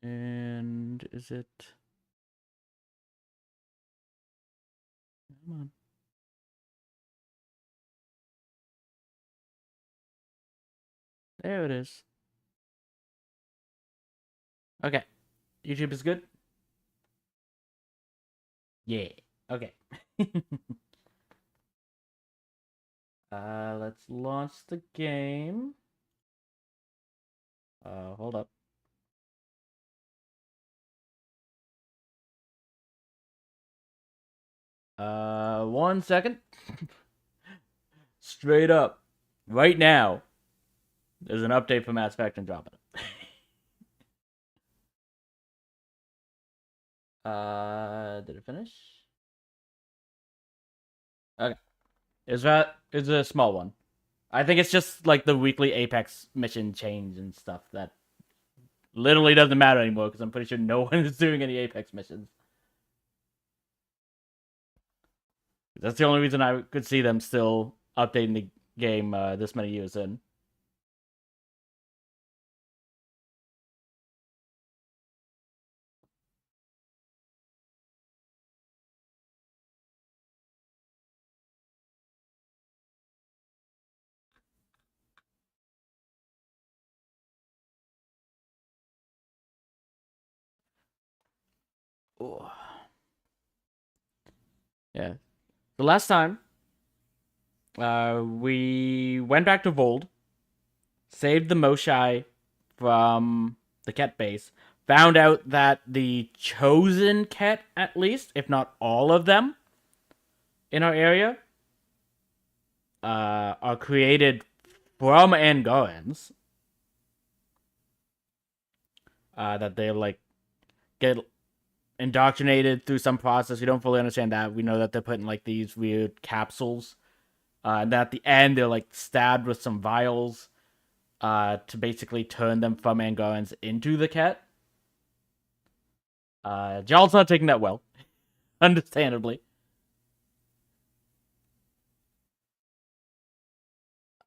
And is it... Come on. There it is. Okay. YouTube is good? Yeah. Okay. Let's launch the game. Hold up. 1 second. Straight up. Right now. There's an update for Mass Effect Andromeda. Did it finish? Okay. It's a small one. I think it's just like the weekly Apex mission change and stuff that literally doesn't matter anymore because I'm pretty sure no one is doing any Apex missions. That's the only reason I could see them still updating the game this many years in. Ooh. Yeah. The last time, we went back to Vold, saved the Moshai from the Ket base, found out that the chosen Ket, at least, if not all of them, in our area, are created from Angarans. That they, like, get indoctrinated through some process. We don't fully understand that. We know that they're put in like these weird capsules. And at the end, they're like stabbed with some vials to basically turn them from Angarans into the Ket. Jarl's not taking that well, understandably.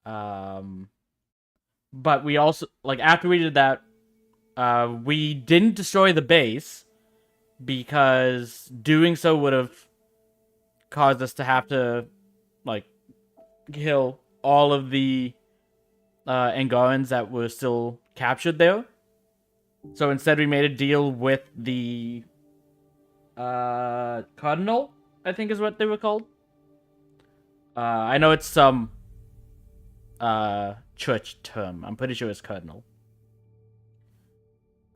But we also, like, after we did that, we didn't destroy the base because doing so would have caused us to have to, like, kill all of the Angarans that were still captured there. So instead we made a deal with the Cardinal, I think is what they were called. I know it's some church term. I'm pretty sure it's Cardinal.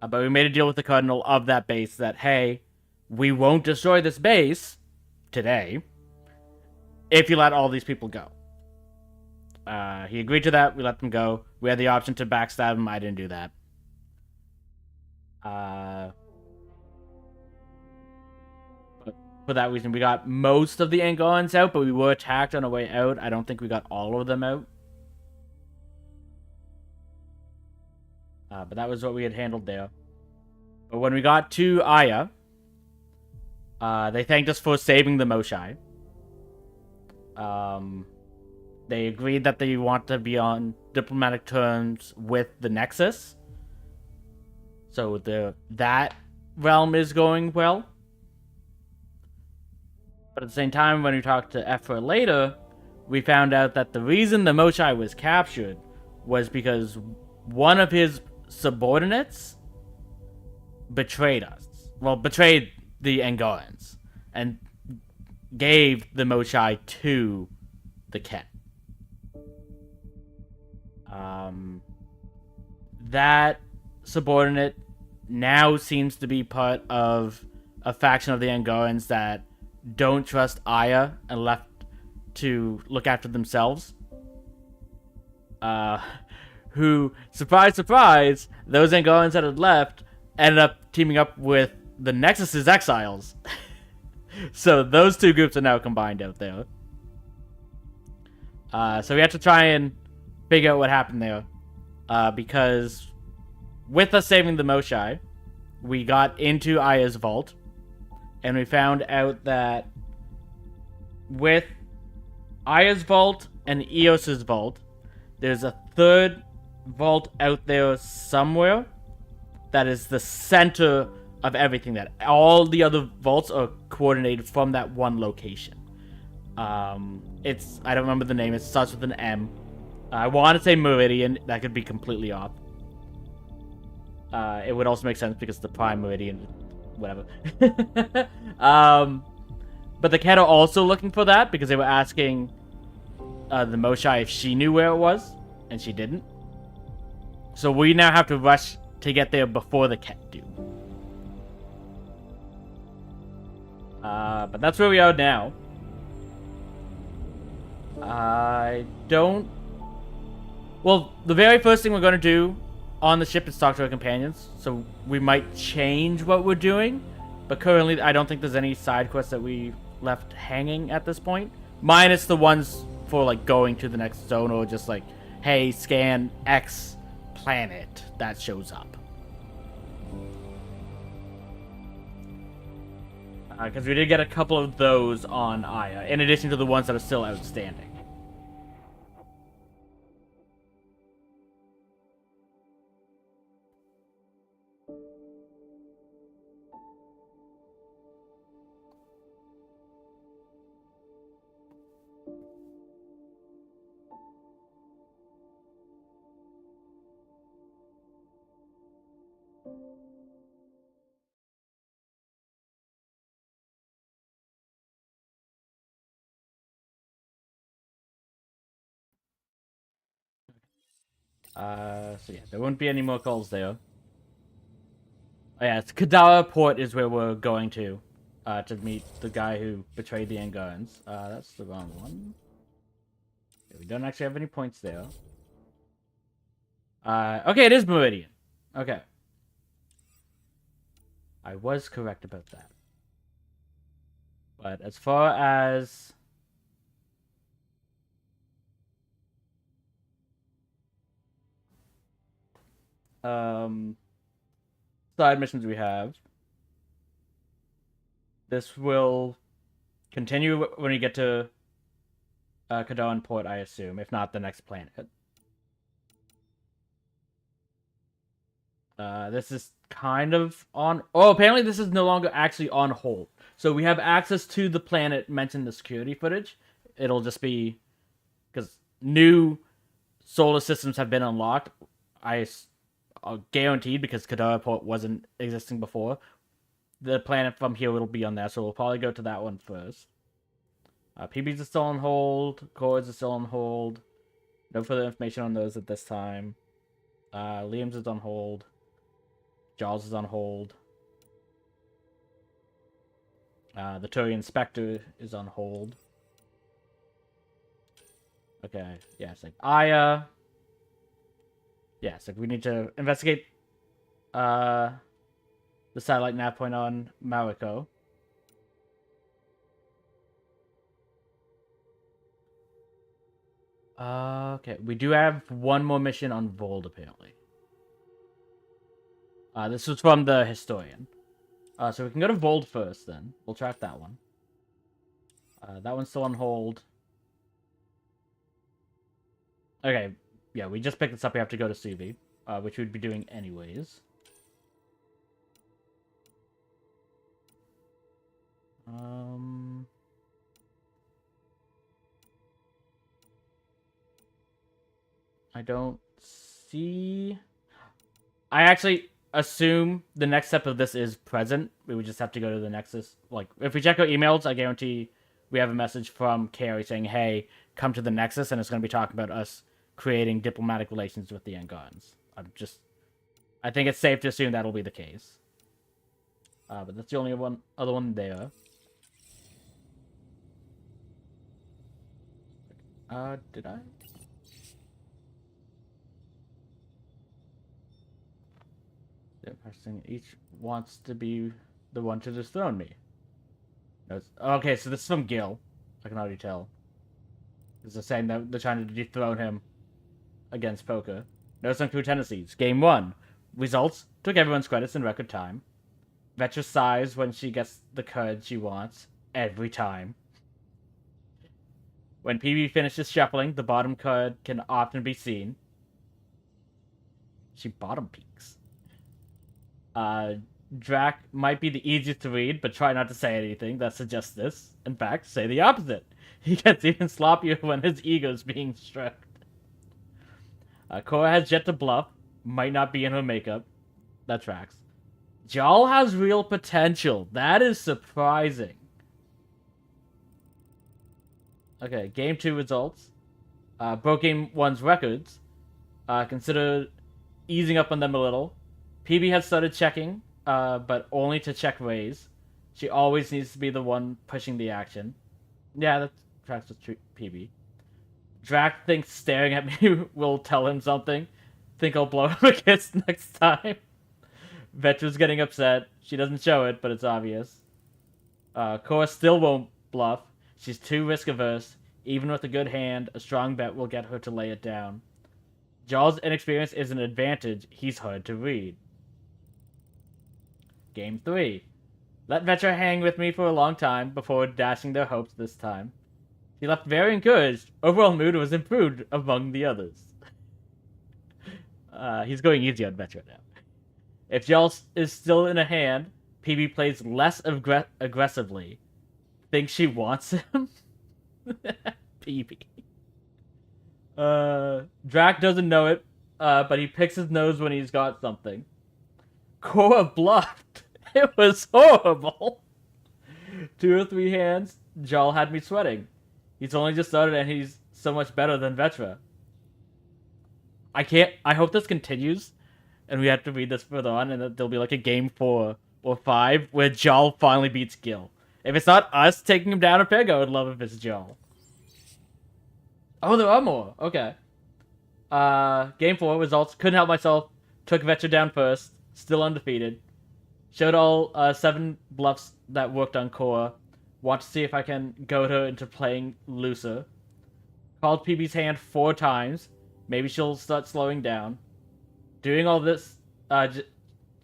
But we made a deal with the Cardinal of that base that, hey, we won't destroy this base today if you let all these people go. He agreed to that. We let them go. We had the option to backstab him. I didn't do that. But for that reason, we got most of the Angarans out, but we were attacked on our way out. I don't think we got all of them out. But that was what we had handled there. But when we got to Aya, they thanked us for saving the Moshai. They agreed that they want to be on diplomatic terms with the Nexus. So that realm is going well. But at the same time, when we talked to Efvra later, we found out that the reason the Moshai was captured was because one of his subordinates betrayed us. Well, betrayed the Angarans and gave the Moshai to the Ket. That subordinate now seems to be part of a faction of the Angarans that don't trust Aya and left to look after themselves. Who, surprise, surprise, those Angarans that had left ended up teaming up with the Nexus's exiles. So those two groups are now combined out there. So we have to try and figure out what happened there. Because with us saving the Moshai, we got into Aya's vault. And we found out that with Aya's vault and Eos's vault, there's a third vault out there somewhere that is the center of everything. That all the other vaults are coordinated from that one location. It's, I don't remember the name. It starts with an M. I want to say Meridian. That could be completely off. It would also make sense because the Prime Meridian, whatever. But the Cat are also looking for that because they were asking the Moshai if she knew where it was, and she didn't. So we now have to rush to get there before the Cat do. But that's where we are now. I don't... Well, the very first thing we're going to do on the ship is talk to our companions. So we might change what we're doing. But currently, I don't think there's any side quests that we left hanging at this point. Minus the ones for, like, going to the next zone or just, like, hey, scan X planet that shows up. Because we did get a couple of those on Aya, in addition to the ones that are still outstanding. So yeah, there won't be any more calls there. Oh yeah, it's Kadara Port is where we're going to meet the guy who betrayed the Angarans. That's the wrong one. Okay, we don't actually have any points there. Okay, it is Meridian. Okay. I was correct about that. But as far as... side missions we have. This will continue when you get to Kadawan Port, I assume. If not, the next planet. This is kind of on... Oh, apparently this is no longer actually on hold. So we have access to the planet mentioned in the security footage. It'll just be... Because new solar systems have been unlocked. Guaranteed, because Kadara Port wasn't existing before. The planet from here will be on there, so we'll probably go to that one first. PBs are still on hold. Cords are still on hold. No further information on those at this time. Liam's is on hold. Jaws is on hold. The Turian Spectre is on hold. Okay, yeah, it's like Aya. Yeah, so we need to investigate the satellite nav point on Mariko. Okay, we do have one more mission on Vold, apparently. This was from the Historian. So we can go to Vold first, then. We'll track that one. That one's still on hold. Okay, yeah, we just picked this up. We have to go to Suvi, which we'd be doing anyways. I don't see... I actually assume the next step of this is present. We would just have to go to the Nexus. Like, if we check our emails, I guarantee we have a message from Carrie saying, hey, come to the Nexus, and it's going to be talking about us creating diplomatic relations with the Angarans. I think it's safe to assume that'll be the case. But that's the only other one there. Did I? The person each wants to be the one to dethrone me. Okay, so this is from Gil. I can already tell. It's the same that they're trying to dethrone him against poker. Notes on crew tendencies. Game 1. Results. Took everyone's credits in record time. Vetra sighs when she gets the card she wants. Every time. When PB finishes shuffling, the bottom card can often be seen. She bottom peeks. Uh, Drac might be the easiest to read, but try not to say anything that suggests this. In fact, say the opposite. He gets even sloppier when his ego's being stroked. Cora has yet to bluff. Might not be in her makeup. That tracks. Jal has real potential. That is surprising. Okay, game 2 results. Broke game 1's records. Consider easing up on them a little. PB has started checking, but only to check raise. She always needs to be the one pushing the action. Yeah, that tracks with PB. Drac thinks staring at me will tell him something. Think I'll blow him a kiss next time. Vetra's getting upset. She doesn't show it, but it's obvious. Cora still won't bluff. She's too risk averse. Even with a good hand, a strong bet will get her to lay it down. Jarl's inexperience is an advantage. He's hard to read. Game 3. Let Vetra hang with me for a long time before dashing their hopes this time. He left very encouraged. Overall mood was improved among the others. He's going easy on Vetra now. If Jarl is still in a hand, PB plays less aggressively. Thinks she wants him? PB. Drac doesn't know it, but he picks his nose when he's got something. Cora bluffed. It was horrible. 2 or 3 hands, Jarl had me sweating. He's only just started and he's so much better than Vetra. I hope this continues, and we have to read this further on, and that there'll be like a game 4 or 5 where Jarl finally beats Gil. If it's not us taking him down a peg, I would love if it's Jarl. Oh, there are more. Okay. Game 4 results. Couldn't help myself. Took Vetra down first. Still undefeated. Showed all 7 bluffs that worked on Cora. Want to see if I can goad her into playing looser. Called PB's hand 4 times. Maybe she'll start slowing down. Doing all this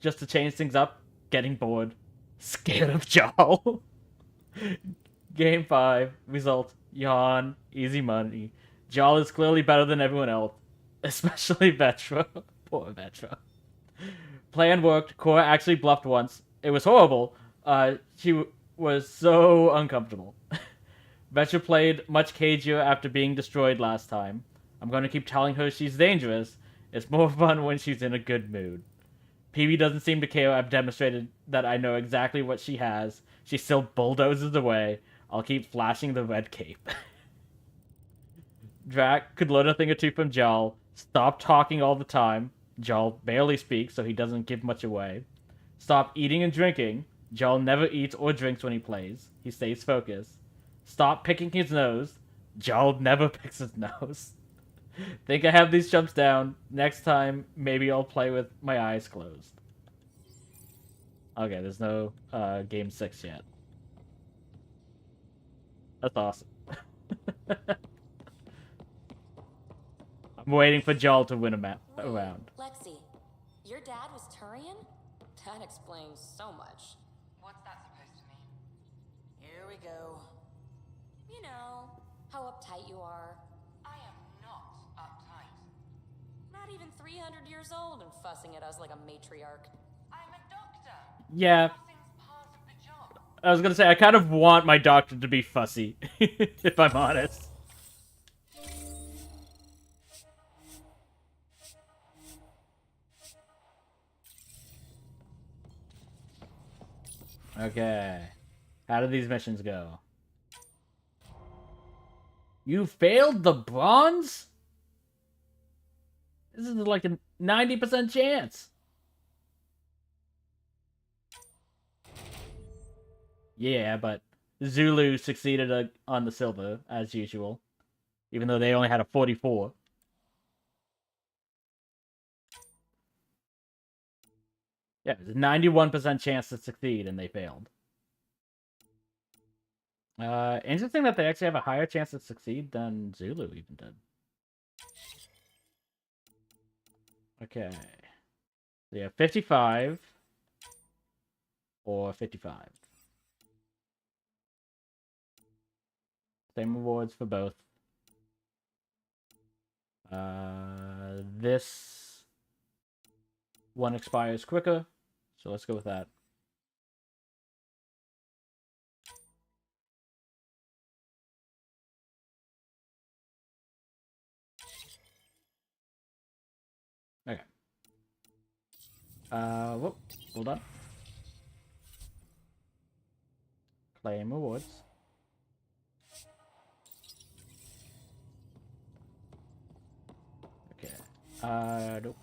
just to change things up. Getting bored. Scared of Jarl. Game 5. Result. Yawn. Easy money. Jarl is clearly better than everyone else. Especially Vetra. Poor Vetra. Plan worked. Cora actually bluffed once. It was horrible. She was so uncomfortable. Vetra played much cagier after being destroyed last time. I'm going to keep telling her she's dangerous. It's more fun when she's in a good mood. PB doesn't seem to care. I've demonstrated that I know exactly what she has. She still bulldozes away. I'll keep flashing the red cape. Drac could learn a thing or two from Jarl. Stop talking all the time. Jarl barely speaks, so he doesn't give much away. Stop eating and drinking. Jarl never eats or drinks when he plays. He stays focused. Stop picking his nose. Jarl never picks his nose. Think I have these jumps down. Next time, maybe I'll play with my eyes closed. Okay, there's no game 6 yet. That's awesome. I'm waiting for Jarl to win a round. Lexi, your dad was Turian? That explains so much. What's that supposed to mean? Here we go. You know, how uptight you are. I am not uptight. Not even 300 years old and fussing at us like a matriarch. I'm a doctor. Yeah. Fussing's part of the job. I was gonna say, I kind of want my doctor to be fussy, if I'm honest. Okay. How do these missions go? You failed the bronze? This is like a 90% chance. Yeah, but Zulu succeeded on the silver, as usual. Even though they only had a 44. Yeah, there's a 91% chance to succeed, and they failed. Interesting that they actually have a higher chance to succeed than Zulu even did. Okay. So yeah, 55 or 55. Same rewards for both. This one expires quicker, So let's go with that. Okay. Whoop. Hold on. Claim rewards. Okay. Nope.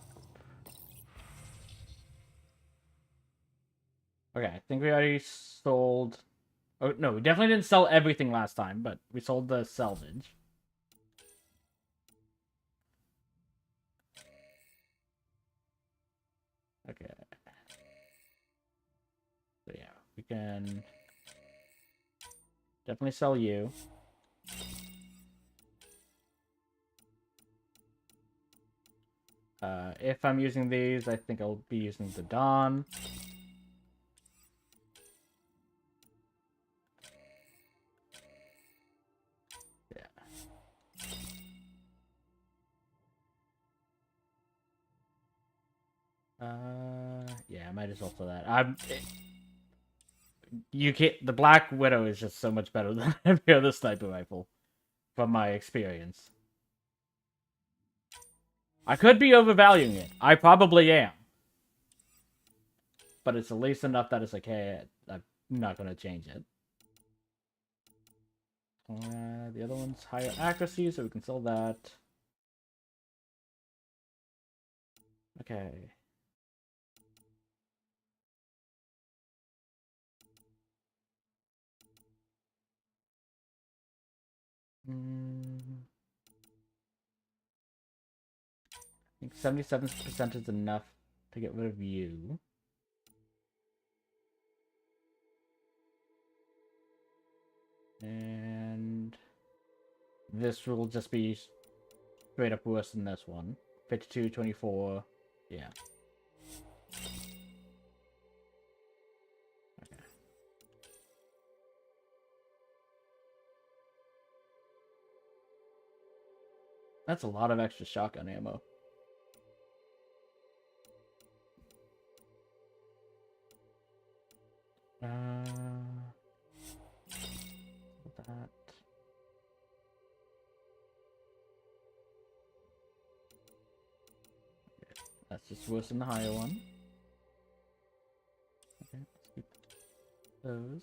Okay, I think we already sold... Oh, no, we definitely didn't sell everything last time, but we sold the salvage. Okay. So yeah, we can definitely sell you. If I'm using these, I think I'll be using the Dawn. Yeah. Yeah, I might as well sell that. You can't. The Black Widow is just so much better than every other sniper rifle, from my experience. I could be overvaluing it. I probably am. But it's at least enough that it's like, hey, I'm not going to change it. The other one's higher accuracy, so we can sell that. Okay. I think 77% is enough to get rid of you. And this will just be straight up worse than this one. 52, 24. Yeah. Okay. That's a lot of extra shotgun ammo. That. That's just worse than the higher one. Okay, let's keep those.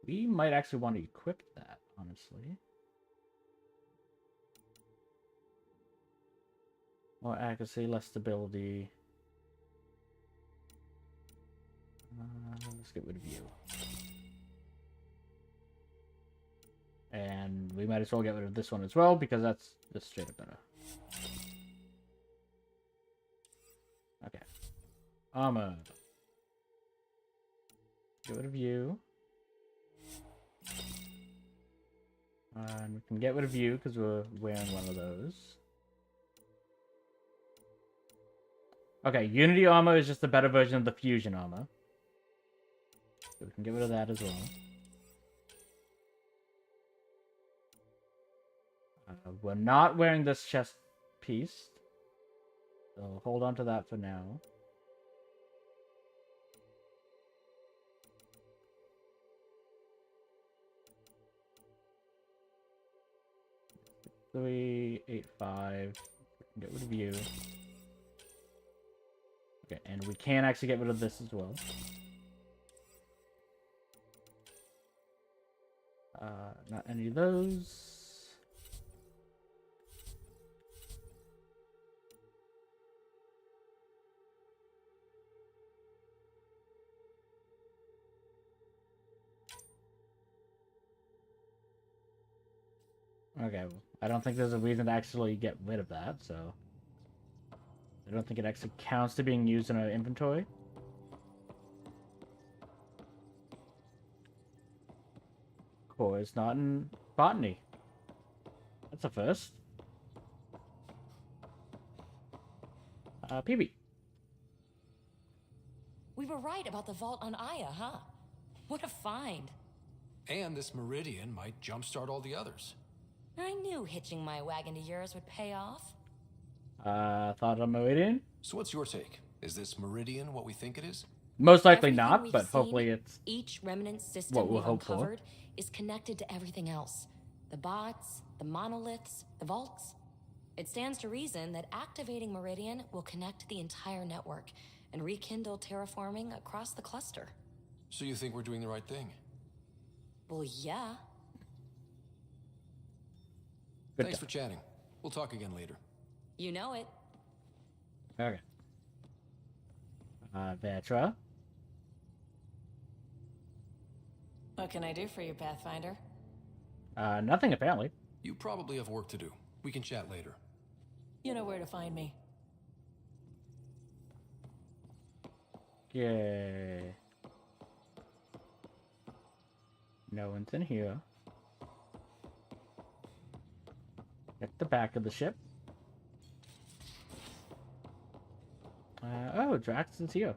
We might actually want to equip that, honestly. More accuracy, less stability. Let's get rid of you. And we might as well get rid of this one as well, because that's just straight up better. Okay. Armor. Get rid of you. And we can get rid of you, because we're wearing one of those. Okay, Unity armor is just a better version of the fusion armor. So we can get rid of that as well. We're not wearing this chest piece. So hold on to that for now. Three, 8, 5. Get rid of you. Okay, and we can actually get rid of this as well. Not any of those. Okay, I don't think there's a reason to actually get rid of that, so... I don't think it actually counts to being used in our inventory. Core is not in botany. That's a first. PB. We were right about the vault on Aya, huh? What a find. And this Meridian might jumpstart all the others. I knew hitching my wagon to yours would pay off. Thought on Meridian? So what's your take? Is this Meridian what we think it is? Most likely Everything not, we've but seen, hopefully it's each remnant system what we'll we've hope for. uncovered is connected to everything else. The bots, the monoliths, the vaults. It stands to reason that activating Meridian will connect the entire network and rekindle terraforming across the cluster. So you think we're doing the right thing? Well, yeah. Good Thanks job. for chatting. We'll talk again later. You know it. Okay. Vetra. What can I do for you, Pathfinder? Nothing apparently. You probably have work to do. We can chat later. You know where to find me. Okay. No one's in here. At the back of the ship. Oh, Drax is here.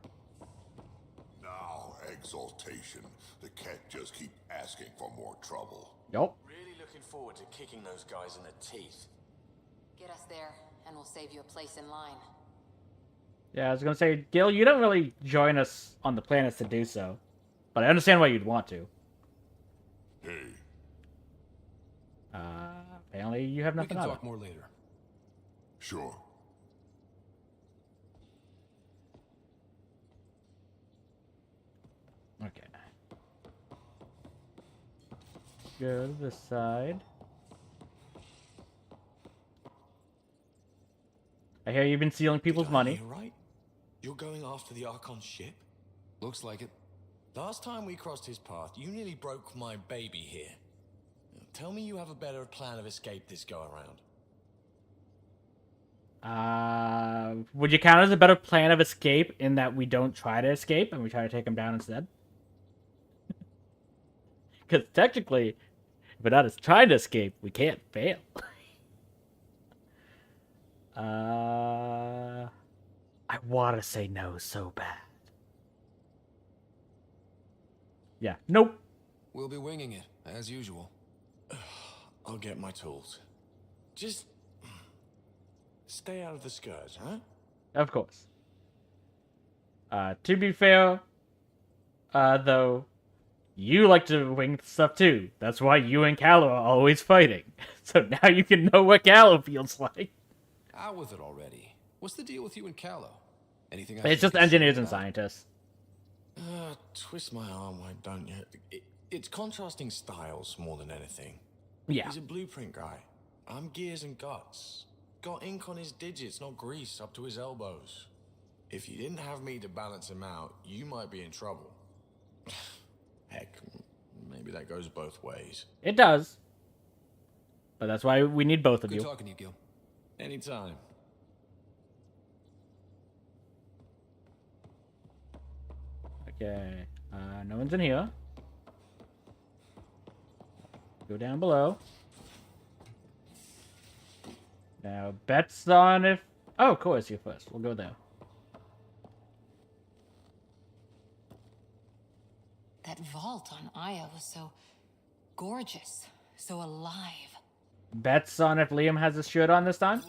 Now, exaltation. The cat just keep asking for more trouble. Yup. Really looking forward to kicking those guys in the teeth. Get us there, and we'll save you a place in line. Yeah, I was gonna say, Gil, you don't really join us on the planets to do so. But I understand why you'd want to. Hey, Apparently you have We nothing can on talk it. more later. sure. Okay. Go to this side. I hear you've been stealing people's money. You're right. You're going after the Archon ship? Looks like it. Last time we crossed his path, you nearly broke my baby here. Now, tell me you have a better plan of escape this go around. Would you count as a better plan of escape in that we don't try to escape and we try to take him down instead? Because technically, if we're not trying to escape, we can't fail. I want to say no so bad. Yeah, nope. We'll be winging it, as usual. I'll get my tools. Just stay out of the skirts, huh? Of course. To be fair, though, you like to wing stuff too. That's why you and Callow are always fighting. So now you can know what Callow feels like. Out with it already. What's the deal with you and Callow? Anything I It's should just be engineers concerned and about? scientists. Twist my arm, why don't you? It's contrasting styles more than anything. Yeah. He's a blueprint guy. I'm gears and guts. Got ink on his digits, not grease up to his elbows. If you didn't have me to balance him out, you might be in trouble. Heck, maybe that goes both ways. It does. But that's why we need both of Good you. talking to you, Gil. Anytime. Okay. No one's in here. Go down below. Now, bets on if... Oh, Core is here first. We'll go there. That vault on Aya was so gorgeous, so alive. Bets on if Liam has his shirt on this time?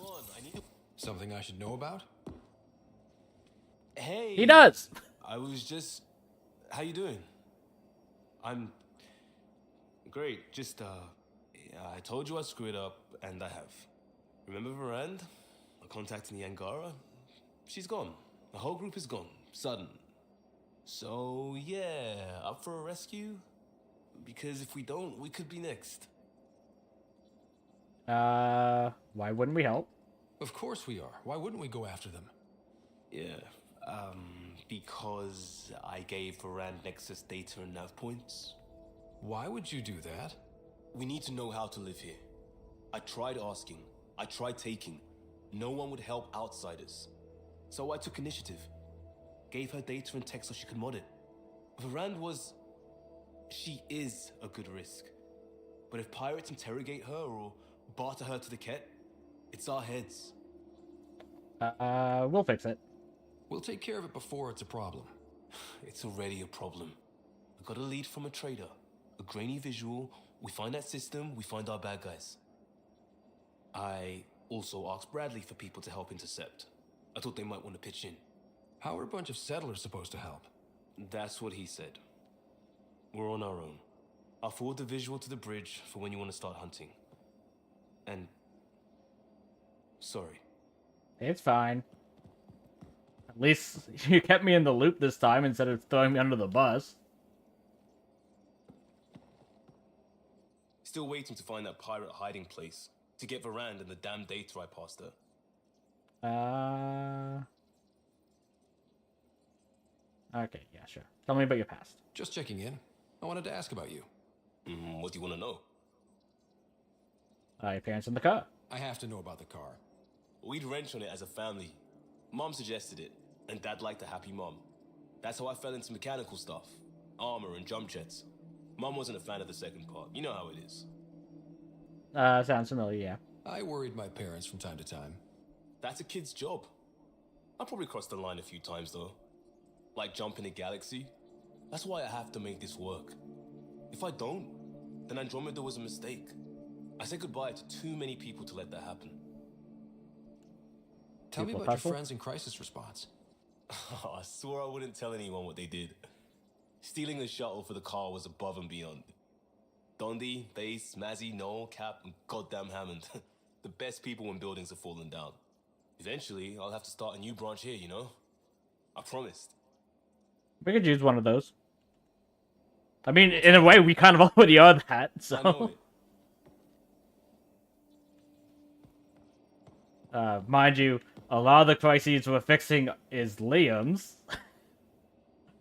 Something I should know about? Hey. He does! I was just... How you doing? I'm... Great. Just, I told you I'd screw it up, and I have. Remember Varand? I contacted the Angara? She's gone. The whole group is gone. Sudden. So, yeah, up for a rescue? Because if we don't, we could be next. Why wouldn't we help? Of course we are. Why wouldn't we go after them? Yeah, because I gave Varand Nexus data and nav points. Why would you do that? We need to know how to live here. I tried asking. I tried taking. No one would help outsiders. So I took initiative. Gave her data and tech so she could mod it. Varand was... She is a good risk. But if pirates interrogate her or barter her to the Ket, it's our heads. We'll fix it. We'll take care of it before it's a problem. It's already a problem. I got a lead from a trader. A grainy visual, we find that system, we find our bad guys. I also asked Bradley for people to help intercept. I thought they might want to pitch in. How are a bunch of settlers supposed to help? That's what he said. We're on our own. I'll forward the visual to the bridge for when you want to start hunting. And... sorry. It's fine. At least you kept me in the loop this time instead of throwing me under the bus. Still waiting to find that pirate hiding place. To get Varand and the damn data I passed her. Okay, yeah, sure. Tell me about your past. Just checking in. I wanted to ask about you. What do you want to know? Your parents in the car. I have to know about the car. We'd wrench on it as a family. Mom suggested it, and Dad liked a happy mom. That's how I fell into mechanical stuff. Armor and jump jets. Mom wasn't a fan of the second part. You know how it is. Sounds familiar, yeah. I worried my parents from time to time. That's a kid's job. I probably crossed the line a few times, though. Like jumping a galaxy. That's why I have to make this work. If I don't, then Andromeda was a mistake. I said goodbye to too many people to let that happen. Tell me People about puzzle? your friends in crisis response. I swore I wouldn't tell anyone what they did. Stealing the shuttle for the car was above and beyond. Dondi, Base, Mazzy, Noel, Cap, and goddamn Hammond. The best people when buildings are falling down. Eventually, I'll have to start a new branch here, you know? I promised. We could use one of those. I mean, in a way, we kind of already are that, I know so... it. Mind you, a lot of the crises we're fixing is Liam's.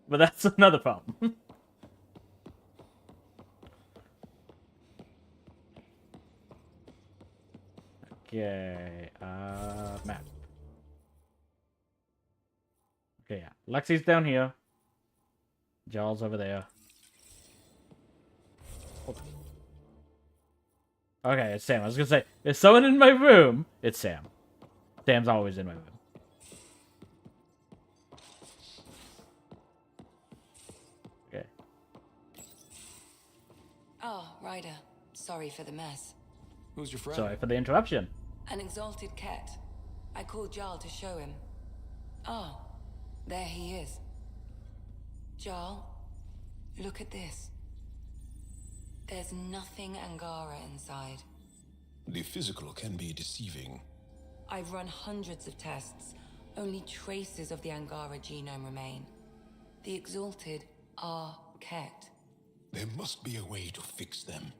But that's another problem. Okay, map. Okay, yeah. Lexi's down here. Jarl's over there. Hold on. Okay, it's Sam. I was gonna say, there's someone in my room. It's Sam. Sam's always in my room. Okay. Oh, Ryder. Sorry for the mess. Who's your friend? Sorry for the interruption. An exalted cat. I called Jarl to show him. Oh, there he is. Jarl, look at this. There's nothing Angara inside. The physical can be deceiving. I've run hundreds of tests. Only traces of the Angara genome remain. The exalted are Ket. There must be a way to fix them.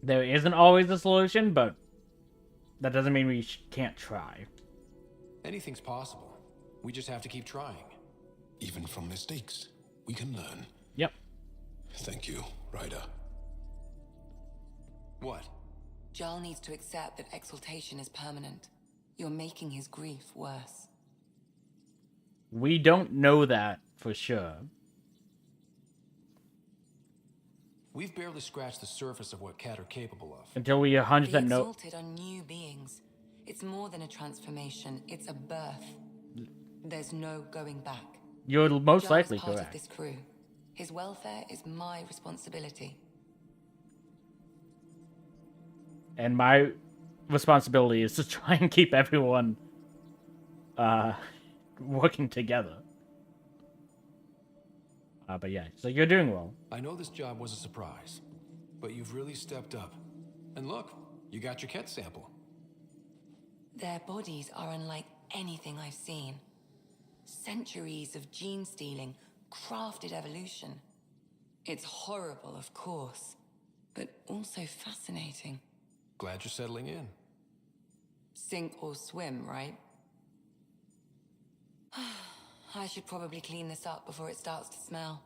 There isn't always a solution, but that doesn't mean we can't try. Anything's possible. We just have to keep trying. Even from mistakes, we can learn. Yep. Thank you, Ryder. What? Jarl needs to accept that exaltation is permanent. You're making his grief worse. We don't know that for sure. We've barely scratched the surface of what Cat are capable of. Until we 100% The know. exalted are new beings. It's more than a transformation. It's a birth. There's no going back. You're most Jarl's likely part correct. of this crew. His welfare is my responsibility. And my responsibility is to try and keep everyone working together. But yeah, so you're doing well. I know this job was a surprise, but you've really stepped up. And look, you got your Ket sample. Their bodies are unlike anything I've seen. Centuries of gene stealing, crafted evolution. It's horrible, of course, but also fascinating. Glad you're settling in. Sink or swim, right? I should probably clean this up before it starts to smell.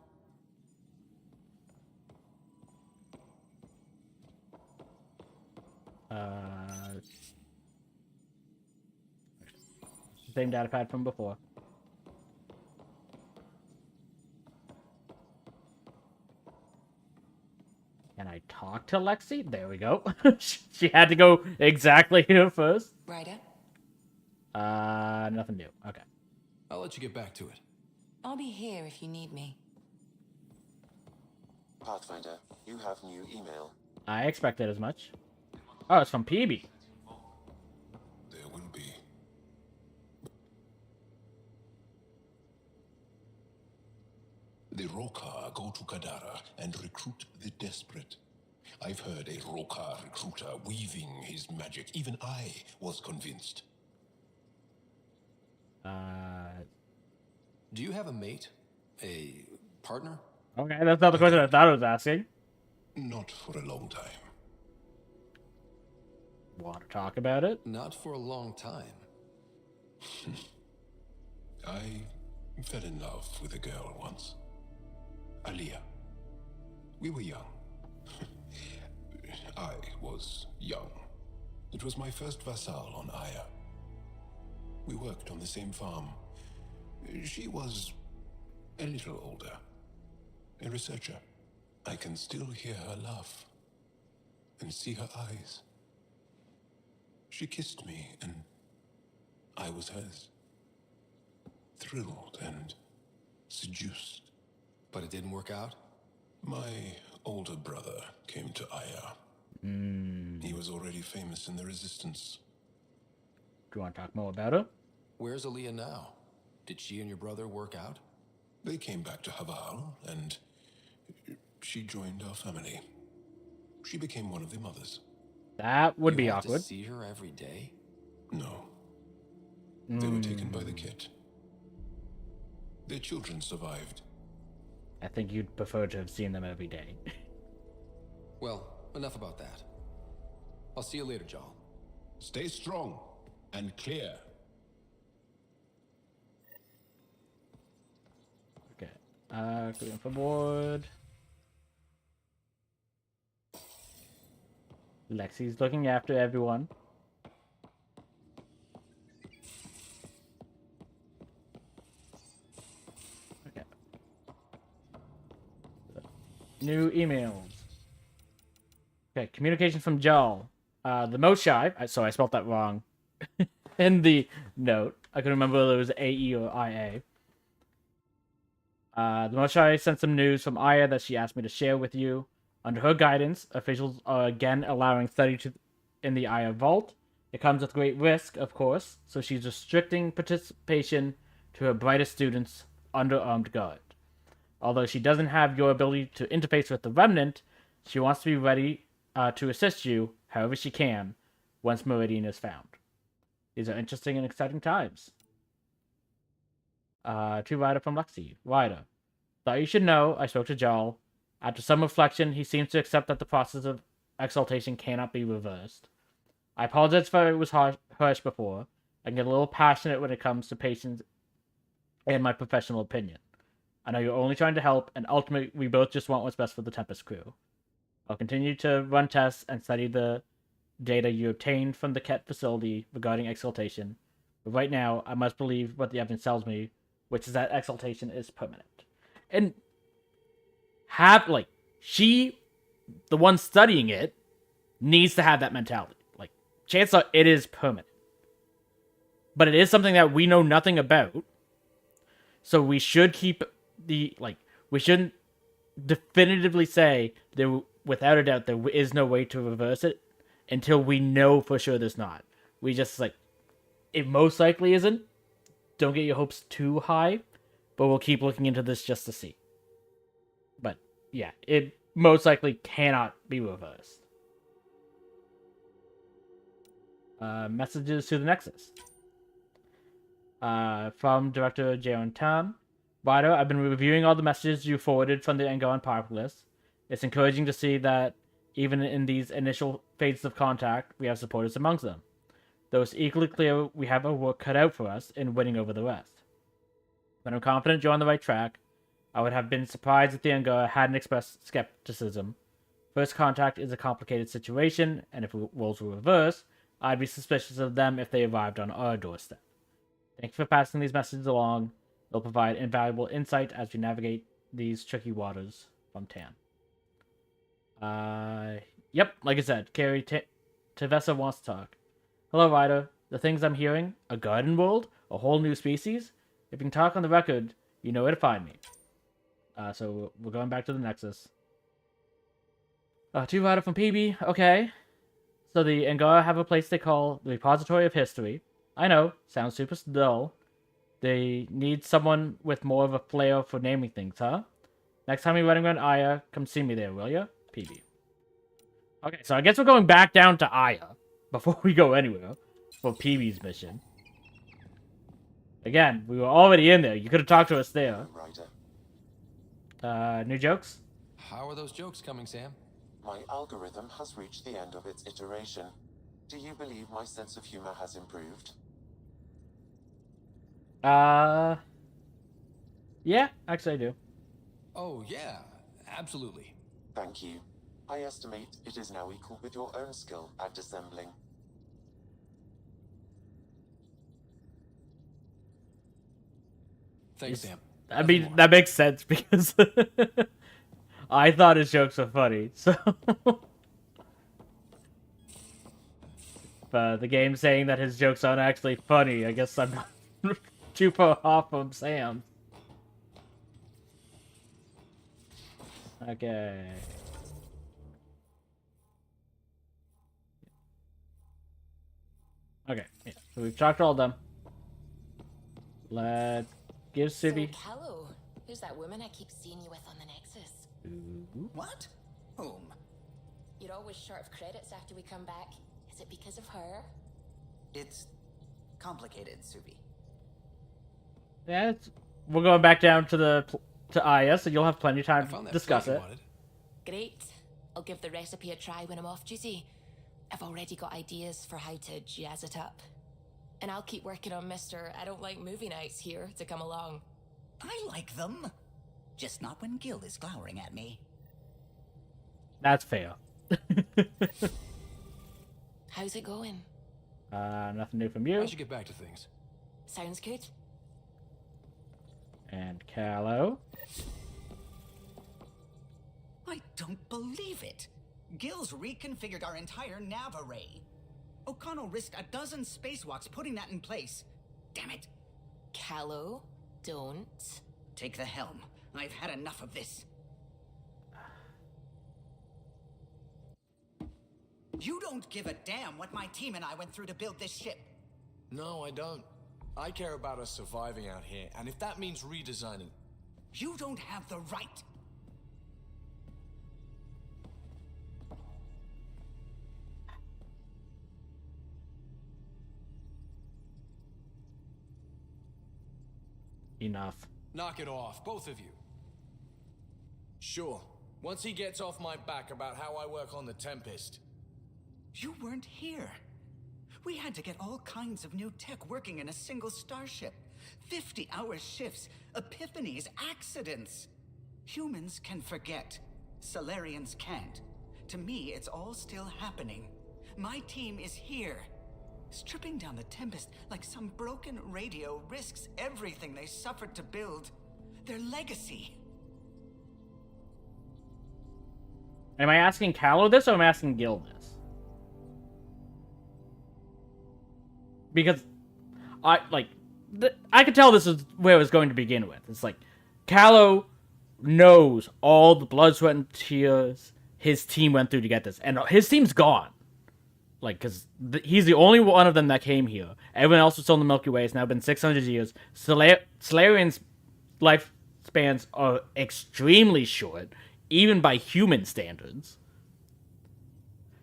Same data pad from before. Can I talk to Lexi? There we go. She had to go exactly here first. Ryder? Nothing new. Okay. I'll let you get back to it. I'll be here if you need me. Pathfinder, you have new email. I expected as much. Oh, it's from PB. There will be. The Rokar go to Kadara and recruit the desperate. I've heard a Rokar recruiter weaving his magic. Even I was convinced. Do you have a mate? A partner? Okay, that's not the question I thought I was asking. Not for a long time. Want to talk about it? Not for a long time. I fell in love with a girl once. Aliyah. We were young. I was young. It was my first vassal on Aya. We worked on the same farm. She was a little older. A researcher. I can still hear her laugh and see her eyes. She kissed me and I was hers. Thrilled and seduced. But it didn't work out? My older brother came to Aya. He was already famous in the resistance. Do you want to talk more about it? Where's Aliyah now? Did she and your brother work out? They came back to Haval, and she joined our family. She became one of the mothers. That would be You had awkward. to see her every day? No. They were taken by the Ket. Their children survived. I think you'd prefer to have seen them every day. Well, enough about that. I'll see you later, Jal. Stay strong and clear. Okay. Going forward. Lexi's looking after everyone. Okay. New emails. Okay, communication from Joel. The Moshai. So I spelled that wrong in the note. I couldn't remember whether it was AE or IA. The Moshai sent some news from Aya that she asked me to share with you. Under her guidance, officials are again allowing study in the Aya Vault. It comes with great risk, of course, so she's restricting participation to her brightest students under armed guard. Although she doesn't have your ability to interface with the Remnant, she wants to be ready to assist you however she can once Meridian is found. These are interesting and exciting times. To Ryder from Lexi. Ryder. Thought you should know, I spoke to Jarl. After some reflection, he seems to accept that the process of exaltation cannot be reversed. I apologize if I was harsh before. I can get a little passionate when it comes to patients and my professional opinion. I know you're only trying to help, and ultimately we both just want what's best for the Tempest crew. I'll continue to run tests and study the data you obtained from the Ket facility regarding exaltation, but right now I must believe what the evidence tells me, which is that exaltation is permanent. And she, the one studying it, needs to have that mentality. Like, chances are it is permanent. But it is something that we know nothing about. So we should keep we shouldn't definitively say there, without a doubt, there is no way to reverse it until we know for sure there's not. We just, it most likely isn't. Don't get your hopes too high, but we'll keep looking into this just to see. But, yeah, it most likely cannot be reversed. Messages to the Nexus. From Director Jaron Tam. Ryder, I've been reviewing all the messages you forwarded from the Angaran populace. It's encouraging to see that even in these initial phases of contact, we have supporters amongst them. Though it's equally clear we have our work cut out for us in winning over the rest. But I'm confident you're on the right track. I would have been surprised if the Angara hadn't expressed skepticism. First contact is a complicated situation, and if roles were reversed, I'd be suspicious of them if they arrived on our doorstep. Thanks for passing these messages along. They'll provide invaluable insight as we navigate these tricky waters from Tan. Yep, like I said, Carrie Tevessa wants to talk. Hello, Ryder. The things I'm hearing, a garden world, a whole new species? If you can talk on the record, You know where to find me. So we're going back to the Nexus. 2 items from PB. Okay. So the Angaran have a place they call the Repository of History. I know, sounds super dull. They need someone with more of a flair for naming things, huh? Next time you're running around Aya, come see me there, will ya? PB. Okay, so I guess we're going back down to Aya before we go anywhere for PB's mission. Again, we were already in there. You could have talked to us there. New jokes? How are those jokes coming, Sam? My algorithm has reached the end of its iteration. Do you believe my sense of humor has improved? Yeah, actually I do. Oh, yeah, absolutely. Thank you. I estimate it is now equal with your own skill at dissembling. Thanks, Sam. I mean, that makes sense because I thought his jokes were funny, so... But the game saying that his jokes aren't actually funny, I guess I'm too far off from Sam. Okay. Okay, yeah. So we've talked to all of them. Let's give Subi... So, Callow, who's that woman I keep seeing you with on the Nexus? What? Whom? You're always short of credits after we come back. Is it because of her? It's complicated, Subi. Yeah, we're going back down to Aya, so you'll have plenty of time to discuss it. Great. I'll give the recipe a try when I'm off duty. I've already got ideas for how to jazz it up. And I'll keep working on Mr. I don't like movie nights here to come along. I like them. Just not when Gil is glowering at me. That's fair. How's it going? Nothing new from you. I should get back to things. Sounds good. And Callow. I don't believe it. Gil's reconfigured our entire nav array. O'Connell risked a dozen spacewalks putting that in place. Damn it. Callow, don't. Take the helm. I've had enough of this. You don't give a damn what my team and I went through to build this ship. No, I don't. I care about us surviving out here, and if that means redesigning... You don't have the right. Enough. Knock it off, both of you. Sure. Once he gets off my back about how I work on the Tempest. You weren't here. We had to get all kinds of new tech working in a single starship. 50-hour shifts, epiphanies, accidents. Humans can forget. Solarians can't. To me, it's all still happening. My team is here. Stripping down the Tempest like some broken radio risks everything they suffered to build. Their legacy. Am I asking Callow this or am I asking Gil this? Because I could tell this is where it was going to begin with. It's like, Callow knows all the blood, sweat, and tears his team went through to get this. And his team's gone. Like, because he's the only one of them that came here. Everyone else was still in the Milky Way. It's now been 600 years. Solarians' lifespans are extremely short, even by human standards.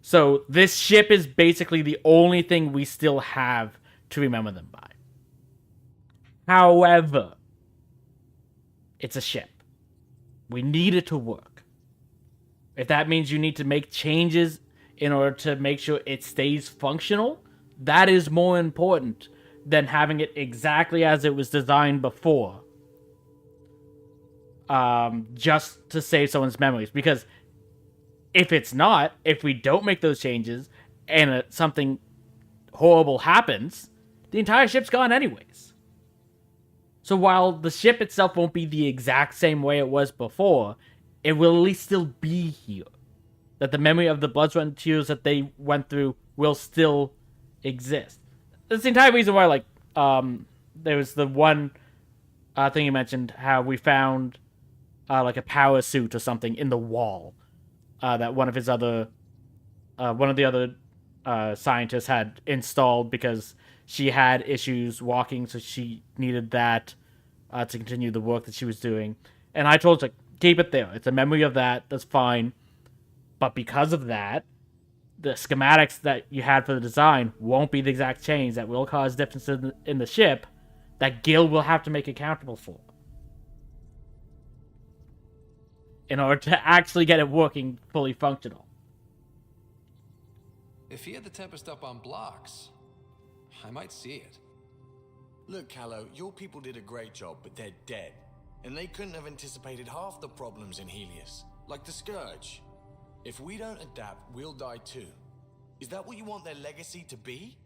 So this ship is basically the only thing we still have to remember them by. However, it's a ship. We need it to work. If that means you need to make changes in order to make sure it stays functional, that is more important than having it exactly as it was designed before. Just to save someone's memories. Because if it's not, if we don't make those changes, and something horrible happens, the entire ship's gone anyways. So while the ship itself won't be the exact same way it was before, it will at least still be here. That the memory of the blood, sweat, and tears that they went through will still exist. That's the entire reason why, there was the one I think you mentioned how we found like a power suit or something in the wall that one of the other scientists had installed because she had issues walking, so she needed that to continue the work that she was doing. And I told her, like, keep it there. It's a memory of that. That's fine. But because of that, the schematics that you had for the design won't be the exact change that will cause differences in the ship that Gil will have to make accountable for in order to actually get it working fully functional. If he had the Tempest up on blocks, I might see it. Look, Callow, your people did a great job, but they're dead. And they couldn't have anticipated half the problems in Helios, like the Scourge. If we don't adapt, we'll die too. Is that what you want their legacy to be?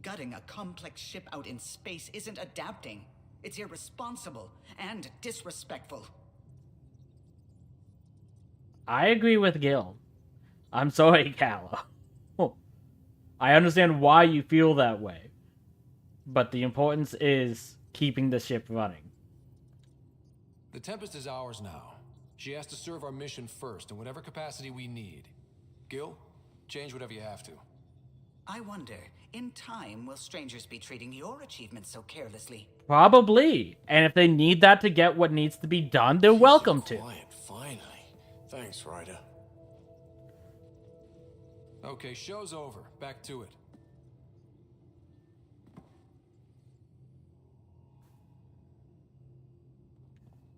Gutting a complex ship out in space isn't adapting. It's irresponsible and disrespectful. I agree with Gil. I'm sorry, Callow. I understand why you feel that way. But the importance is keeping the ship running. The Tempest is ours now. She has to serve our mission first in whatever capacity we need. Gil, change whatever you have to. I wonder, in time, will strangers be treating your achievements so carelessly? Probably. And if they need that to get what needs to be done, they're welcome to. Quiet, finally. Thanks, Ryder. Okay, show's over. Back to it.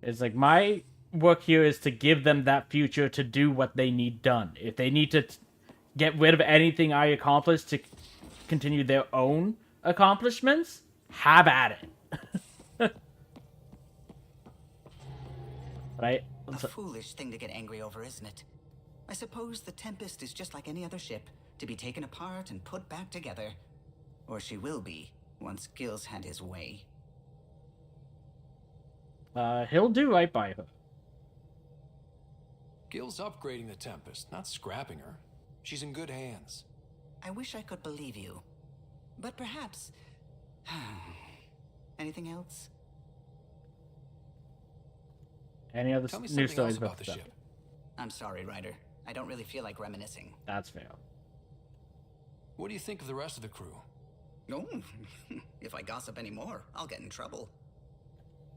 It's like my work here is to give them that future to do what they need done. If they need to get rid of anything I accomplished to continue their own accomplishments, have at it. Right? A foolish thing to get angry over, isn't it? I suppose the Tempest is just like any other ship, to be taken apart and put back together. Or she will be, once Gil's had his way. He'll do right by her. Gil's upgrading the Tempest, not scrapping her. She's in good hands. I wish I could believe you. But perhaps... Anything else? Any other Tell me news something stories else about the stuff? ship. I'm sorry, Ryder. I don't really feel like reminiscing. That's fair. What do you think of the rest of the crew? No, if I gossip anymore, I'll get in trouble.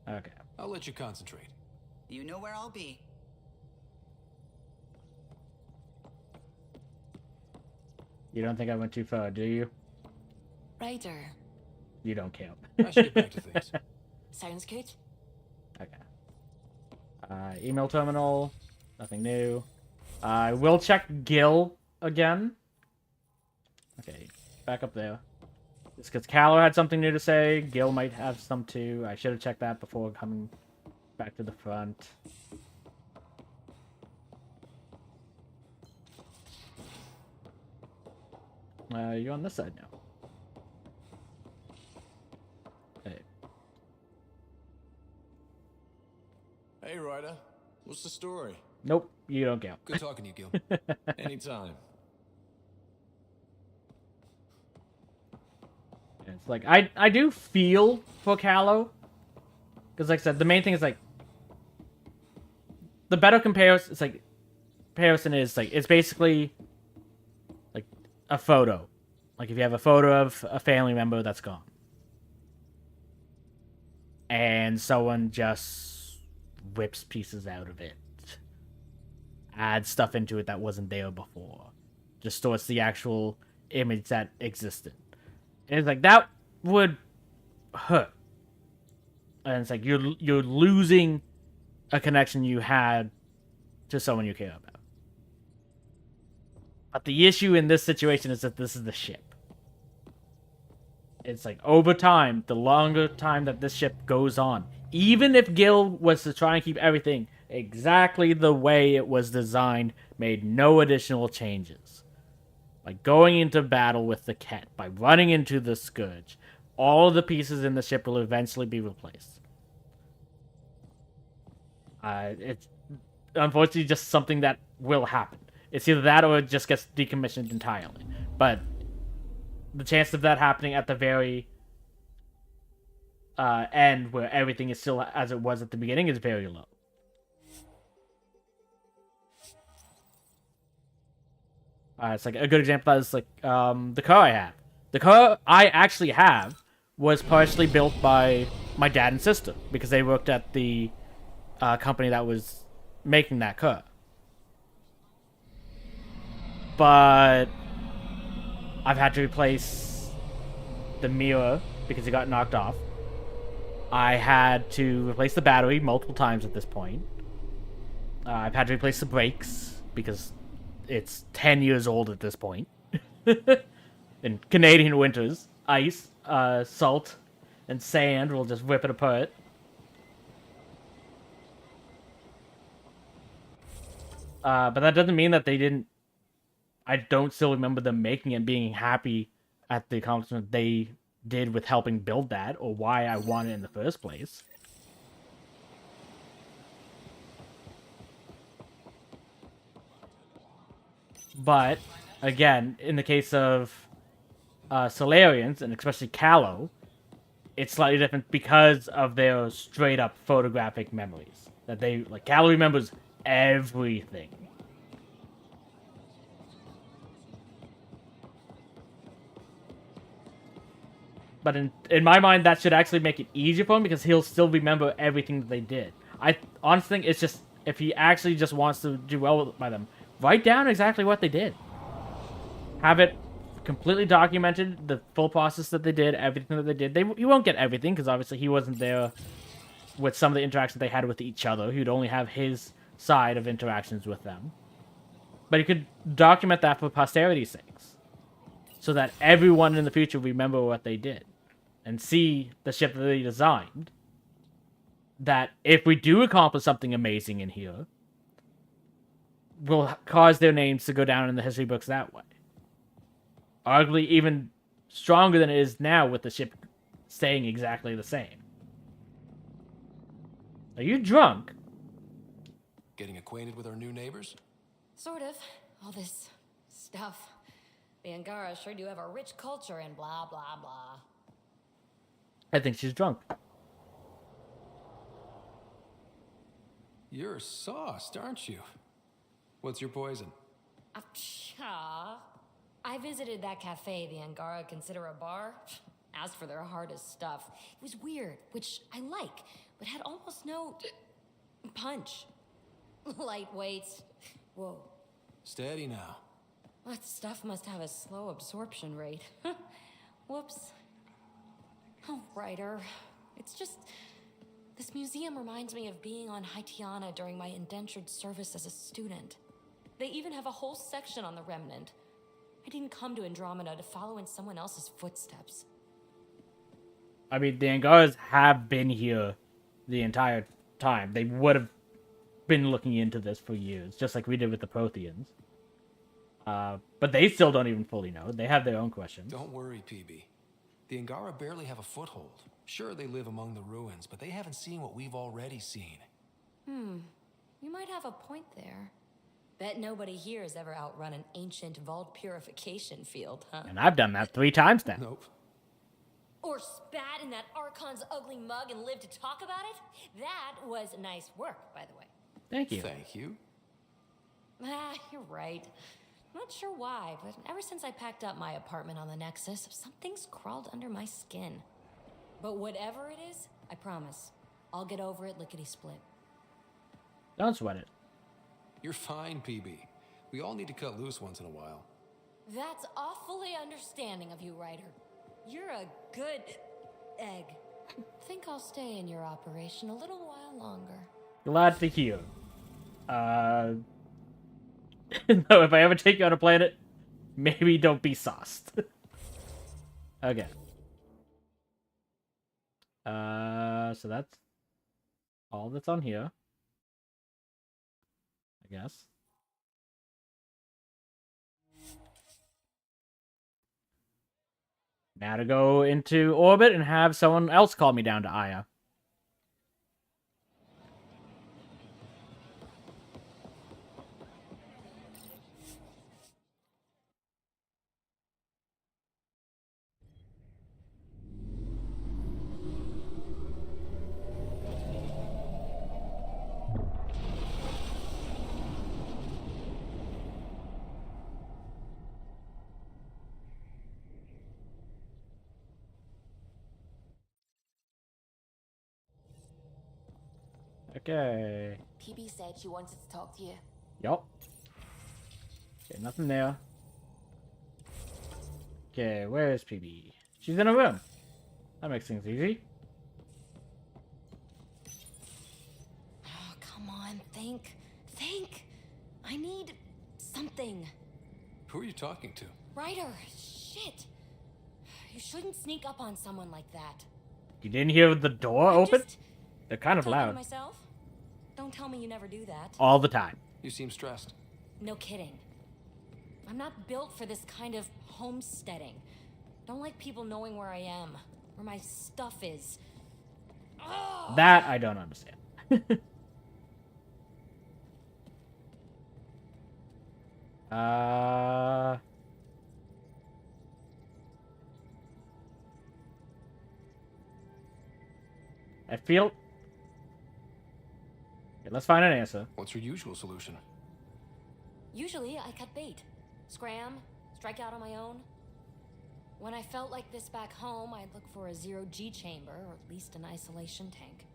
Okay. I'll let you concentrate. You know where I'll be. You don't think I went too far, do you? Ryder. You don't count. I should get back to things. Sounds good. Okay. Email terminal. Nothing new. I will check Gil again. Okay. Back up there. Just because Callow had something new to say. Gil might have some too. I should have checked that before coming back to the front. You're on this side now. Hey. Hey, Ryder. What's the story? Nope, you don't count. Good talking to you, Gil. Anytime. It's like, I do feel for Callow. Because like I said, the main thing is like, the better comparison, it's like, comparison is like, it's basically like a photo. Like if you have a photo of a family member that's gone. And someone just rips pieces out of it. Adds stuff into it that wasn't there before. Distorts the actual image that existed. And it's like, that would hurt. And it's like, you're losing a connection you had to someone you care about. But the issue in this situation is that this is the ship. It's like, over time, the longer time that this ship goes on, even if Gil was to try and keep everything exactly the way it was designed, made no additional changes. Like going into battle with the Ket, by running into the Scourge, all of the pieces in the ship will eventually be replaced. It's unfortunately just something that will happen. It's either that or it just gets decommissioned entirely. But the chance of that happening at the very end where everything is still as it was at the beginning is very low. It's like a good example of that is like the car I have. The car I actually have was partially built by my dad and sister because they worked at the company that was making that car. But I've had to replace the mirror because it got knocked off. I had to replace the battery multiple times at this point. I've had to replace the brakes because it's 10 years old at this point. In Canadian winters, ice, salt, and sand will just rip it apart. But that doesn't mean that they didn't... I don't still remember them making it and being happy at the accomplishment they did with helping build that, or why I wanted it in the first place. But, again, in the case of Solarians, and especially Callow, it's slightly different because of their straight-up photographic memories. That they, like, Callow remembers everything. But in my mind, that should actually make it easier for him because he'll still remember everything that they did. I honestly think it's just, if he actually just wants to do well by them, write down exactly what they did. Have it completely documented, the full process that they did, everything that they did. You won't get everything because obviously he wasn't there with some of the interactions they had with each other. He'd only have his side of interactions with them. But you could document that for posterity's sakes, so that everyone in the future remember what they did and see the ship that they designed. That if we do accomplish something amazing in here, will cause their names to go down in the history books that way. Arguably even stronger than it is now with the ship staying exactly the same. Are you drunk? Getting acquainted with our new neighbors? Sort of. All this stuff. The Angara sure do have a rich culture and blah, blah, blah. I think she's drunk. You're sauced, aren't you? What's your poison? I visited that cafe the Angara consider a bar. Asked for their hardest stuff. It was weird, which I like, but had almost no punch. Lightweight. Whoa. Steady now. That stuff must have a slow absorption rate. Whoops. Oh, writer. It's just... This museum reminds me of being on Haitiana during my indentured service as a student. They even have a whole section on the Remnant. I didn't come to Andromeda to follow in someone else's footsteps. I mean, the Angaras have been here the entire time. They would have been looking into this for years, just like we did with the Protheans. But they still don't even fully know. They have their own questions. Don't worry, PB. The Angara barely have a foothold. Sure, they live among the ruins, but they haven't seen what we've already seen. You might have a point there. Bet nobody here has ever outrun an ancient vault purification field, huh? And I've done that 3 times now. Nope. Or spat in that Archon's ugly mug and lived to talk about it? That was nice work, by the way. Thank you. Thank you. You're right. Not sure why, but ever since I packed up my apartment on the Nexus, something's crawled under my skin. But whatever it is, I promise, I'll get over it lickety-split. Don't sweat it. You're fine, PB. We all need to cut loose once in a while. That's awfully understanding of you, Ryder. You're a good egg. Think I'll stay in your operation a little while longer. Glad to hear. No, if I ever take you on a planet, maybe don't be sauced. Okay. So that's all that's on here, I guess. Now to go into orbit and have someone else call me down to Aya. Okay. PB said she wanted to talk to you. Yup. Okay, nothing there. Okay, where is PB? She's in a room. That makes things easy. Oh, come on, think. Think. I need something. Who are you talking to? Ryder, shit. You shouldn't sneak up on someone like that. You didn't hear the door I'm open? just They're kind of talking to loud. myself? Don't tell me you never do that. All the time. You seem stressed. No kidding. I'm not built for this kind of homesteading. Don't like people knowing where I am, where my stuff is. Ugh. That I don't understand. I feel... Okay, let's find an answer. What's your usual solution? Usually, I cut bait. Scram, strike out on my own. When I felt like this back home, I'd look for a zero-G chamber, or at least an isolation tank.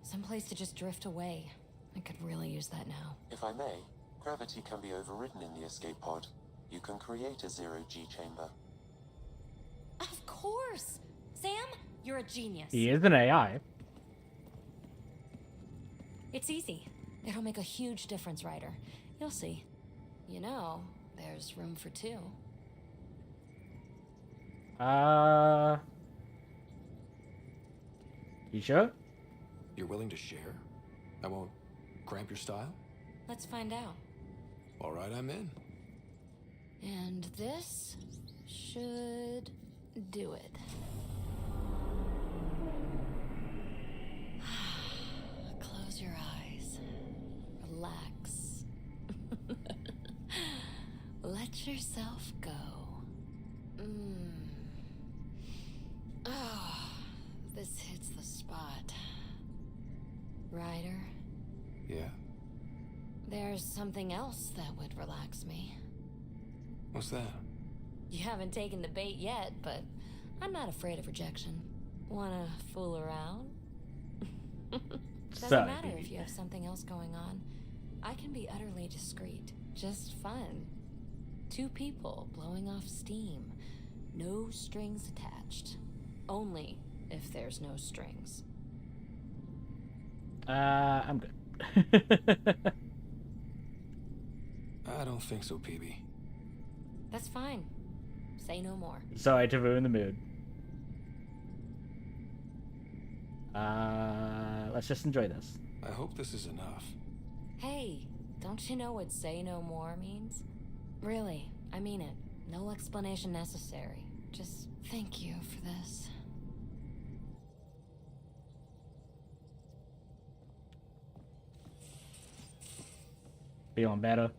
Someplace to just drift away. I could really use that now. If I may, gravity can be overridden in the escape pod. You can create a zero-G chamber. Of course! Sam, you're a genius. He is an AI. It's easy. It'll make a huge difference, Ryder. You'll see. You know, there's room for two. You sure? You're willing to share? I won't cramp your style? Let's find out. All right, I'm in. And this should do it. Close your eyes. Relax. Let yourself go. Oh, this hits the spot. Ryder, Yeah? there's something else that would relax me. What's that? You haven't taken the bait yet, but I'm not afraid of rejection. Wanna fool around? Doesn't Sorry, matter baby. if you have something else going on. I can be utterly discreet. Just fun. Two people blowing off steam. No strings attached. Only if there's no strings. I'm good. I don't think so, PB. That's fine. Say no more. Sorry to ruin the mood. Let's just enjoy this. I hope this is enough. Hey, don't you know what say no more means? Really, I mean it. No explanation necessary. Just thank you for this. Feeling better.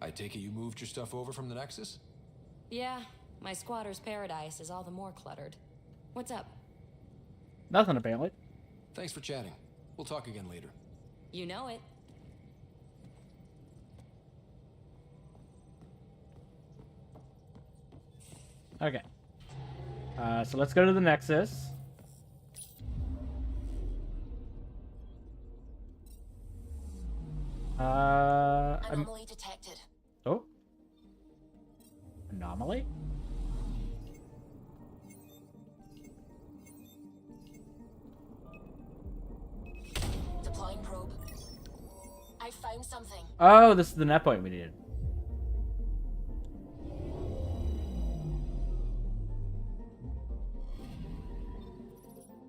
I take it you moved your stuff over from the Nexus? Yeah, my squatter's paradise is all the more cluttered. What's up? Nothing apparently. Thanks for chatting. We'll talk again later. You know it. Okay. So let's go to the Nexus. Anomaly detected. Oh. Anomaly? Deploying probe. I found something. Oh, this is the net point we needed.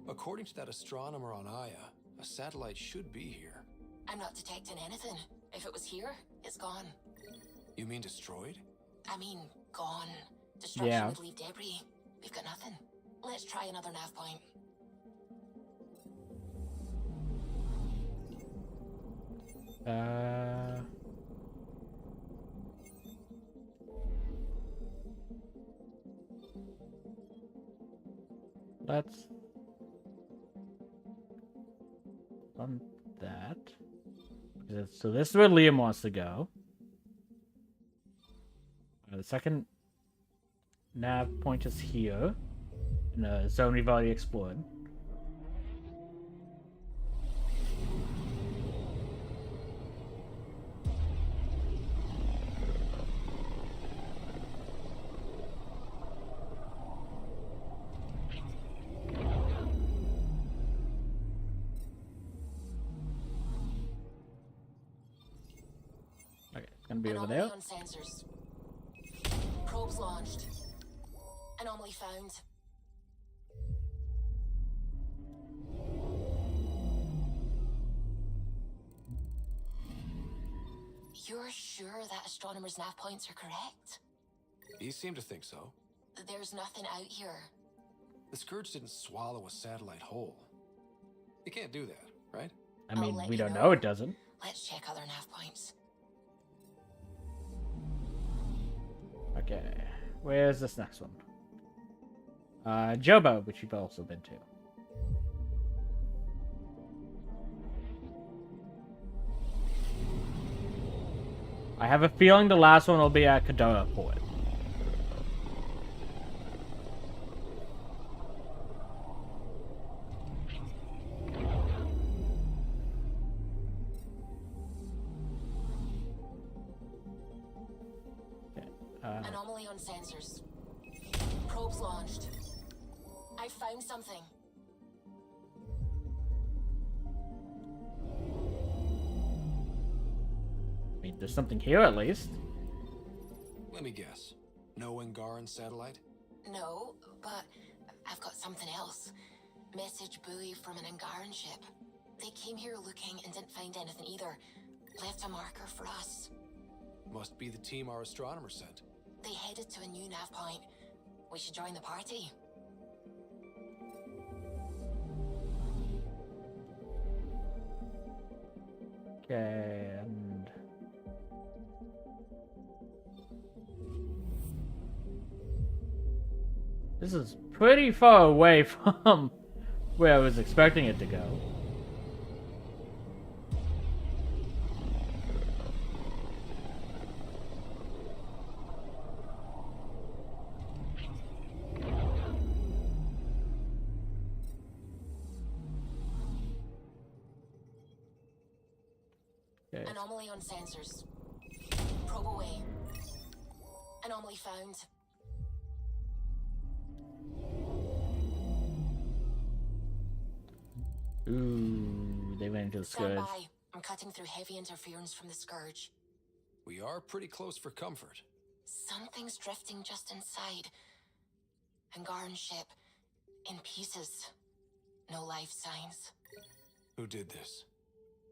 According to that astronomer on Aya, a satellite should be here. I'm not detecting anything. If it was here, it's gone. You mean destroyed? I mean, gone. Destruction Yeah. would leave debris. We've got nothing. Let's try another nav point. Let's on that. So this is where Liam wants to go. The second nav point is here in a zone we've already explored. gonna be over Anomaly there. on sensors. Probes launched. Anomaly found. You're sure that astronomers' nav points are correct? You seem to think so. There's nothing out here. The Scourge didn't swallow a satellite whole. It can't do that, right? I I'll mean, let we you don't know. know it doesn't. Let's check other nav points. Okay, where's this next one? Jobo, which you've also been to. I have a feeling the last one will be at Kadoa Port. Anomaly on sensors. Probes launched. I found something. I mean, there's something here at least. Let me guess. No Angaran satellite? No, but I've got something else. Message buoy from an Angaran ship. They came here looking and didn't find anything either. Left a marker for us. Must be the team our astronomer sent. They headed to a new nav point. We should join the party. Okay, and... This is pretty far away from where I was expecting it to go. Okay. Anomaly on sensors. Probe away. Anomaly found. Ooh, they went into the Stand Scourge. by. I'm cutting through heavy interference from the Scourge. We are pretty close for comfort. Something's drifting just inside. Angaran ship. In pieces. No life signs. Who did this?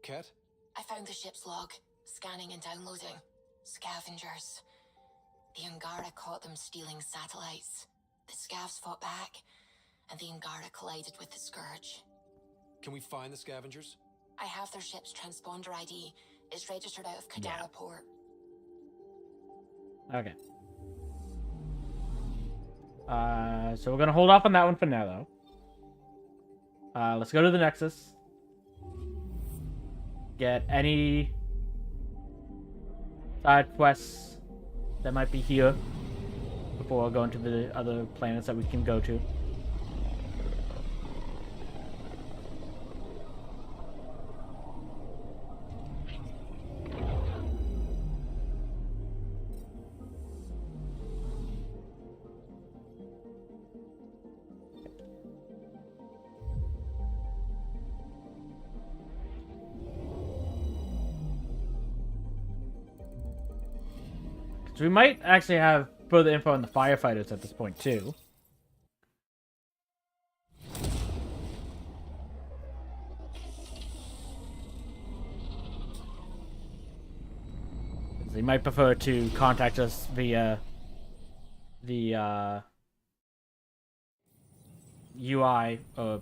Ket? I found the ship's log. Scanning and downloading. Scavengers. The Angara caught them stealing satellites. The Scavs fought back, and the Angara collided with the Scourge. Can we find the scavengers? I have their ship's transponder ID. It's registered out of Kadara Yeah. Port. Okay. So we're gonna hold off on that one for now, though. Let's go to the Nexus. Get any side quests that might be here before going to the other planets that we can go to. So we might actually have further info on the firefighters at this point, too. They might prefer to contact us via the UI or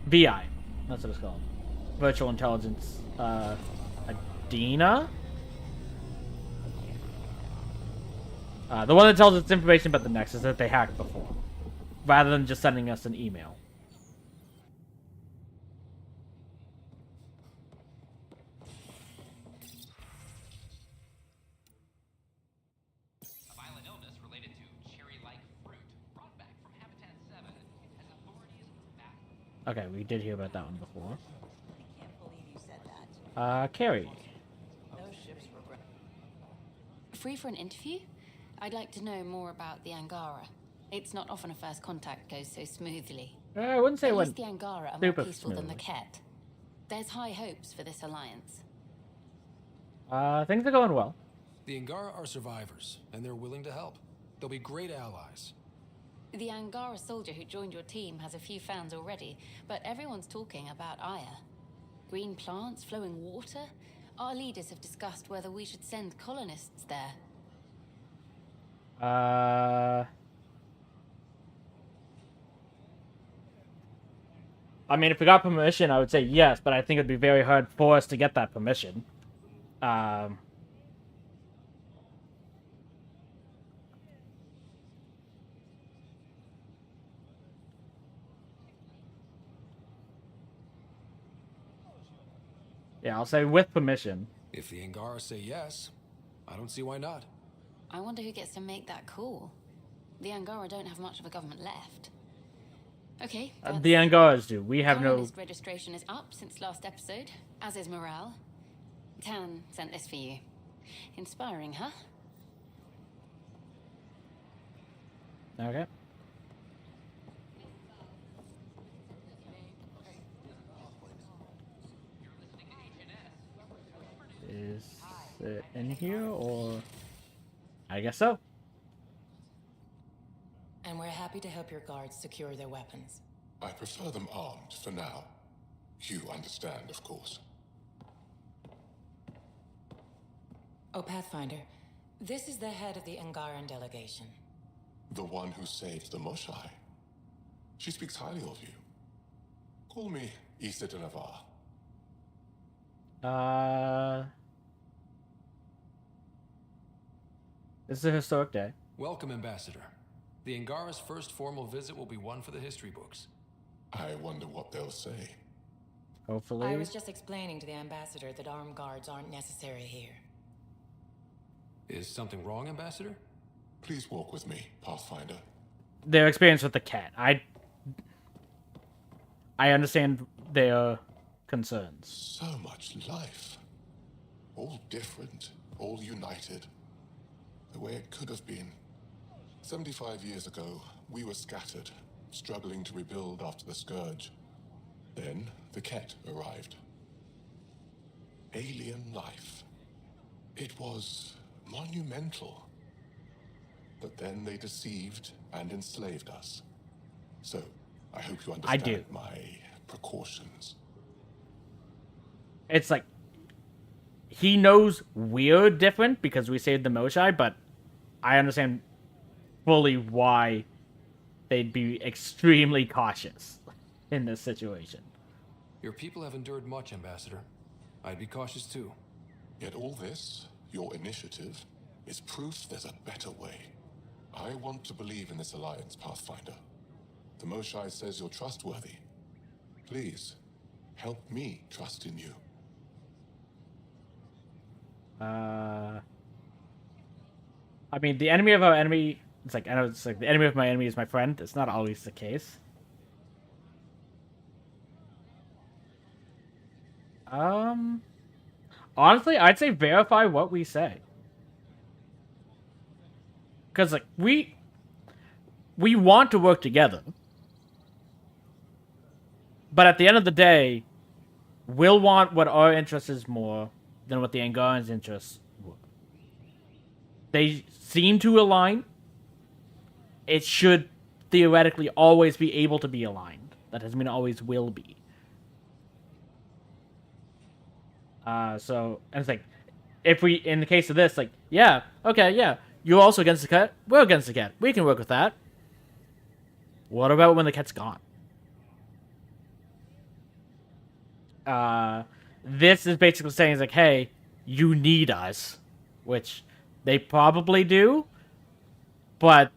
VI. That's what it's called. Virtual Intelligence. Adina? The one that tells us information about the Nexus that they hacked before, rather than just sending us an email. A violent illness related to cherry-like fruit brought back from Habitat 7 as authorities back. Okay, we did hear about that one before. I can't believe you said that. Carrie. Those ships were... Free for an interview? I'd like to know more about the Angara. It's not often a first contact goes so smoothly. I wouldn't say it At went least the Angara are more super peaceful than the smoothly. Ket. There's high hopes for this alliance. Things are going well. The Angara are survivors, and they're willing to help. They'll be great allies. The Angara soldier who joined your team has a few fans already, but everyone's talking about Aya. Green plants, flowing water? Our leaders have discussed whether we should send colonists there. I mean, if we got permission, I would say yes, but I think it'd be very hard for us to get that permission. Yeah, I'll say with permission. If the Angara say yes, I don't see why not. I wonder who gets to make that call. The Angara don't have much of a government left. Okay. The Angaras do. We have no... Colonist registration is up since last episode, as is morale. Tan sent this for you. Inspiring, huh? Okay. Is it in here, or... I guess so. And we're happy to help your guards secure their weapons. I prefer them armed for now. You understand, of course. Oh, Pathfinder, this is the head of the Angaran delegation. The one who saved the Moshai. She speaks highly of you. Call me Issa de Navarre. This is a historic day. Welcome, Ambassador. The Angara's first formal visit will be one for the history books. I wonder what they'll say. Hopefully. I was just explaining to the Ambassador that armed guards aren't necessary here. Is something wrong, Ambassador? Please walk with me, Pathfinder. Their experience with the cat. I understand their concerns. So much life. All different, all united. The way it could have been. 75 years ago, we were scattered, struggling to rebuild after the Scourge. Then, the Ket arrived. Alien life. It was monumental. But then they deceived and enslaved us. So, I hope you understand my precautions. It's like, he knows we're different because we saved the Moshai, but I understand fully why they'd be extremely cautious in this situation. Your people have endured much, Ambassador. I'd be cautious too. Yet all this, your initiative, is proof there's a better way. I want to believe in this alliance, Pathfinder. The Moshai says you're trustworthy. Please, help me trust in you. I mean, the enemy of our enemy... It's like, I know it's like, the enemy of my enemy is my friend. It's not always the case. Honestly, I'd say verify what we say. Because, like, we want to work together. But at the end of the day, we'll want what our interest is more than what the Angaran's interests were. They seem to align. It should theoretically always be able to be aligned. That doesn't mean it always will be. So, and it's like, if we, in the case of this, like, yeah, okay, yeah, you're also against the cat, we're against the cat, we can work with that. What about when the cat's gone? This is basically saying, it's like, hey, you need us, which they probably do, but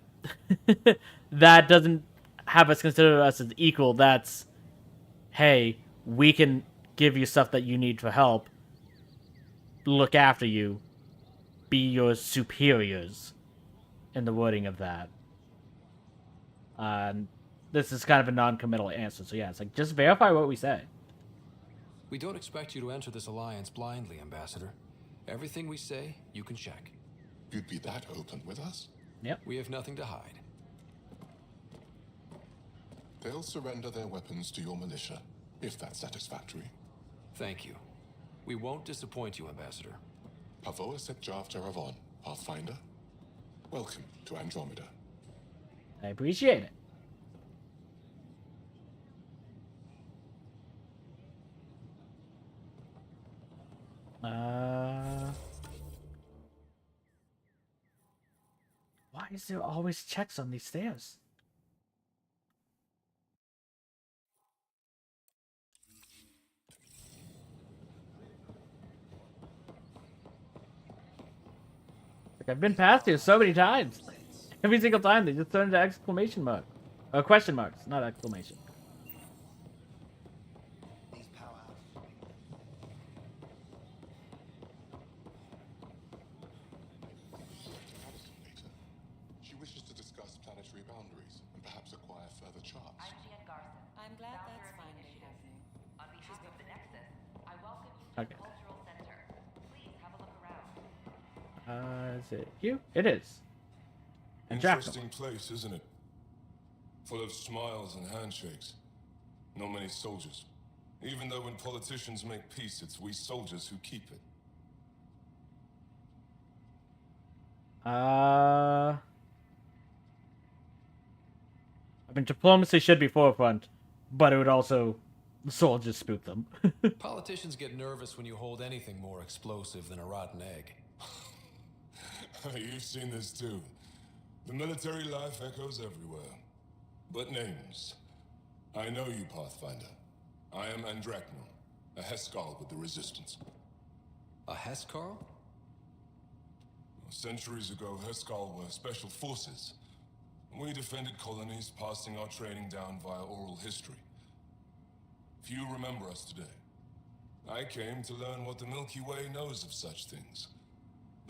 that doesn't have us consider us as equal. That's, hey, we can give you stuff that you need for help, look after you, be your superiors, in the wording of that. This is kind of a non-committal answer, so yeah, it's like, just verify what we say. We don't expect you to enter this alliance blindly, Ambassador. Everything we say, you can check. You'd be that open with us? Yep. We have nothing to hide. They'll surrender their weapons to your militia, if that's satisfactory. Thank you. We won't disappoint you, Ambassador. Pavoa Sep Javon, Pathfinder. Welcome to Andromeda. I appreciate it. Why is there always checks on these stairs? Like, I've been past here so many times. Every single time they just turn into exclamation mark. Question marks, not exclamation. She wishes to discuss planetary boundaries and perhaps acquire further charts. I'm Jan Garson. I'm glad founder that's of the finally initiative. happening. On behalf of the Nexus, I welcome you to Okay. the Cultural Center. Please have a look around. Is it you? It is. And Interesting place, isn't it? Full of smiles and handshakes. Not many soldiers. Even though when politicians make peace, it's we soldiers who keep it. I mean, diplomacy should be forefront, but it would also the soldiers spook them. Politicians get nervous when you hold anything more explosive than a rotten egg. You've seen this too. The military life echoes everywhere. But names. I know you, Pathfinder. I am Andraknor, a Heskal with the Resistance. A Heskal? Centuries ago, Heskal were special forces. We defended colonies, passing our training down via oral history. Few remember us today. I came to learn what the Milky Way knows of such things.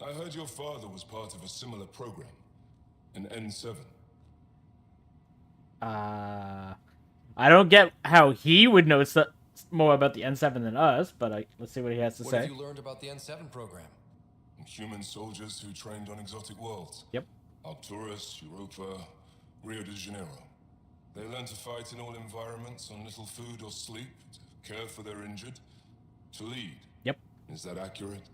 I heard your father was part of a similar program, an N7. I don't get how he would know more about the N7 than us, but let's see what he has to What say. have you learned about the N7 program? Human soldiers who trained on exotic worlds. Yep. Arcturus, Europa, Rio de Janeiro. They learn to fight in all environments on little food or sleep, to care for their injured, to lead. Yep. Is that accurate?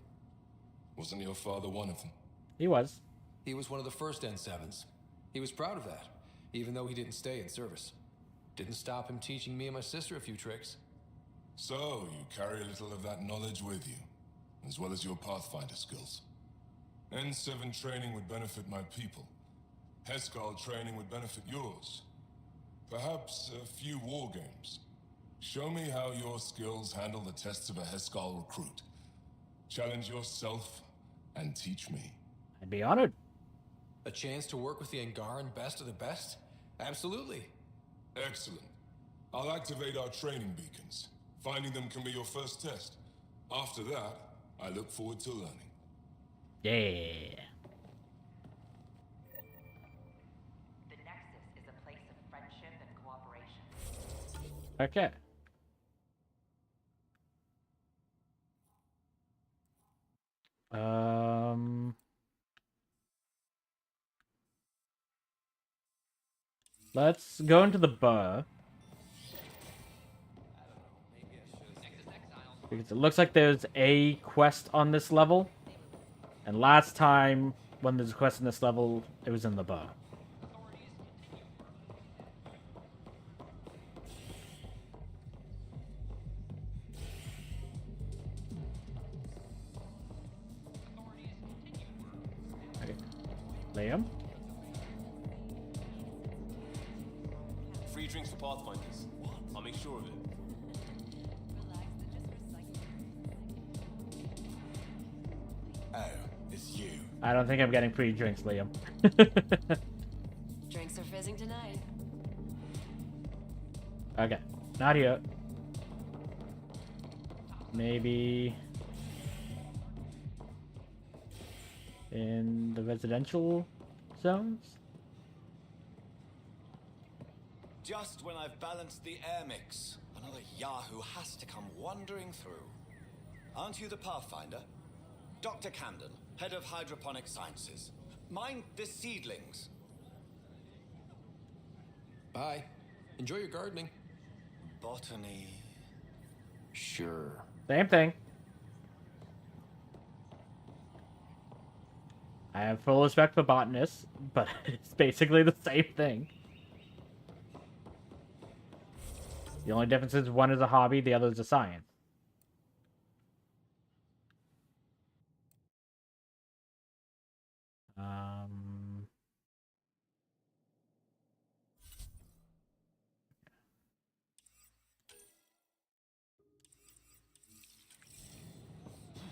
Wasn't your father one of them? He was. He was one of the first N7s. He was proud of that, even though he didn't stay in service. Didn't stop him teaching me and my sister a few tricks. So, you carry a little of that knowledge with you, as well as your Pathfinder skills. N7 training would benefit my people. Heskal training would benefit yours. Perhaps a few war games. Show me how your skills handle the tests of a Heskal recruit. Challenge yourself and teach me. I'd be honored. A chance to work with the Angaran best of the best? Absolutely. Excellent. I'll activate our training beacons. Finding them can be your first test. After that, I look forward to learning. Yeah. The Nexus is a place of friendship and cooperation. Okay. Let's go into the bar. Because it looks like there's a quest on this level. And last time, when there's a quest in this level, it was in the bar. Okay. Liam? Free drinks for Pathfinders. I'll make sure of it. Oh, it's you. I don't think I'm getting free drinks, Liam. Drinks are fizzing tonight. Okay. Not here. Maybe in the residential zones? Just when I've balanced the air mix, another Yahoo has to come wandering through. Aren't you the Pathfinder? Dr. Camden, head of hydroponic sciences. Mind the seedlings. Bye. Enjoy your gardening. Botany. Sure. Same thing. I have full respect for botanists, but it's basically the same thing. The only difference is one is a hobby, the other is a science.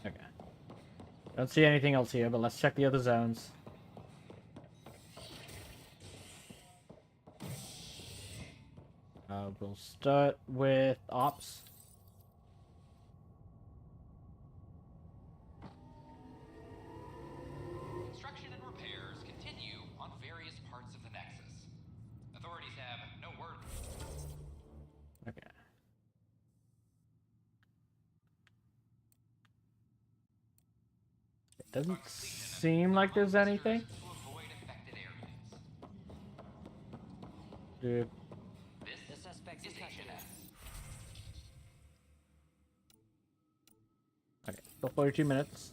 Okay. Don't see anything else here, but let's check the other zones. We'll start with ops. Construction and repairs continue on various parts of the Nexus. Authorities have no word. Okay. It doesn't seem like there's anything. Dude. The suspect's is H&S. Okay, still 42 minutes.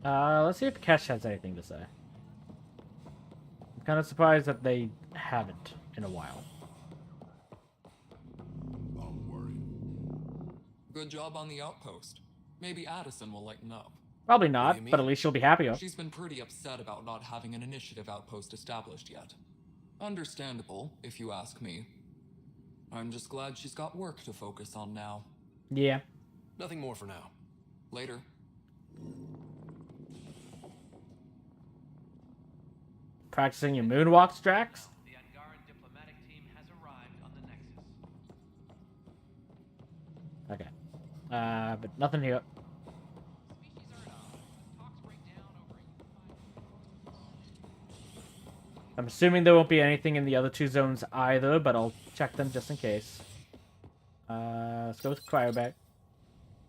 Let's see if Kesh has anything to say. I'm kind of surprised that they haven't in a while. Don't worry. Good job on the outpost. Maybe Addison will lighten up. Probably not, but at least she'll be happier. She's been pretty upset about not having an initiative outpost established yet. Understandable, if you ask me. I'm just glad she's got work to focus on now. Yeah. Nothing more for now. Later. Practicing your moonwalks, Drax? The Angaran diplomatic team has arrived on the Nexus. Okay. But nothing here. I'm assuming there won't be anything in the other two zones either, but I'll check them just in case. Let's go with Cryoback.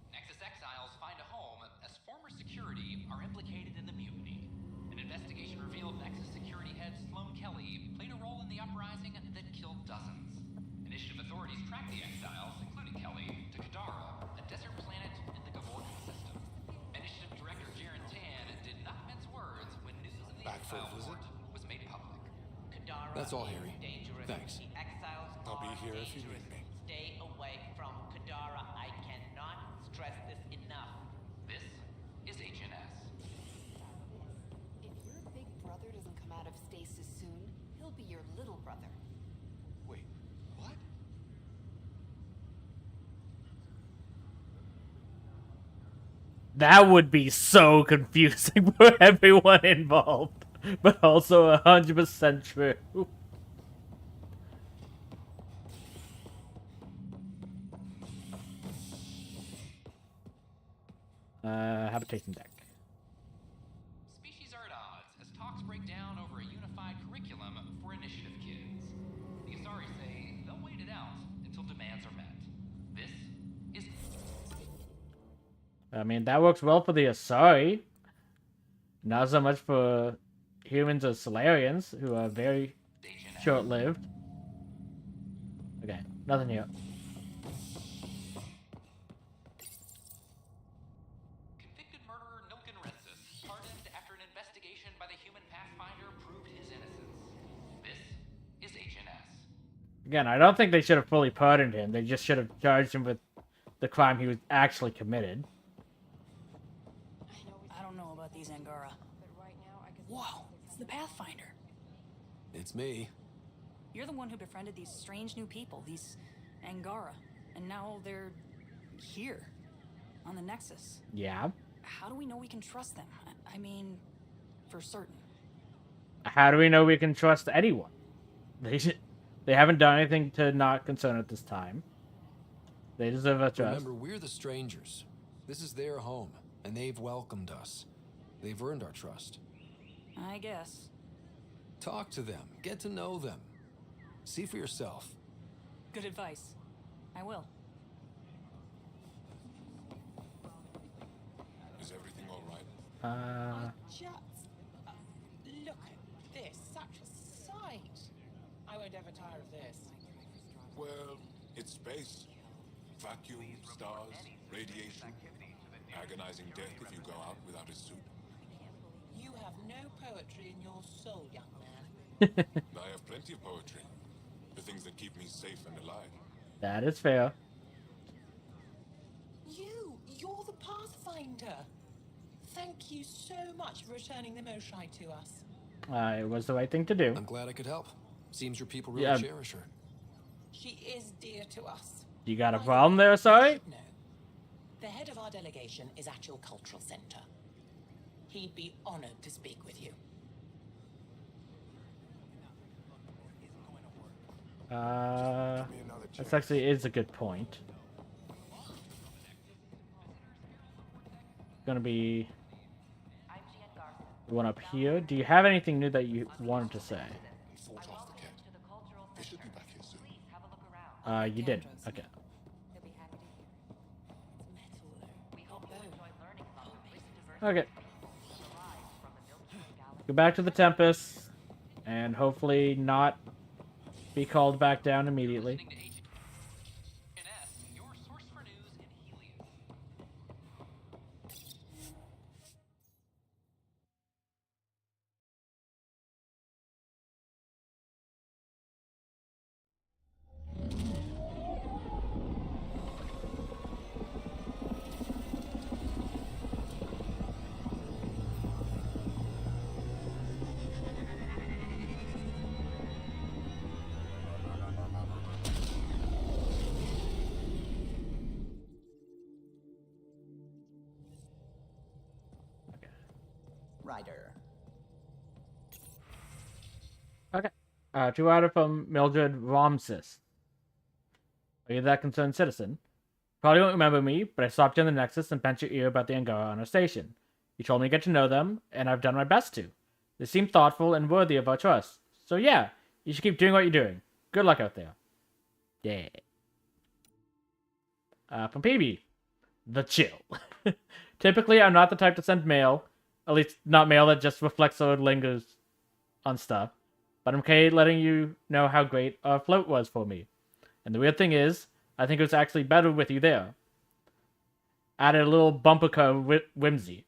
Nexus exiles find a home as former security are implicated in the mutiny. An investigation revealed Nexus security head Sloan Kelly played a role in the uprising that killed dozens. Initiative authorities tracked the exiles, including Kelly, to Kadara, a desert planet in the Gavorkan system. Initiative director Jaren Tan did not mince words when news of the exile report was made public. That's all, Harry. Thanks. The exiles I'll be here if you dangerous. need me. Stay away from Kadara. I cannot stress this enough. This is H&S. If your big brother doesn't come out of stasis soon, he'll be your little brother. Wait, what? That would be so confusing for everyone involved, but also 100% true. Habitation deck. Species are at odds as talks break down over a unified curriculum for initiative kids. The Asari say they'll wait it out until demands are met. This is... I mean, that works well for the Asari. Not so much for humans or Solarians, who are very short-lived. Okay, nothing here. Convicted murderer Nilken Rensis, pardoned after an investigation by the human Pathfinder proved his innocence. This is H&S. Again, I don't think they should have fully pardoned him. They just should have charged him with the crime he was actually committed. I don't know about these Angara. Whoa, it's the Pathfinder. It's me. You're the one who befriended these strange new people, these Angara. And now they're here, on the Nexus. Yeah. How do we know we can trust them? I mean, for certain. How do we know we can trust anyone? They haven't done anything to not concern at this time. They deserve our trust. Remember, we're the strangers. This is their home, and they've welcomed us. They've earned our trust. I guess. Talk to them. Get to know them. See for yourself. Good advice. I will. Is everything all right? Just look at this. Such a sight. I won't ever tire of this. Well, it's space. Vacuum, stars, radiation. agonizing death if you go out without a suit. You have no poetry in your soul, young man. I have plenty of poetry. The things that keep me safe and alive. That is fair. You're the Pathfinder. Thank you so much for returning the Moshai to us. It was the right thing to do. I'm glad I could help. Seems your people really Yeah. cherish her. She is dear to us. You got a problem there, sorry? No. The head of our delegation is at your cultural center. He'd be honored to speak with you. That actually is a good point. Gonna be the one up here. Do you have anything new that you wanted to say? Fought off the cat. They should be back here soon. You did. Okay. Okay. Go back to the Tempest, and hopefully not be called back down immediately. Ryder. Okay. 2 out from Mildred Romsis. Are you that concerned citizen? Probably won't remember me, but I stopped you in the Nexus and bent your ear about the Angara on our station. You told me to get to know them, and I've done my best to. They seem thoughtful and worthy of our trust. So yeah, you should keep doing what you're doing. Good luck out there. Yeah. From PB. The chill. Typically, I'm not the type to send mail. At least, not mail that just reflects or lingers on stuff. But I'm okay letting you know how great our float was for me. And the weird thing is, I think it was actually better with you there. Added a little bumper car whimsy.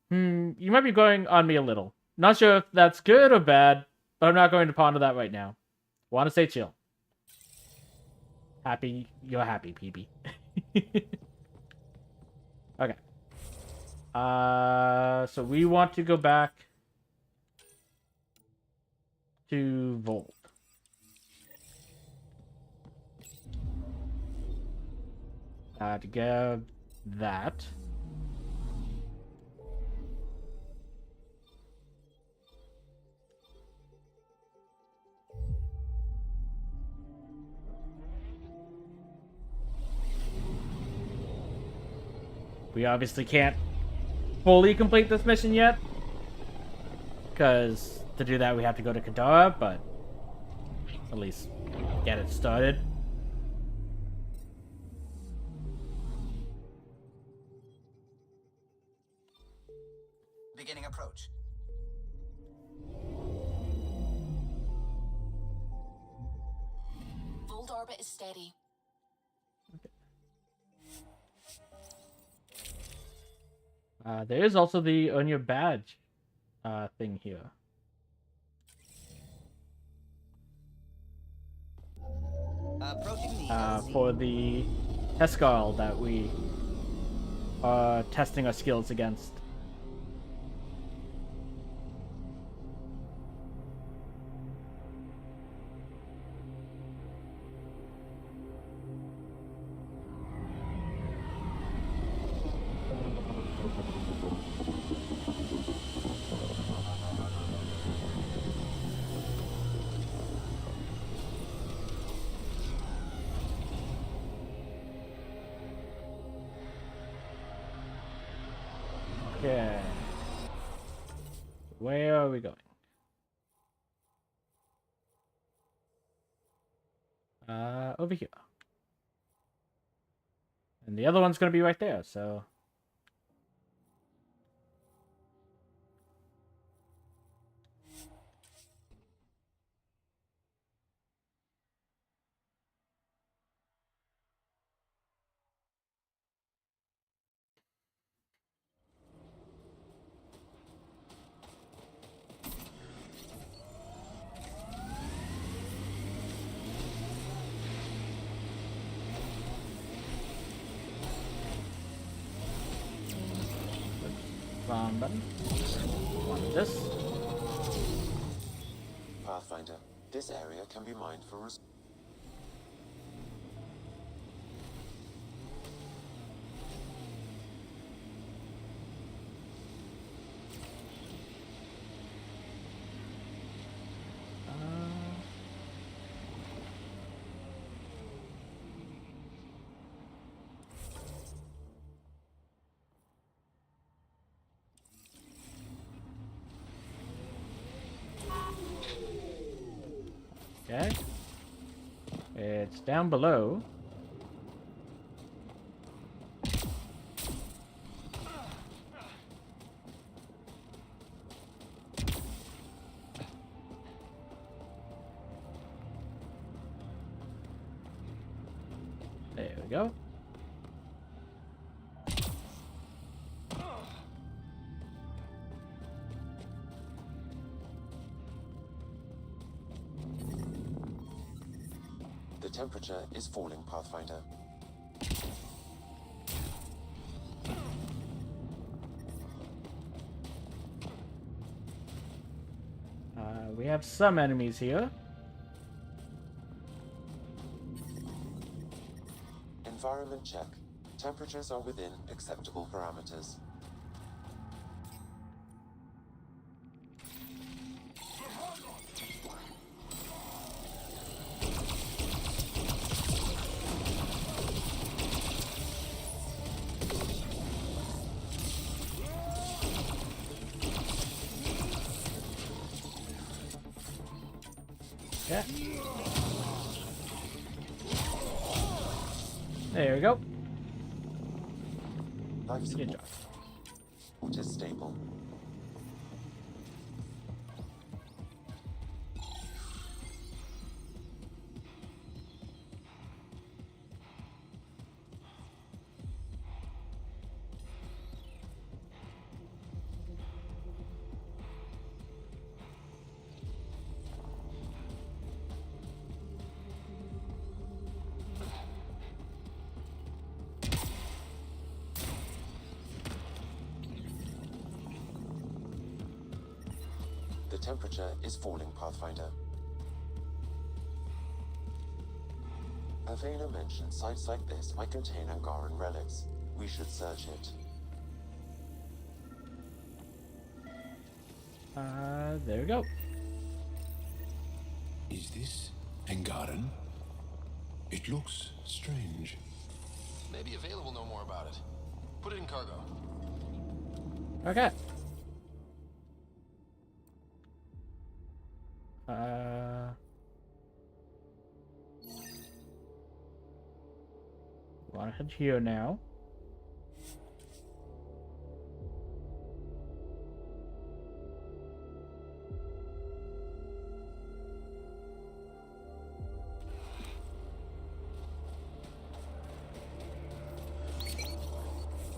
You might be going on me a little. Not sure if that's good or bad, but I'm not going to ponder that right now. Want to stay chill. Happy, you're happy, PB. Okay. So we want to go back to Volt. To get that. We obviously can't fully complete this mission yet, because to do that we have to go to Kadara, but at least get it started. Beginning approach. Volt orbit is steady. There is also the earn your badge thing here. For the Teskal that we are testing our skills against. Okay. Where are we going? Over here. And the other one's gonna be right there, so wrong button. Wanted this. Pathfinder, this area can be mined for Okay. It's down below. There we go. The temperature is falling, Pathfinder. We have some enemies here. Environment check. Temperatures are within acceptable parameters. Yeah. There we go. Life Good job. support is stable. The temperature is falling, Pathfinder. Efvra mentioned sites like this might contain Angaran relics. We should search it. There we go. Is this Angaran? It looks strange. Maybe Efvra will know more about it. Put it in cargo. Okay. Wanna head here now.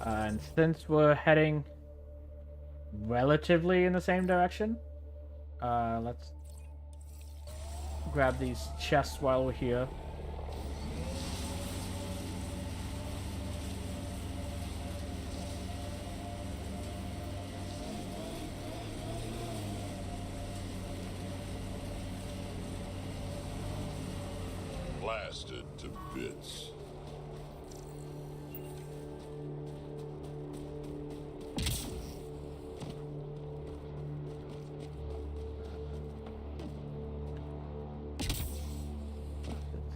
And since we're heading relatively in the same direction, let's grab these chests while we're here. Blasted to bits.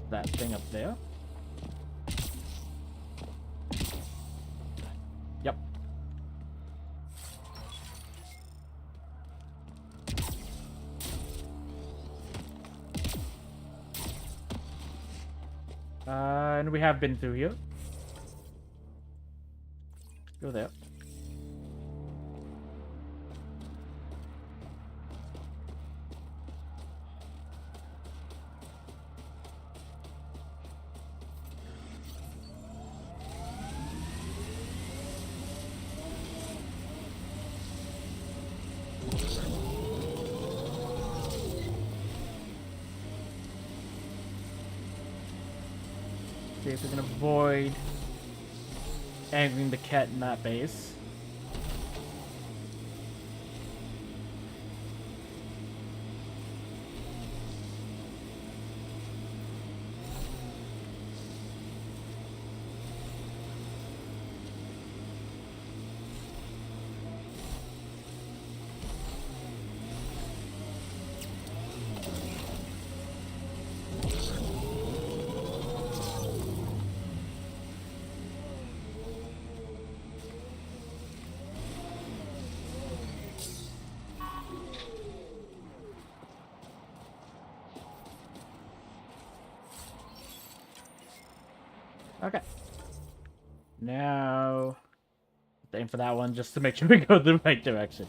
That thing up there. Yep. And we have been through here. Go there. See if we can avoid angering the cat in that base. Okay. Now, aim for that one just to make sure we go the right direction.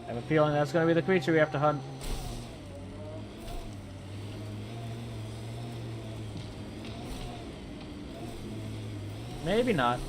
I have a feeling that's going to be the creature we have to hunt. Maybe not.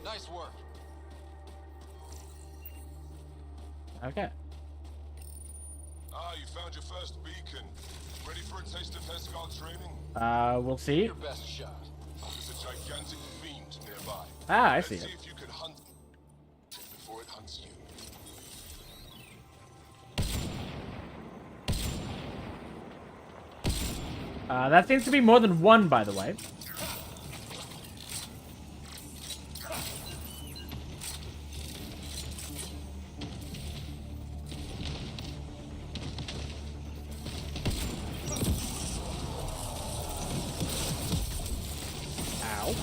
Nice work. Okay. Ah, you found your first beacon. Ready for a taste of Heskar training? We'll see. Your best shot. There's a gigantic fiend nearby. Ah, I Let's see it. see if you can hunt it before it hunts you. That seems to be more than one, by the way. Ow.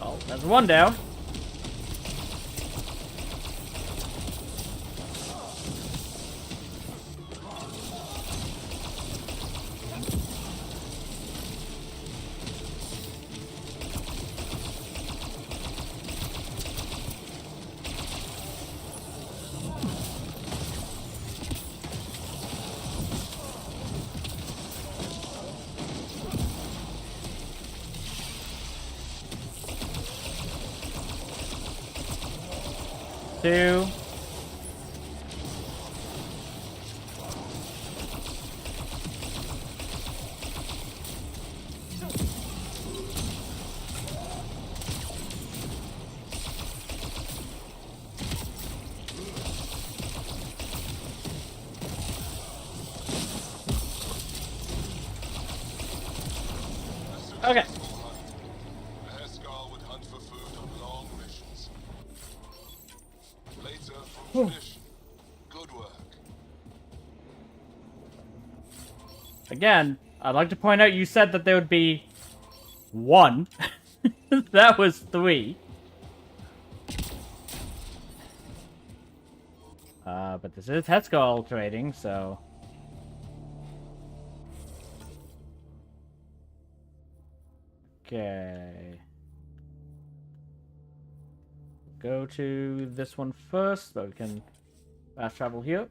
Oh, that's one down. Two. Okay. Heskar would hunt for food on long missions. Later, for fish. Good work. Again, I'd like to point out you said that there would be one. That was three. But this is Heskar trading, so... Okay. Go to this one first, but we can fast travel here.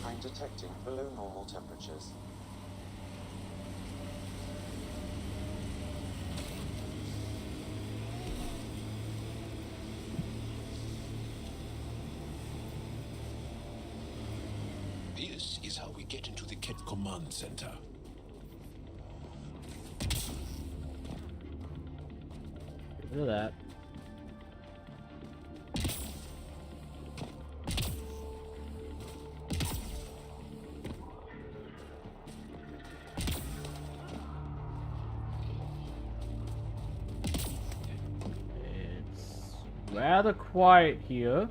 I'm detecting below normal temperatures. This is how we get into the Ket Command Center. Look at that. rather quiet here.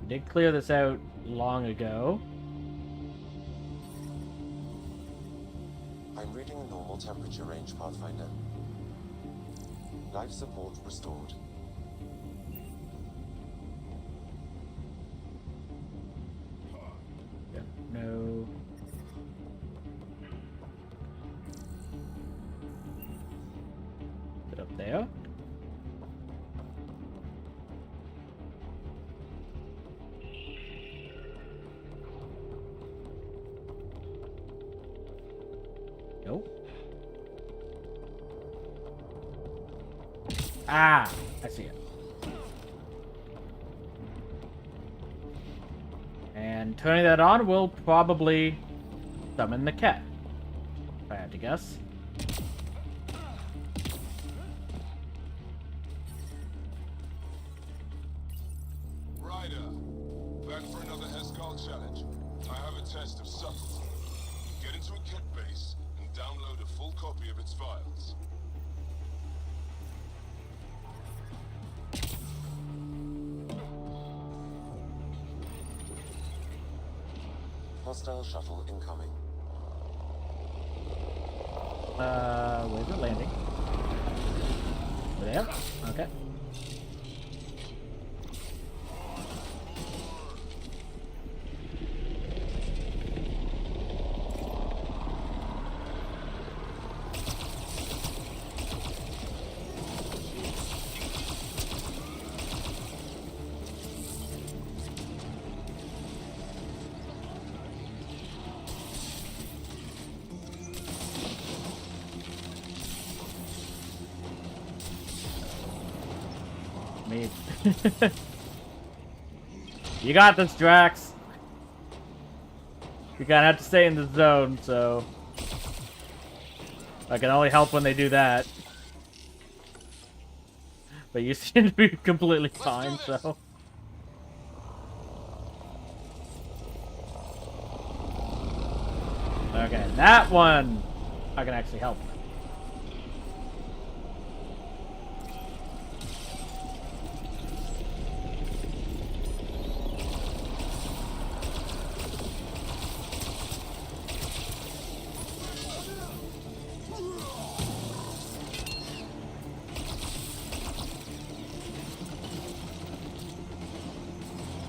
We did clear this out long ago. I'm reading a normal temperature range, Pathfinder. Life support restored. Yeah, no. Is it up there? Nope. Ah, I see it. And turning that on will probably summon the cat, if I had to guess. Ryder, back for another Heskal challenge. I have a test of subtlety. Get into a kit base and download a full copy of its files. Hostile shuttle incoming. Where's it landing? Over there? Okay. Me. You got this, Drax. You're gonna have to stay in the zone, so I can only help when they do that. But you seem to be completely fine, so. Okay, that one I can actually help.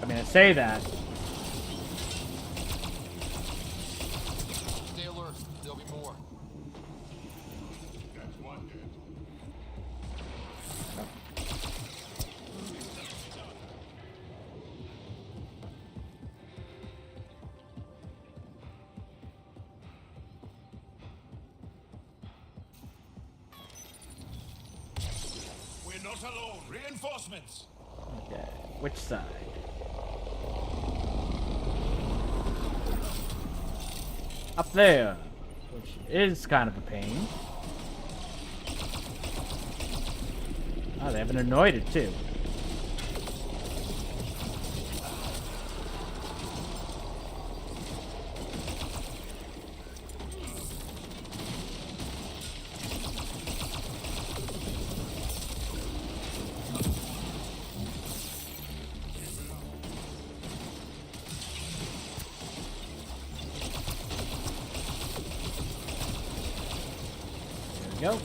I mean, I say that. Stay alert. There'll be more. That's one dead. We're not alone. Reinforcements. Okay, which side? Up there, which is kind of a pain. Oh, they have an anointed too. Go.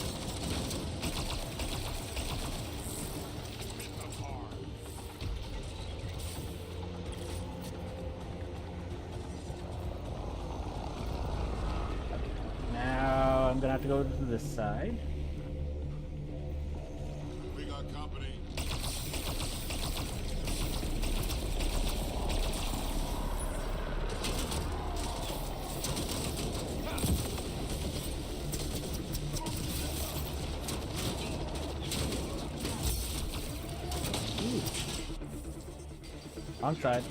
Now I'm gonna have to go to this side. We got company. Wrong side.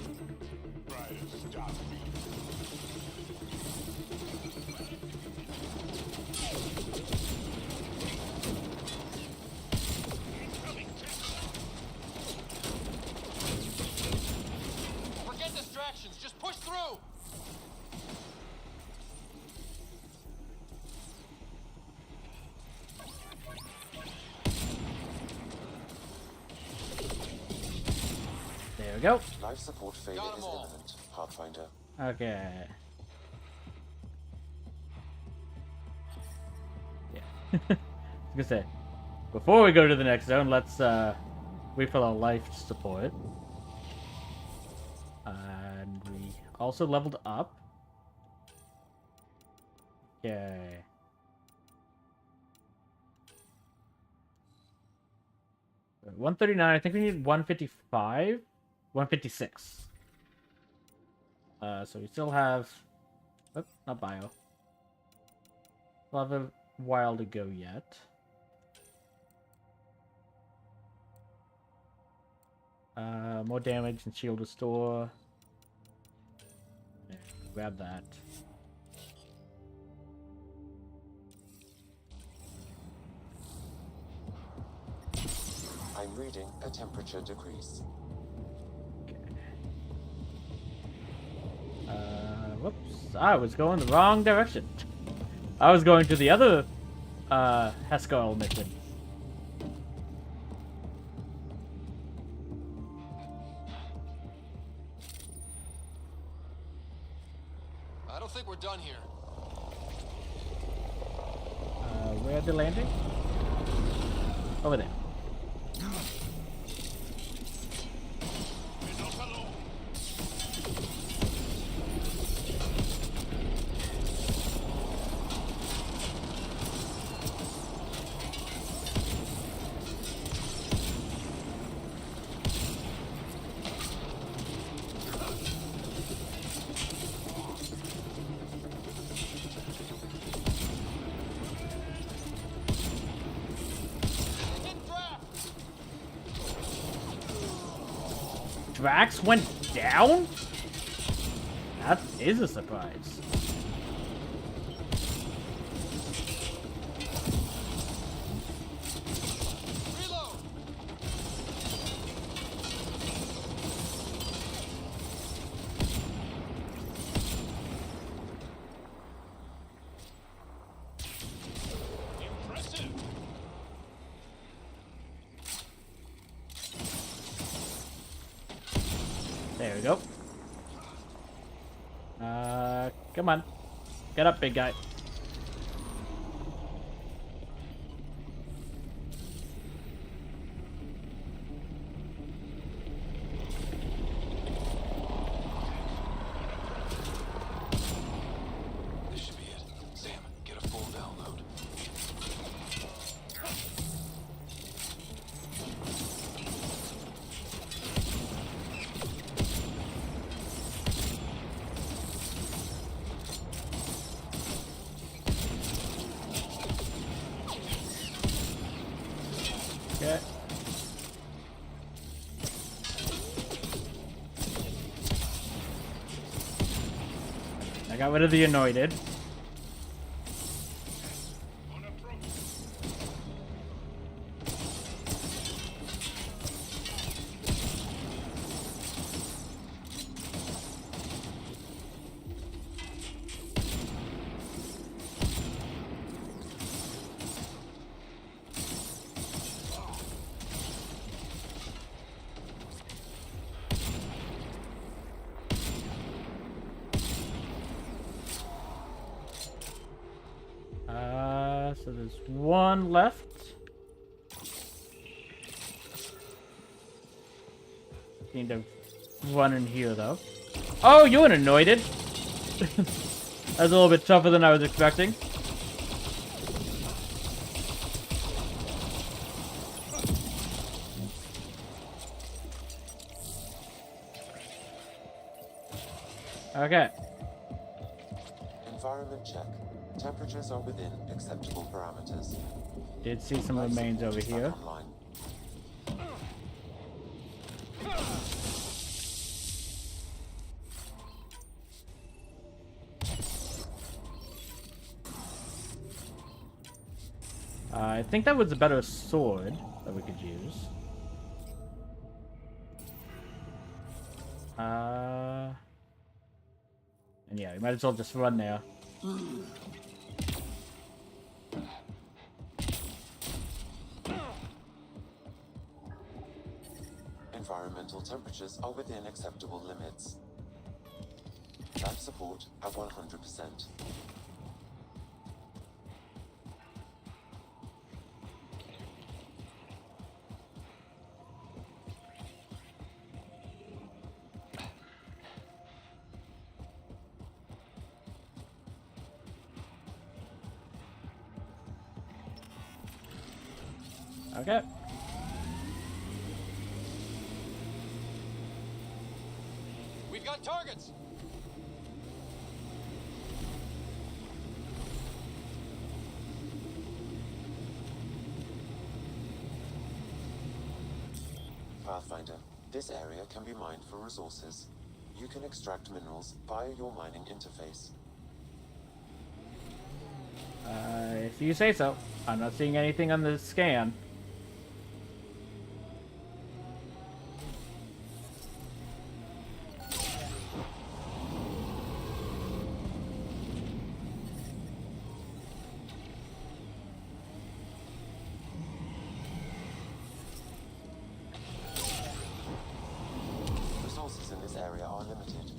Forget distractions. Just push through. we go. Life support failure is imminent, Pathfinder. Okay. Yeah. I was gonna say, before we go to the next zone, let's wait for our life support. And we also leveled up. Okay. Uh, 139. I think we need 155, 156. So we still have. Oh, not bio. We'll have a while to go yet. More damage and shield restore. Yeah, grab that. I'm reading a temperature decrease. Whoops. I was going the wrong direction. I was going to the other Hescal mission. I don't think we're done here. Where are they landing? Over there. Drax went down? That is a surprise. There we go. Come on. Get up, big guy. This should be it. Sam, get a full download. Okay. I got rid of the anointed. So there's one left. Need to run in here though. Oh, you were anointed. That's a little bit tougher than I was expecting. Okay. Environment check. Temperatures are within acceptable parameters. Did see some remains over here. Online. I think that was a better sword that we could use. And yeah, we might as well just run there. Environment environmental temperatures are within acceptable limits. Lab support at 100%. Okay. We've got targets! Pathfinder, this area can be mined for resources. You can extract minerals via your mining interface. If you say so. I'm not seeing anything on the scan. Resources in this area are limited.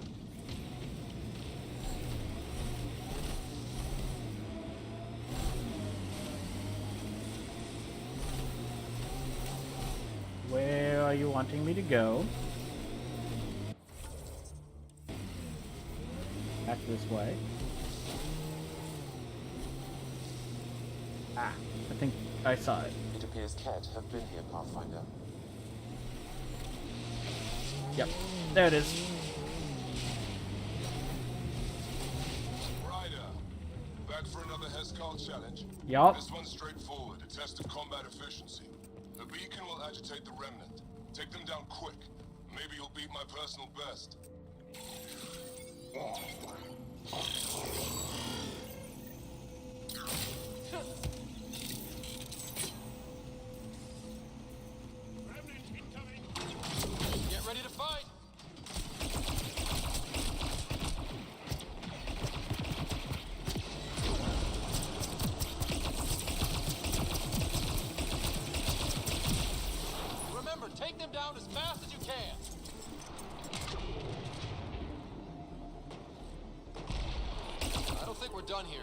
Where are you wanting me to go? Back this way. Ah, I think I saw it. It appears Kett have been here, Pathfinder. Yep, there it is. Ryder, back for another Heskal challenge? Yup. This one's straightforward, a test of combat efficiency. The beacon will agitate the remnant. Take them down quick. Maybe you'll beat my personal best. Get ready to fight! Remember, take them down as fast as you can! I don't think we're done here.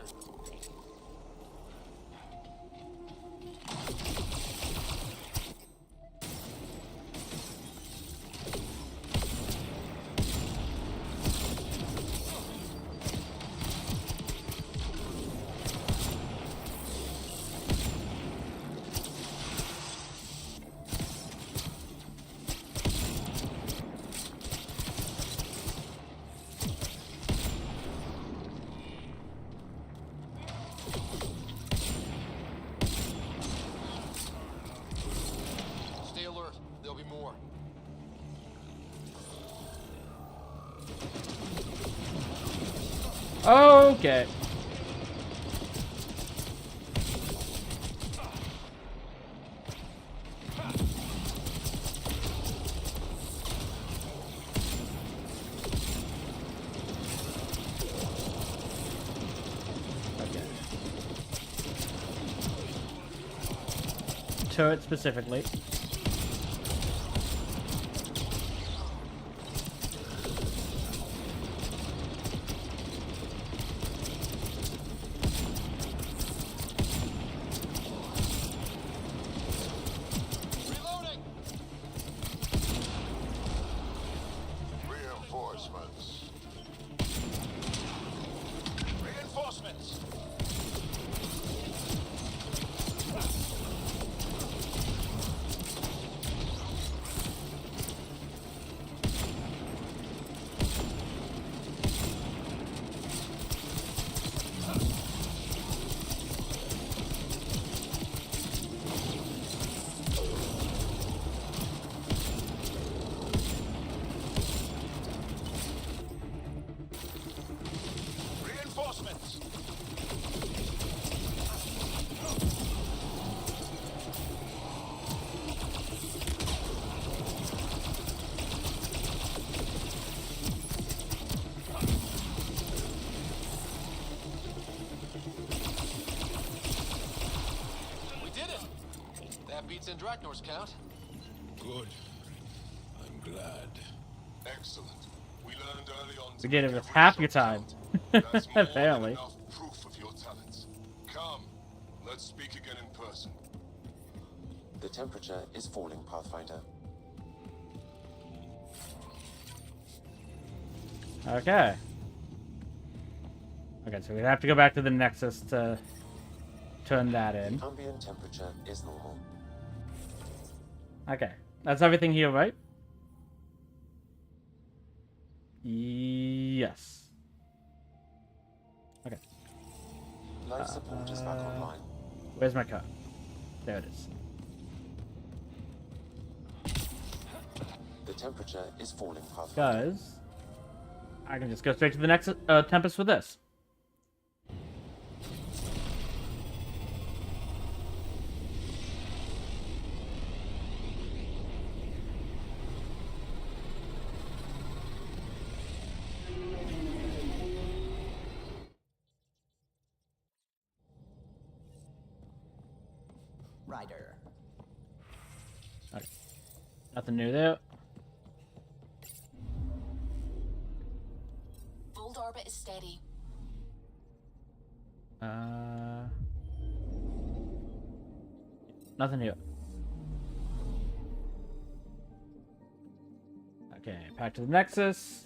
Stay alert. There'll be more. Okay. Turret specifically. Reloading! Reinforcements. Reinforcements! Reinforcements! We did it! That beats Andraknor's count. Good. I'm glad. Excellent. We learned early on. We did it with half your time. That's more Apparently. than enough proof of your talents. Come, let's speak again in person. The temperature is falling, Pathfinder. Okay. Okay, so we have to go back to the Nexus to turn that in. The ambient temperature is normal. Okay. That's everything here, right? Yes. Okay. Life support is back online. Where's my car? There it is. The temperature is falling, Pathfinder. Guys, I can just go straight to the next Tempest with this. Ryder. Okay. Nothing new there. Fold orbit is steady. Nothing here. Okay, back to the Nexus.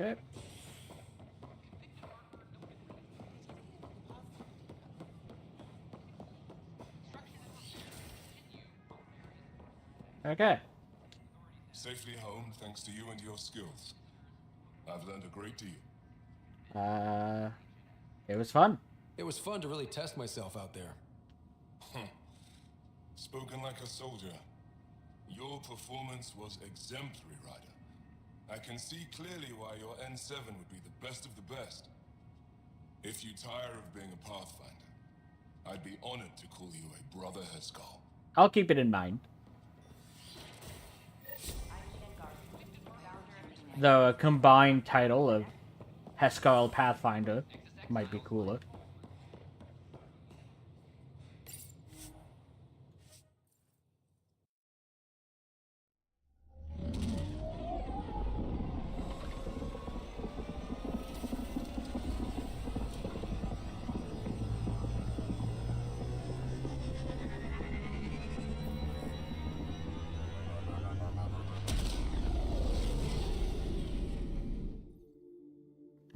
Okay. Okay. Safely home thanks to you and your skills. I've learned a great deal. It was fun. It was fun to really test myself out there. Spoken like a soldier. Your performance was exemplary, Ryder. I can see clearly why your N7 would be the best of the best. If you tire of being a Pathfinder, I'd be honored to call you a Brother Heskal. I'll keep it in mind. The combined title of Heskal Pathfinder might be cooler.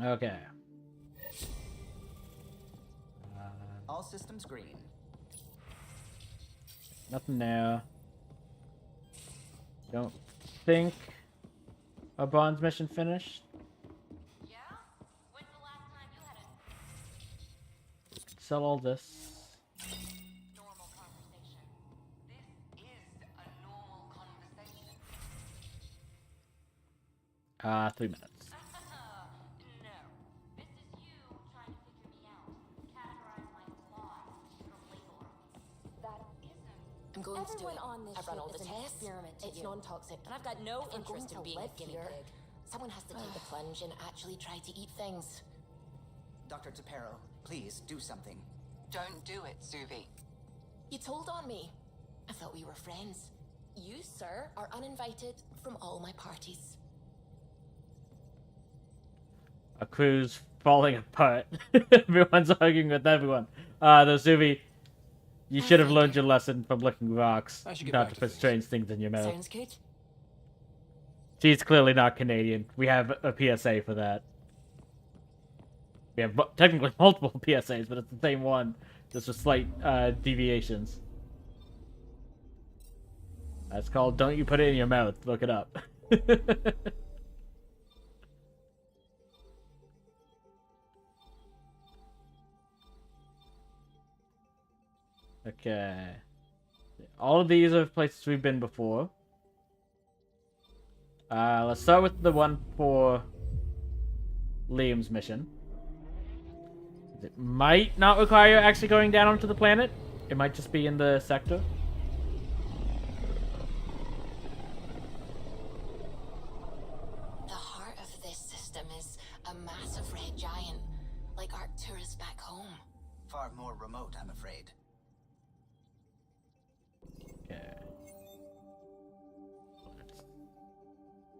Okay. All systems green. Nothing there. Don't think our bronze mission finished. Yeah? When's the last time you had Sell all this. normal conversation? This is a normal conversation. 3 minutes. I'm going to do Everyone it. on this I've run ship all the is an tests. experiment to It's you. non-toxic, and I've got no If we're interest going in to being a live guinea here- pig. Someone has to take the plunge and actually try to eat things. Dr. Tapero, please do something. Don't do it, Suvi. You told on me. I thought we were friends. You, sir, are uninvited from all my parties. A crew's falling apart. Everyone's arguing with everyone. The Suvi, you should have learned your lesson from licking rocks, I should get not back to to put things. strange things in your mouth. Sounds good. She's clearly not Canadian. We have a PSA for that. We have technically multiple PSAs, but it's the same one, just with slight deviations. That's called "Don't You Put It in Your Mouth." Look it up. Okay. All of these are places we've been before. Let's start with the one for Liam's mission. It might not require actually going down onto the planet. It might just be in the sector. The heart of this system is a massive red giant, like Arcturus back home. Far more remote, I'm afraid. Okay.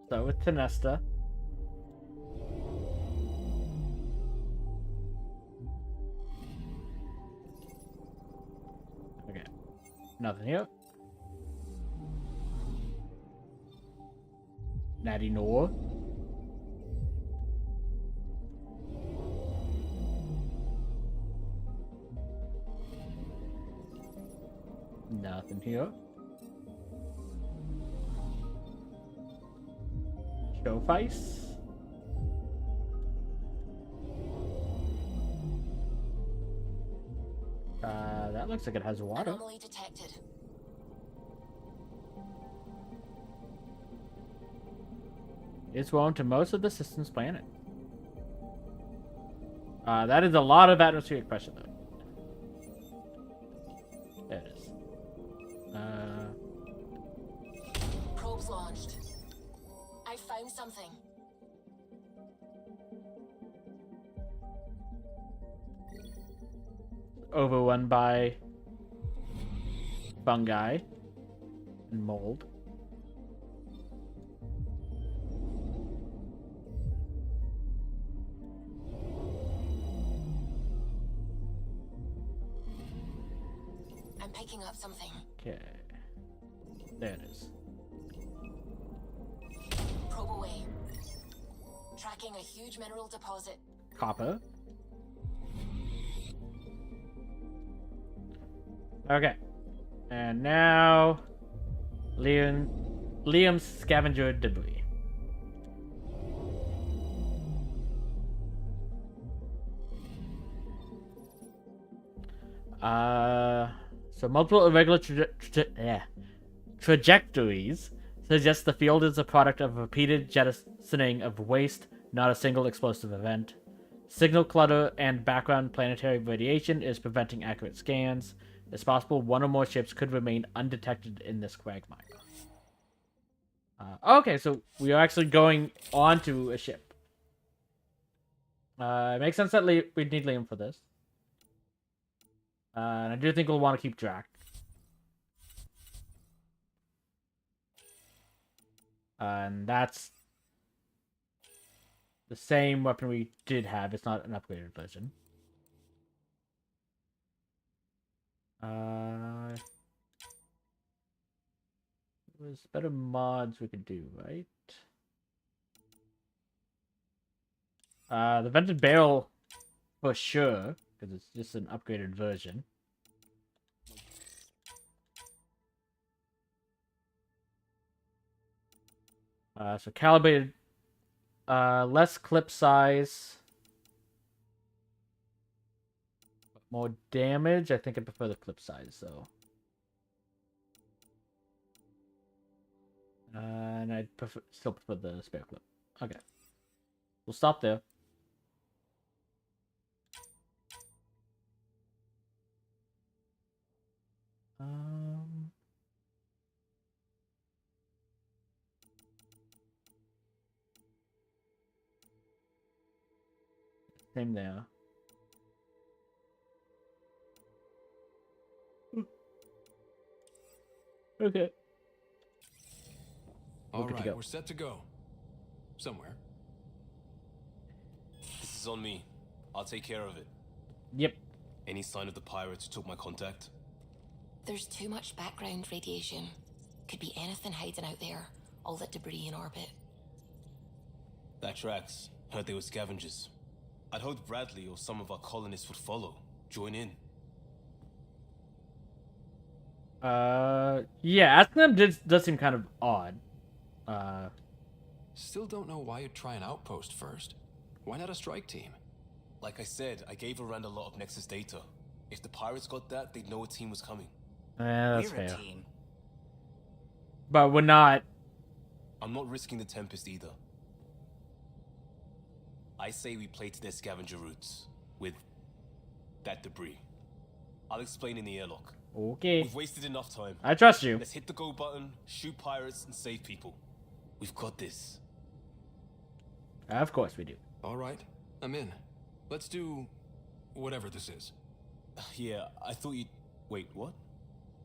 Start with Tenesta. Okay. Nothing here. Natty Nor. Nothing here. Showface. That looks like it has water. Anomaly detected. It's home to most of the system's planet. That is a lot of atmospheric pressure, though. There it is. Probes launched. I found something. Overrun by fungi and mold. I'm picking up something. Okay. There it is. Probe away. Tracking a huge mineral deposit. Copper. Okay. And now Liam's scavenger debris. So multiple irregular trajectories suggest the field is a product of repeated jettisoning of waste, not a single explosive event. Signal clutter and background planetary radiation is preventing accurate scans. It's possible one or more ships could remain undetected in this quagmire. Okay, so we are actually going onto a ship. It makes sense that we'd need Liam for this. And I do think we'll want to keep Drac. And that's the same weapon we did have. It's not an upgraded version. There's better mods we could do, right? The vented barrel for sure, because it's just an upgraded version. So calibrated, less clip size, more damage. I think I prefer the clip size, though. And I still prefer the spare clip. Okay, we'll stop there. Same there. Okay. All good to right, go. we're set to go. Somewhere. This is on me. I'll take care of it. Yep. Any sign of the pirates who took my contact? There's too much background radiation. Could be anything hiding out there. All that debris in orbit. That tracks. Heard they were scavengers. I'd hoped Bradley or some of our colonists would follow. Join in. Yeah, asking them does seem kind of odd. Still don't know why you'd try an outpost first. Why not a strike team? Like I said, I gave Rand a lot of Nexus data. If the pirates got that, they'd know a team was coming. That's We're a fair. team. But we're not. I'm not risking the Tempest either. I say we play to their scavenger routes. With that debris. I'll explain in the airlock. Okay. We've wasted enough time. I trust you. Let's hit the go button, shoot pirates, and save people. We've got this. Of course we do. All right, I'm in. Let's do whatever this is. Yeah, I thought you'd... Wait, what?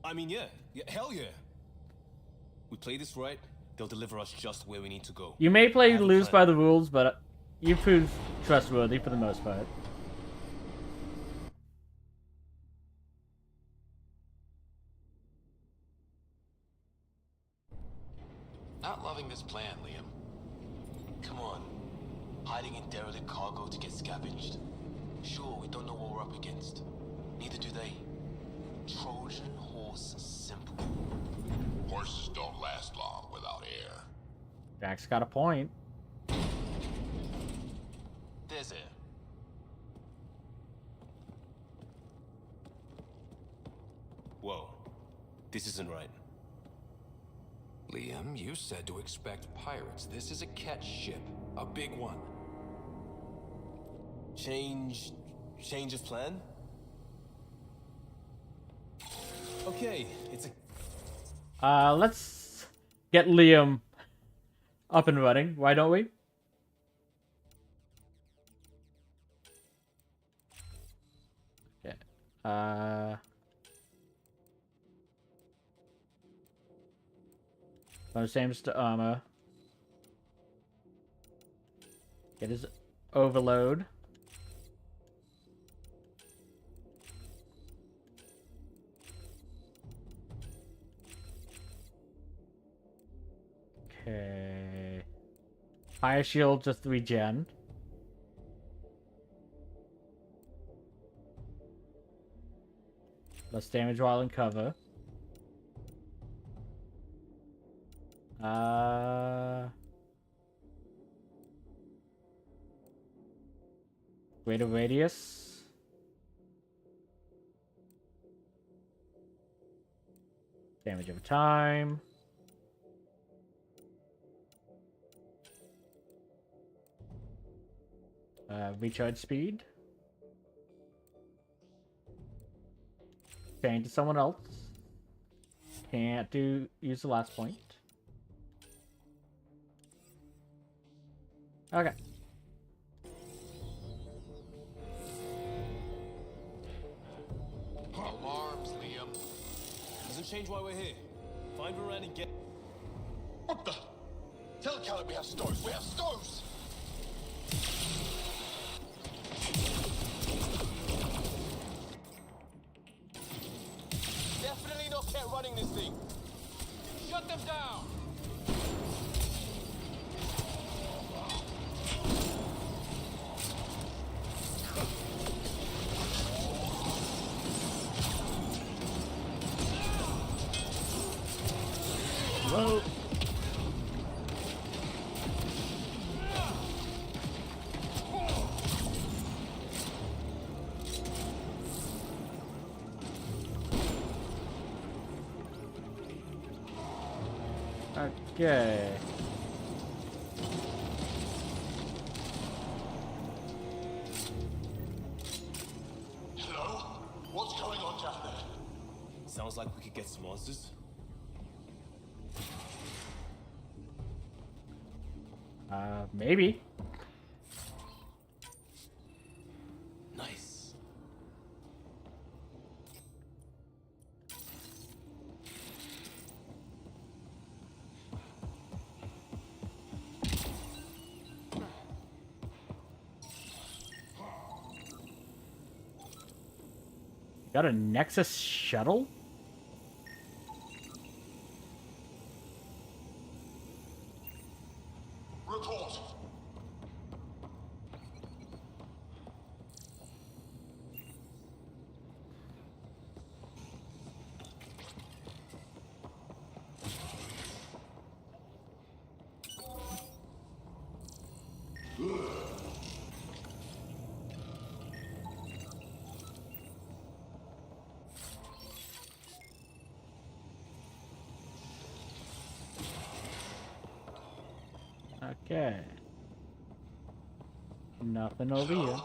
I mean, yeah, hell yeah. We play this right, they'll deliver us just where we need to go. You may play loose by the rules, but you prove trustworthy for the most part. Not loving this plan, Liam. Come on. Hiding in derelict cargo to get scavenged. Sure, we don't know what we're up against. Neither do they. Trojan horse simple. Horses don't last long without air. Jack's got a point. There's air. Whoa. This isn't right. Liam, you said to expect pirates. This is a catch ship. A big one. Change of plan? Okay, it's a... Let's get Liam up and running. Why don't we? Okay. Sames to armor. Get his overload. Okay. Fire shield just regen. Less damage while in cover. Greater radius. Damage over time. Recharge speed. Change to someone else. Can't use the last point. Okay. Alarms, Liam. Doesn't change why we're here. Find Varane and get... What the? Tell Caleb we have stoves. We have stoves! Definitely no cat running this thing. Shut them down. Whoa. Okay. Hello? What's going on down there? Sounds like we could get some answers. Maybe. Nice. Got a Nexus shuttle? Report. Okay. Nothing over here.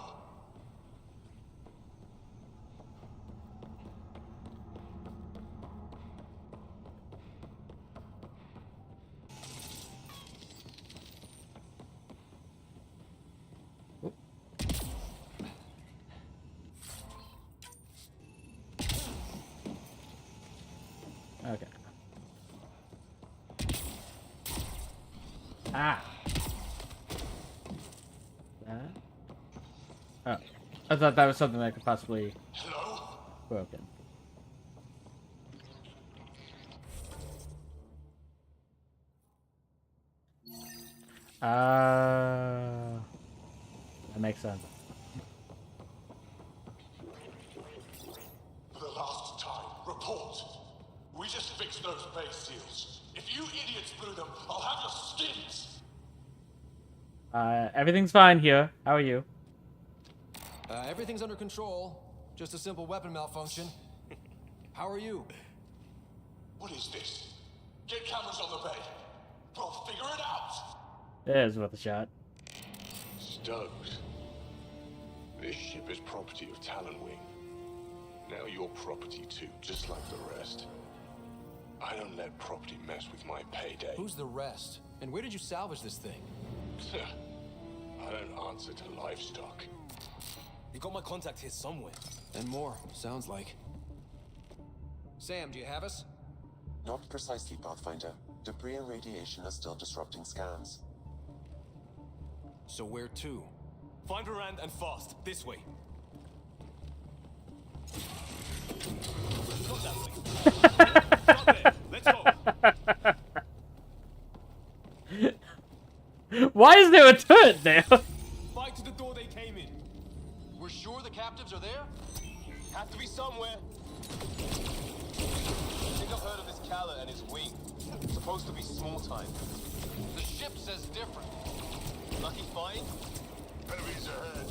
Okay. Ah. That? Oh. I thought that was something that could possibly broken. That makes sense. For the last time, report. We just fixed those base seals. If you idiots blew them, I'll have your skins. Everything's fine here. How are you? Everything's under control. Just a simple weapon malfunction. How are you? What is this? Get cameras on the bay. We'll figure it out. There's worth a shot. Stoked. This ship is property of Talonwing. Now you're property too, just like the rest. I don't let property mess with my payday. Who's the rest? And where did you salvage this thing? I don't answer to livestock. You got my contact here somewhere. And more, sounds like. Sam, do you have us? Not precisely, Pathfinder. Debris and radiation are still disrupting scans. So where to? Find Rand and fast. This way. Not that way. Not there. Let's go. Why is there a turret there? Fight to the door they came in. We're sure the captives are there? Have to be somewhere. I think I've heard of this Kala and his wing. Supposed to be small time. The ship says different. Lucky find? Enemies ahead.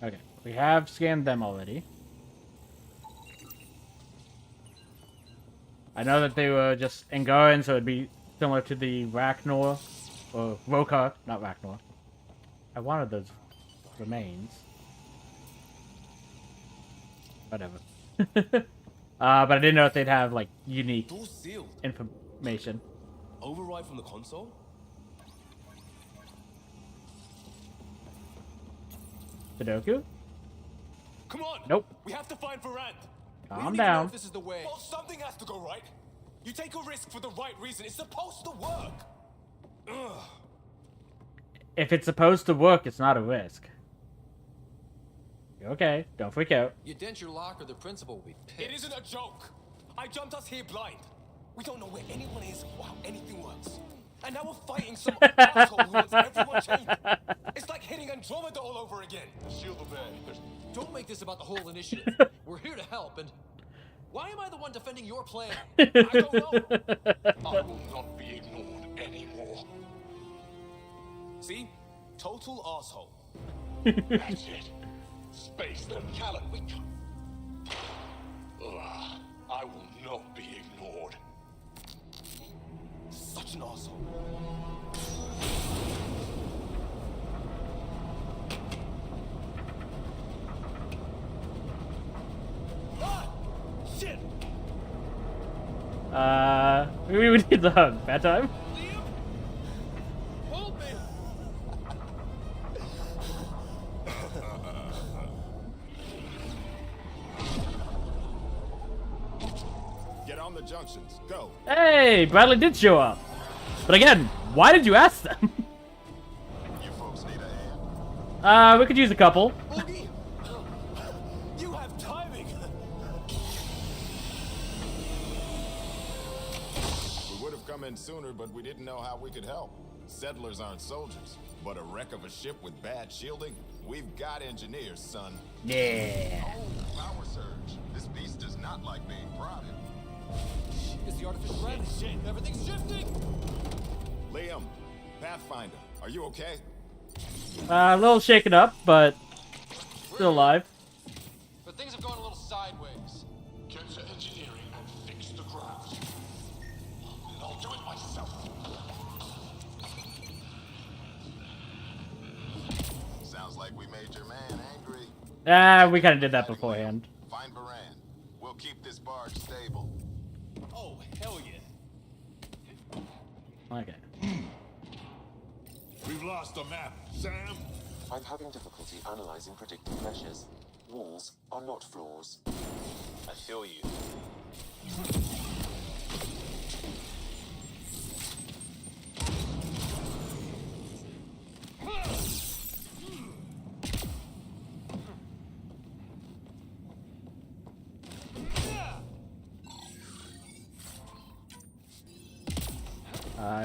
Okay, we have scanned them already. I know that they were just Angaran, so it'd be similar to the Rachnor, or Rokar, not Rachnor. I wanted those remains. Whatever. But I didn't know if they'd have, like, unique information. Override from the console? Sudoku? Come on! Nope. We have to find Varant. Calm down. This is the way. Well, something has to go right. You take a risk for the right reason. It's supposed to work. Ugh. If it's supposed to work, it's not a risk. You're okay. Don't freak out. You dent your locker, the principal will be pissed. It isn't a joke. I jumped us here blind. We don't know where anyone is or how anything works. And now we're fighting some asshole who wants everyone chained. It's like hitting Andromeda all over again. Shield the bay. Don't make this about the whole initiative. We're here to help, and... Why am I the one defending your plan? I don't know. I will not be ignored anymore. See? Total asshole. That's it. Space them, Callan. We can't. I will not be ignored. Such an asshole. Ah! Shit! We need the hug. Bad time? Hold me! Get on the junctions. Go. Hey, Bradley did show up. But again, why did you ask them? You folks need a hand? We could use a couple. You have timing! We would have come in sooner, but we didn't know how we could help. Settlers aren't soldiers, but a wreck of a ship with bad shielding? We've got engineers, son. Yeah. Oh, power surge. This beast does not like being prodded. It's the artificial gravity. Shit, everything's shifting! Liam, Pathfinder, are you okay? A little shaken up, but still alive. But things have gone a little sideways. Get to engineering and fix the craft. And I'll do it myself. Sounds like we made your man angry. We kind of did that beforehand. Find Baran. We'll keep this barge stable. Oh, hell yeah. Okay. We've lost the map, Sam. I'm having difficulty analyzing predicted measures. Walls are not floors. I feel you.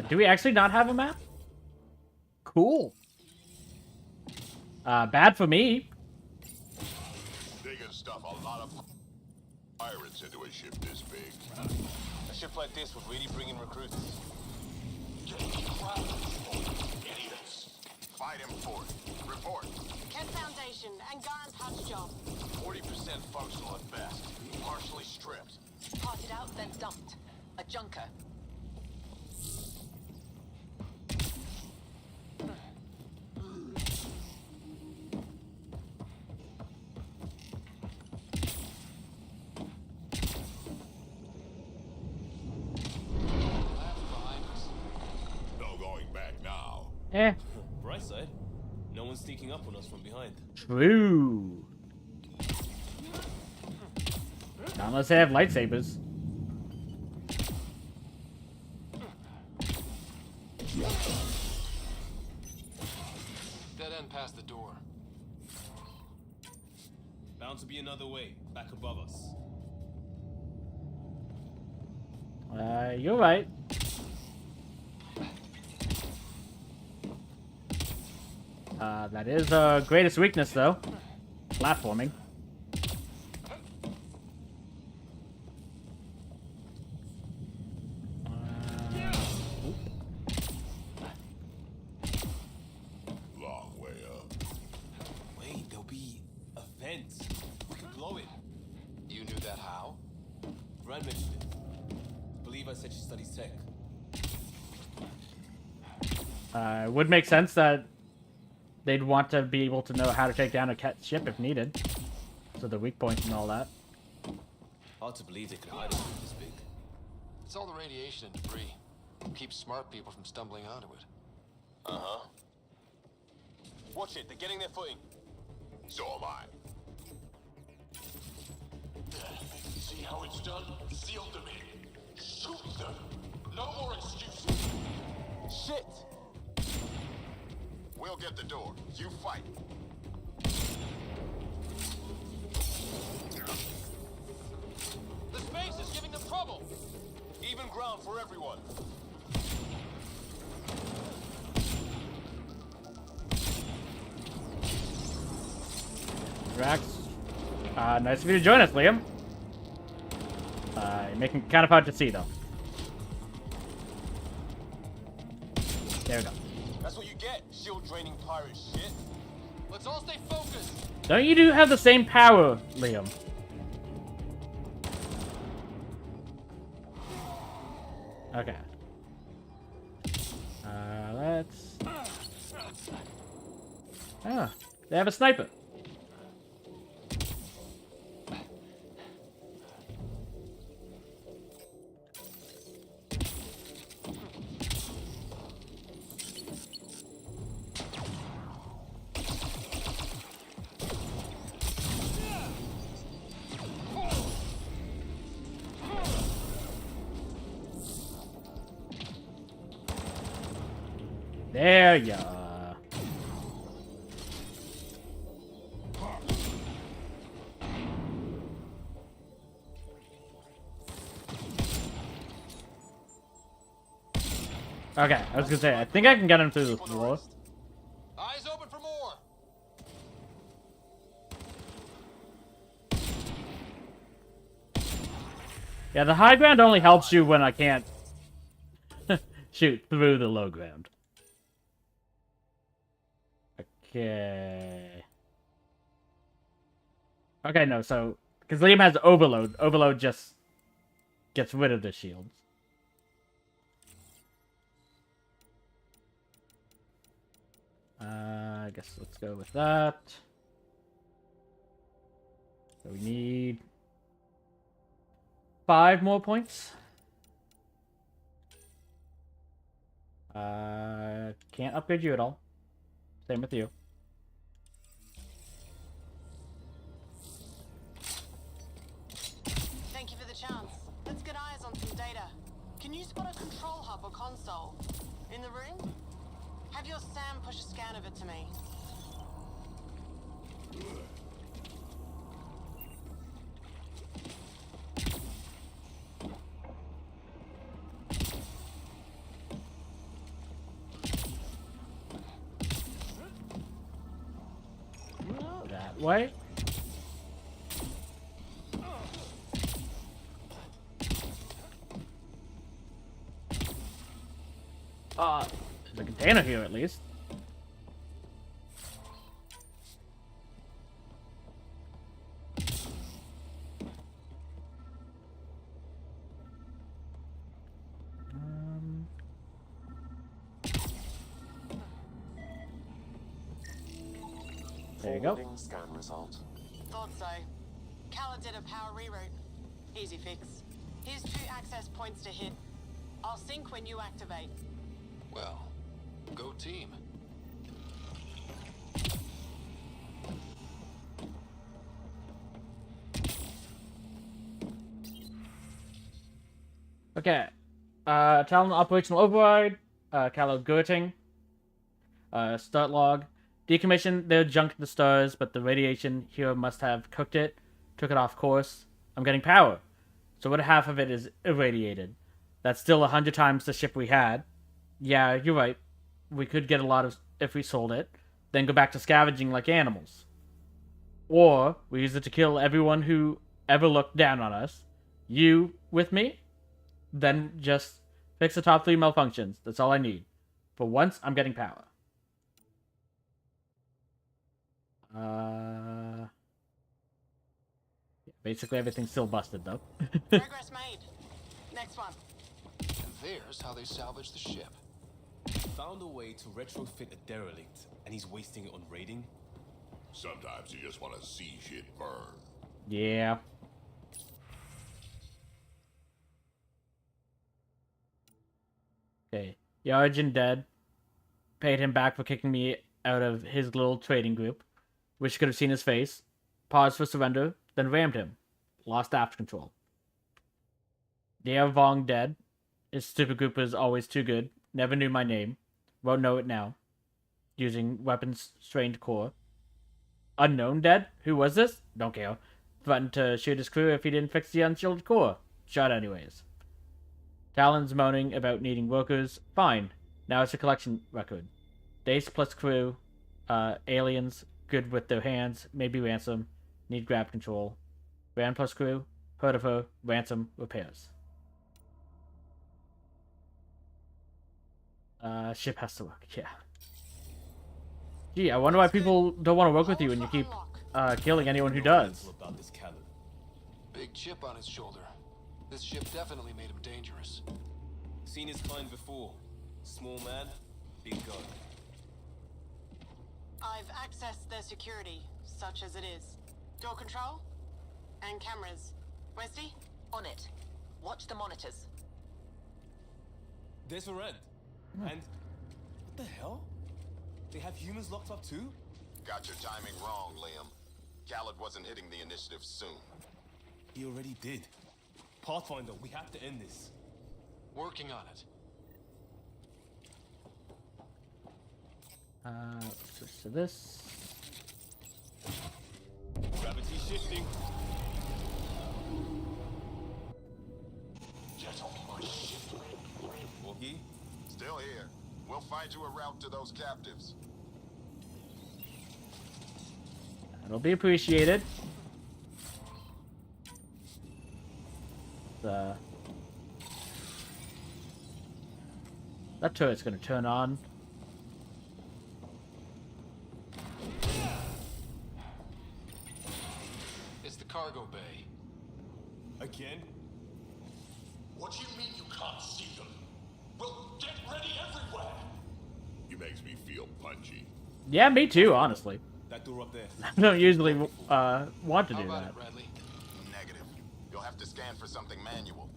Do we actually not have a map? Cool. Bad for me. They can stuff a lot of pirates into a ship this big. A ship like this would really bring in recruits. Get the crowd. Idiots. Fight him for it. Report. Kent Foundation, Angaran's hutch job. 40% functional at best. Partially stripped. Parted out, then dumped. A junker. No going back now. Bright side, no one's sneaking up on us from behind. True. Not unless they have lightsabers. Dead end past the door. Bound to be another way, back above us. You're right. That is our greatest weakness, though. Platforming. Long way up. Wait, there'll be a vent. We could blow it. You knew that how? Rand mentioned it. Believe I said she studies tech. It would make sense that they'd want to be able to know how to take down a cat ship if needed. So the weak points and all that. Hard to believe they could hide it this big. It's all the radiation and debris. Keeps smart people from stumbling onto it. Uh-huh. Watch it, they're getting their footing. So am I. See how it's done? Seal them in. Shoot them. No more excuses. Shit! We'll get the door. You fight. The space is giving them trouble! Even ground for everyone. Drax. Nice of you to join us, Liam. Making it kind of hard to see, though. There we go. That's what you get, shield draining pirate shit. Let's all stay focused. Don't you have the same power, Liam? Okay. Let's... Ah, they have a sniper. There ya are. Okay, I was gonna say, I think I can get him through the floor. Eyes open for more. Yeah, the high ground only helps you when I can't shoot through the low ground. Okay. Okay, no, so... Because Liam has Overload. Overload just gets rid of the shields. I guess let's go with that. So we need 5 more points. Can't upgrade you at all. Same with you. Thank you for the chance. Let's get eyes on some data. Can you spot a control hub or console? In the room? Have your Sam push a scan of it to me. That way. There's a container here at least. There you go. Scan result. Thought so. Kala did a power reroute. Easy fix. Here's 2 access points to hit. I'll sync when you activate. Well, go team. Okay. Talon operational override. Callow Gerting. Start log. Decommissioned their junk in the stars, but the radiation here must have cooked it. Took it off course. I'm getting power. So what half of it is irradiated? That's still 100 times the ship we had. Yeah, you're right. We could get a lot of if we sold it. Then go back to scavenging like animals. Or we use it to kill everyone who ever looked down on us. You with me? Then just fix the top 3 malfunctions. That's all I need. For once, I'm getting power. Basically everything's still busted though. Progress made. Next one. And there's how they salvage the ship. Found a way to retrofit a derelict, and he's wasting it on raiding? Sometimes you just want to see shit burn. Yeah. Okay. Yarjin dead. Paid him back for kicking me out of his little trading group. Wish you could have seen his face. Paused for surrender, then rammed him. Lost after control. Dea Vong dead. His stupid group was always too good. Never knew my name. Won't know it now. Using weapons-strained core. Unknown dead? Who was this? Don't care. Threatened to shoot his crew if he didn't fix the unshielded core. Shot anyways. Talon's moaning about needing workers. Fine. Now it's a collection record. Dace plus crew. Aliens. Good with their hands. Maybe ransom. Need grab control. Ran plus crew. Heard of her. Ransom repairs. Ship has to work. Yeah. Gee, I wonder why people don't want to work with you and you keep killing anyone who does. About this Khaled. Big chip on his shoulder. This ship definitely made him dangerous. Seen his kind before. Small man, big gun. I've accessed their security, such as it is. Door control? And cameras. Westy? On it. Watch the monitors. There's Varend. And what the hell? They have humans locked up too? Got your timing wrong, Liam. Khaled wasn't hitting the initiative soon. He already did. Pathfinder, we have to end this. Working on it. Switch to this. Gravity shifting. Get off my ship. Wookie? Still here. We'll find you a route to those captives. That'll be appreciated. That turret's gonna turn on. It's the cargo bay. Again? What do you mean you can't see them? Well, get ready everywhere! He makes me feel punchy. Yeah, me too, honestly. That door up there. I don't usually want to How do about that. it, Bradley? Negative. You'll have to scan for something manual.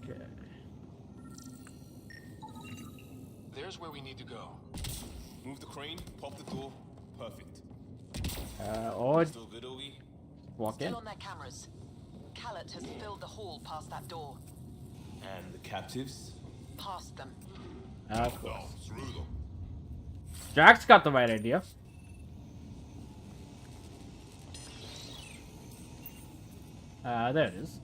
Okay. There's where we need to go. Move the crane, pop the door. Perfect. Or Still good, Ogie? walk in. Still on their cameras. Khaled has filled the hall past that door. And the captives? Past them. Of course. Through them. Jack's got the right idea. There it is.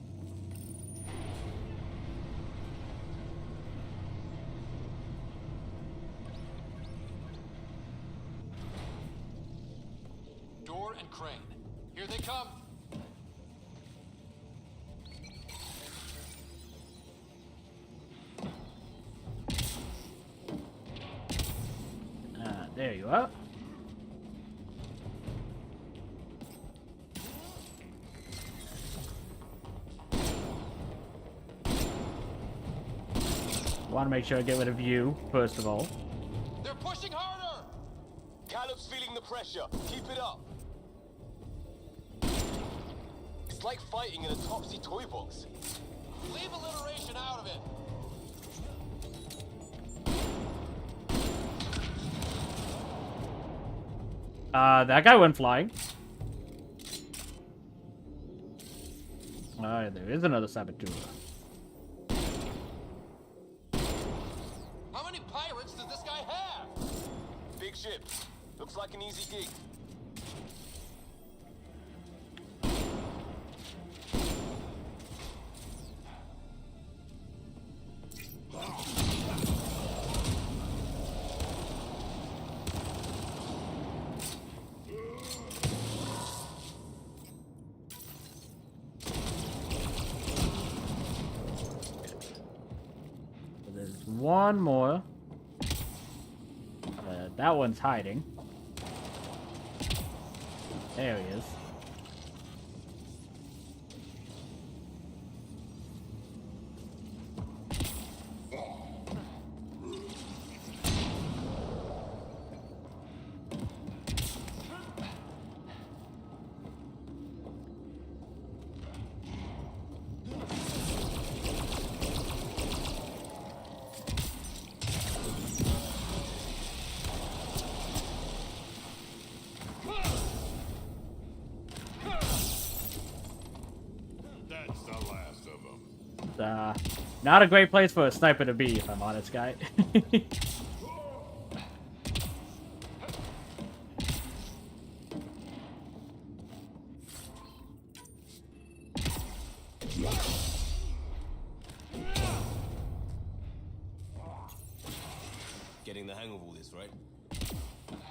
Door and crane. Here they come. There you are. Want to make sure I get rid of you, first of all. They're pushing harder! Caleb's feeling the pressure. Keep it up. It's like fighting in a topsy toy box. Leave alliteration out of it. That guy went flying. Alright, there is another saboteur. How many pirates does this guy have? Big ship. Looks like an easy gig. There's one more. That one's hiding. There he is. Not a great place for a sniper to be, if I'm honest, guy. Getting the hang of all this, right?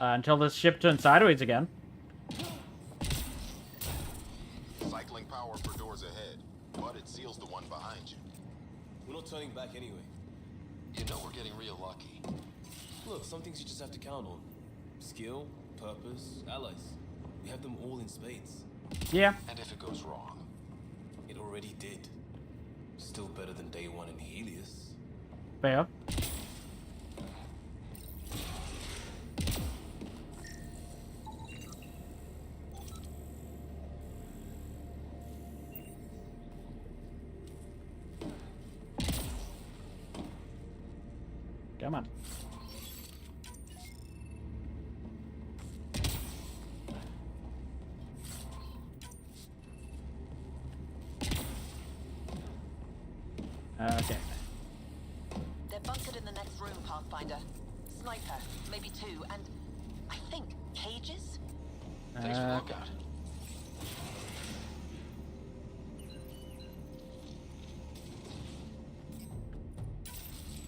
Until this ship turns sideways again. Cycling power for doors ahead, but it seals the one behind you. We're not turning back anyway. You know we're getting real lucky. Look, some things you just have to count on. Skill, purpose, allies. We have them all in spades. Yeah. And if it goes wrong? It already did. Still better than day one in Helios. Fair. Come on. Okay. They're bunkered in the next room, Pathfinder. Sniper, maybe two, and I think cages? Thanks for the lookout.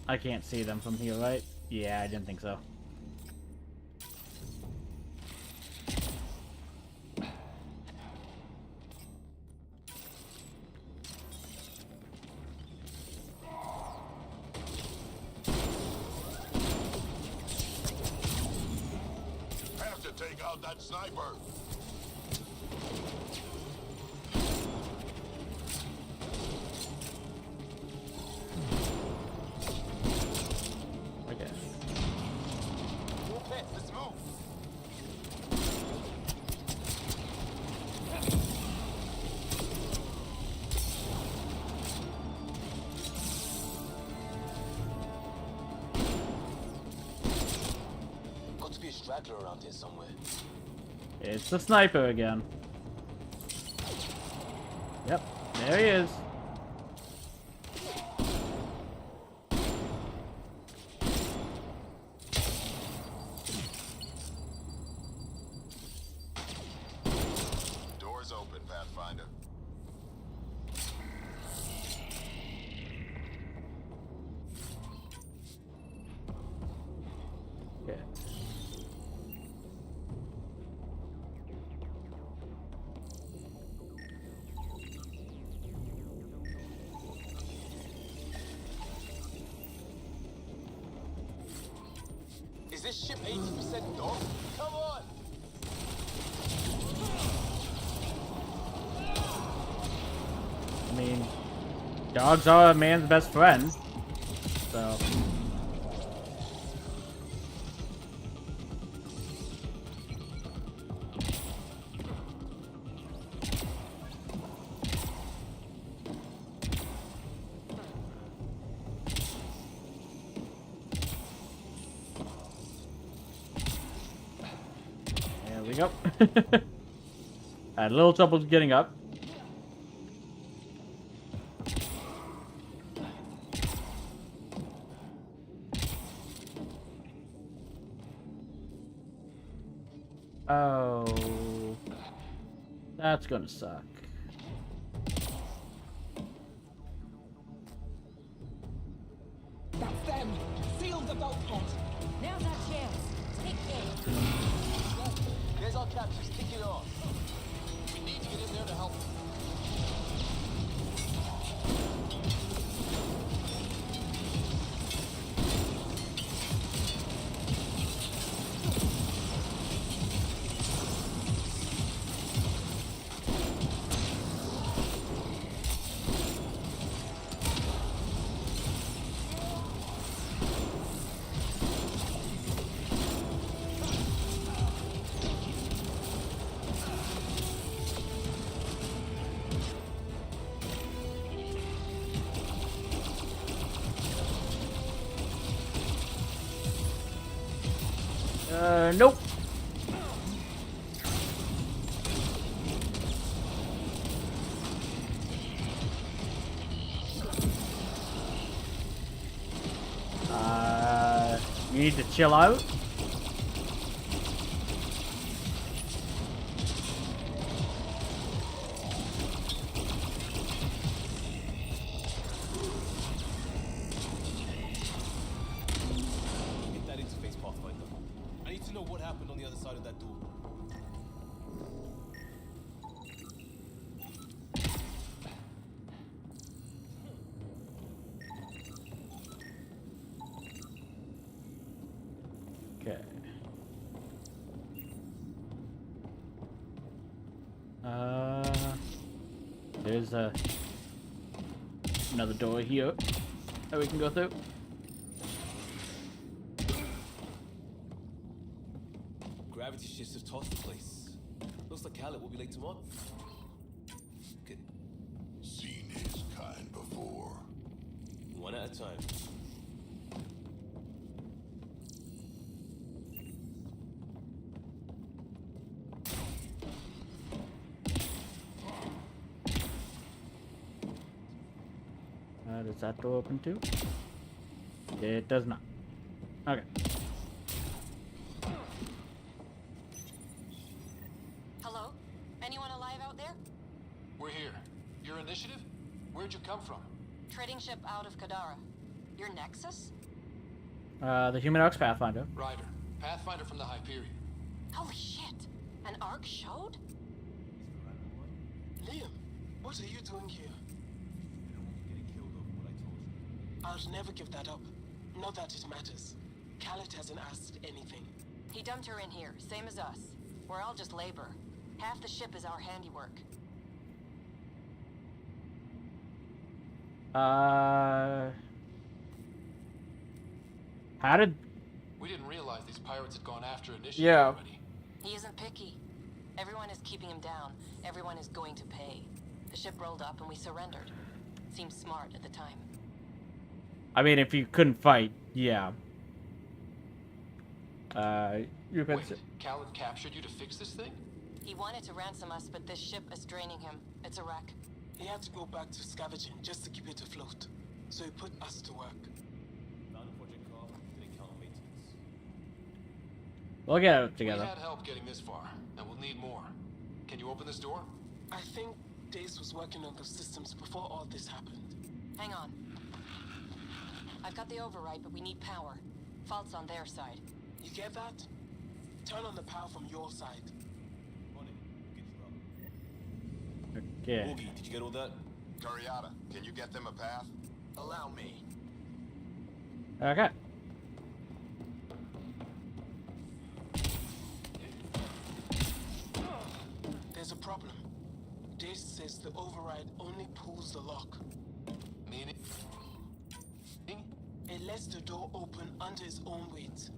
I can't see them from here, right? Yeah, I didn't think so. Have to take out that sniper. Okay. Okay, let's move. Got to be a straggler around here somewhere. It's the sniper again. Yep, there he is. Doors open, Pathfinder. Okay. Is this ship 80% dog? Come on! I mean, dogs are a man's best friend, so. There we go. I had a little trouble getting up. Oh, that's gonna suck. That's them! Seal the boat pod! Now's our chance. Take care. There's our captures. Kick it off. We need to get in there to help them. Nope. You need to chill out. Get that interface, Pathfinder. I need to know what happened on the other side of that door. Okay. There's another door here that we can go through. Gravity shifts have tossed the place. Looks like Khaled will be late tomorrow. Good. Seen his kind before. One at a time. Does that door open too? It does not. Okay. Hello? Anyone alive out there? We're here. Your initiative? Where'd you come from? Trading ship out of Kadara. Your Nexus? The Human Ox Pathfinder. Ryder. Pathfinder from the Hyperion. Holy shit! An arc showed? Liam, what are you doing here? I'll never give that up. Not that it matters. Khaled hasn't asked anything. He dumped her in here, same as us. We're all just labor. Half the ship is our handiwork. How did... We didn't realize these pirates had gone after initiative Yeah. already. He isn't picky. Everyone is keeping him down. Everyone is going to pay. The ship rolled up and we surrendered. Seemed smart at the time. I mean, if you couldn't fight, yeah. You could... Wait, Khaled captured you to fix this thing? He wanted to ransom us, but this ship is draining him. It's a wreck. He had to go back to scavenging just to keep it afloat. So he put us to work. Found a project car, didn't count on maintenance. We'll get it together. We had help getting this far, and we'll need more. Can you open this door? I think Dace was working on the systems before all this happened. Hang on. I've got the override, but we need power. Fault's on their side. You get that? Turn on the power from your side. Okay. Boogie, did you get all that? Curiata, can you get them a path? Allow me. Okay. There's a problem. Dace says the override only pulls the lock. Meaning? It lets the door open under its own weight.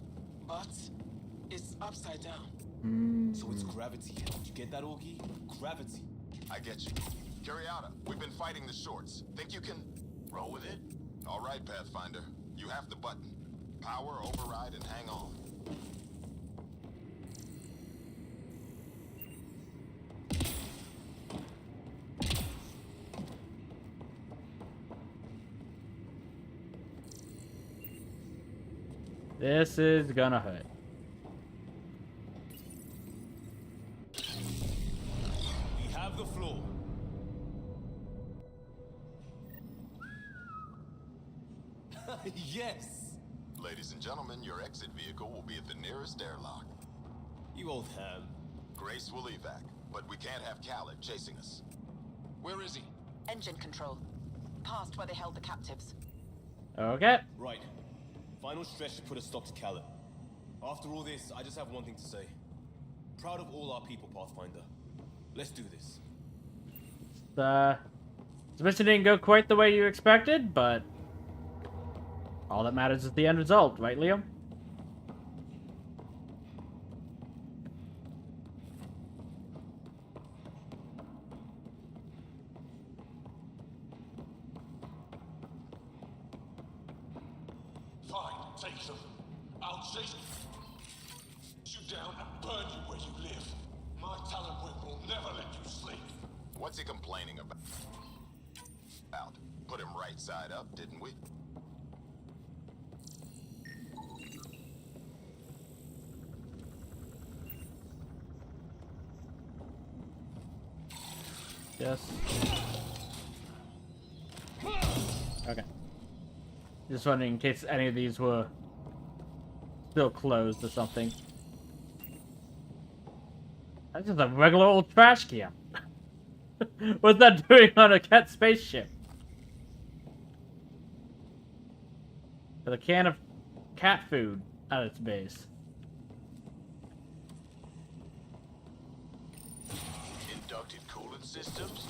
But it's upside down. So it's gravity. Did you get that, Augie? Gravity. I get you. Curiata, we've been fighting the shorts. Think you can roll with it? All right, Pathfinder. You have the button. Power, override, and hang on. This is gonna hurt. We have the floor. Yes! Ladies and gentlemen, your exit vehicle will be at the nearest airlock. You old ham. Grace will evac, but we can't have Khaled chasing us. Where is he? Engine control. Past where they held the captives. Okay. Right. Final stretch to put a stop to Khaled. After all this, I just have one thing to say. Proud of all our people, Pathfinder. Let's do this. This mission didn't go quite the way you expected, but all that matters is the end result, right, Liam? Fine, take them. I'll chase you down and burn you where you live. My talent whip will never let you sleep. What's he complaining about? Put him right side up, didn't we? Yes. Okay. Just wondering in case any of these were still closed or something. That's just a regular old trash can. What's that doing on a cat spaceship? With a can of cat food at its base. Inducted coolant systems?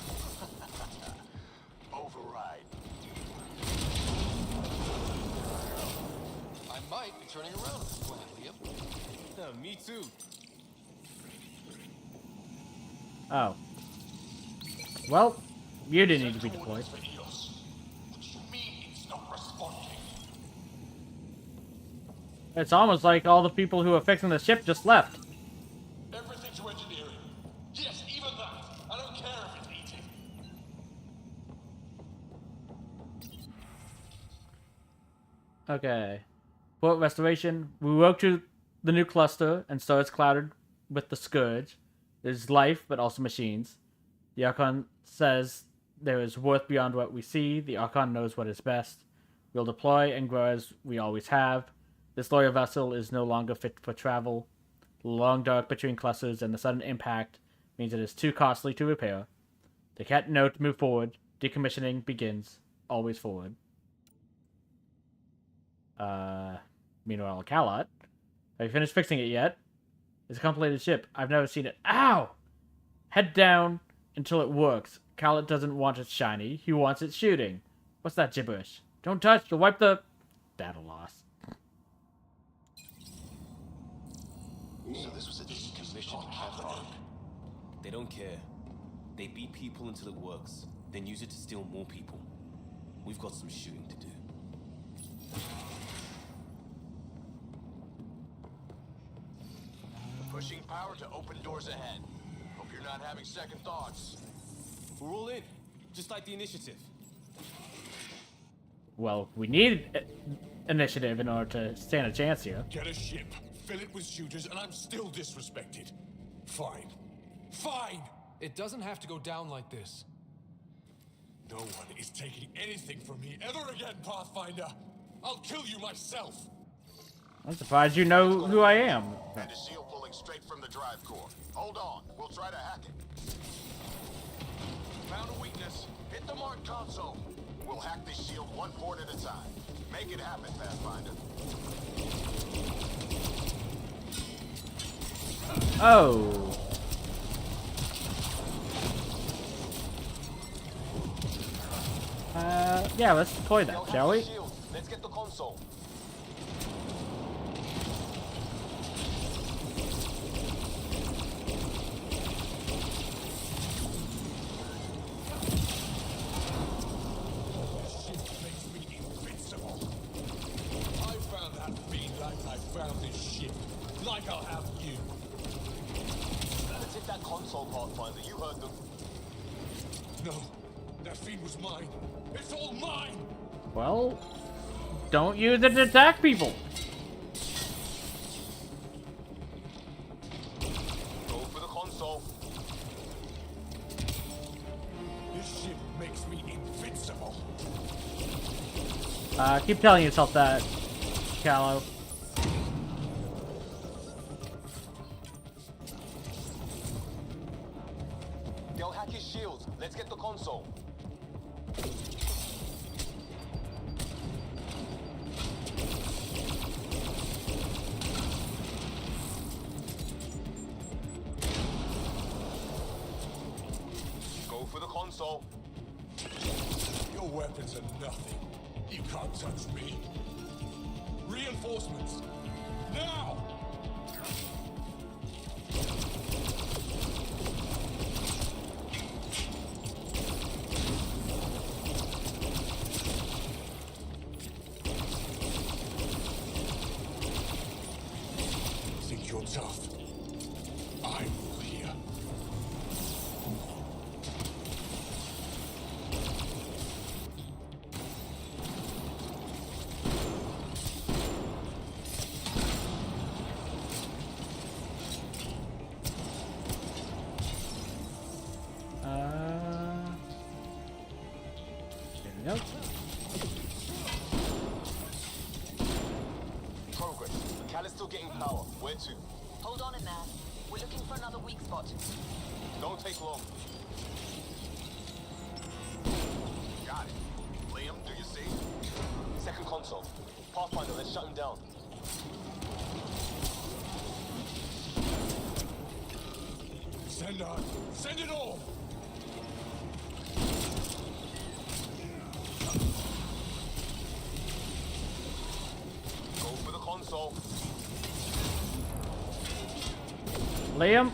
Override. I might be turning around on this plan, Liam. Yeah, me too. Oh. Well, you didn't need to be deployed. It's almost like all the people who are fixing the ship just left. Everything to engineering. Yes, even that. I don't care if it's eating. Okay. Port restoration. We woke to the new cluster, and so it's clouded with the Scourge. There's life, but also machines. The Archon says there is worth beyond what we see. The Archon knows what is best. We'll deploy and grow as we always have. This loyal vessel is no longer fit for travel. The long dark between clusters and the sudden impact means it is too costly to repair. They can't know to move forward. Decommissioning begins. Always forward. Meanwhile, Calot. Have you finished fixing it yet? It's a complicated ship. I've never seen it. Ow! Head down until it works. Calot doesn't want it shiny. He wants it shooting. What's that gibberish? Don't touch. You'll wipe the... Data loss. So this was a decommissioned catalog. They don't care. They beat people until it works, then use it to steal more people. We've got some shooting to do. Pushing power to open doors ahead. Hope you're not having second thoughts. We're all in, just like the initiative. Well, we need initiative in order to stand a chance here. Get a ship, fill it with shooters, and I'm still disrespected. Fine. Fine! It doesn't have to go down like this. No one is taking anything from me ever again, Pathfinder. I'll kill you myself. I'm surprised you know who I am. And a shield pulling straight from the drive core. Hold on, we'll try to hack it. Found a weakness. Hit the mark console. We'll hack this shield one port at a time. Make it happen, Pathfinder. Oh. Yeah, let's deploy that, shall we? Let's get the console. I found that fiend like I found this ship. Like I'll have you. Let's hit that console, Pathfinder. You heard them. No, that fiend was mine. It's all mine! Well, don't use it to attack people. Go for the console. This ship makes me invincible. Keep telling yourself that, Callow. They'll hack his shields. Let's get the console. Go for the console. Your weapons are nothing. You can't touch me. Reinforcements. Now! Think you're tough? I rule here. progress. Cal is still getting power. Where to? Hold on in there. We're looking for another weak spot. Don't take long. Got it. Liam, do you see? Second console. Pathfinder, let's shut him down. Send on. Send it all! Go for the console. Liam,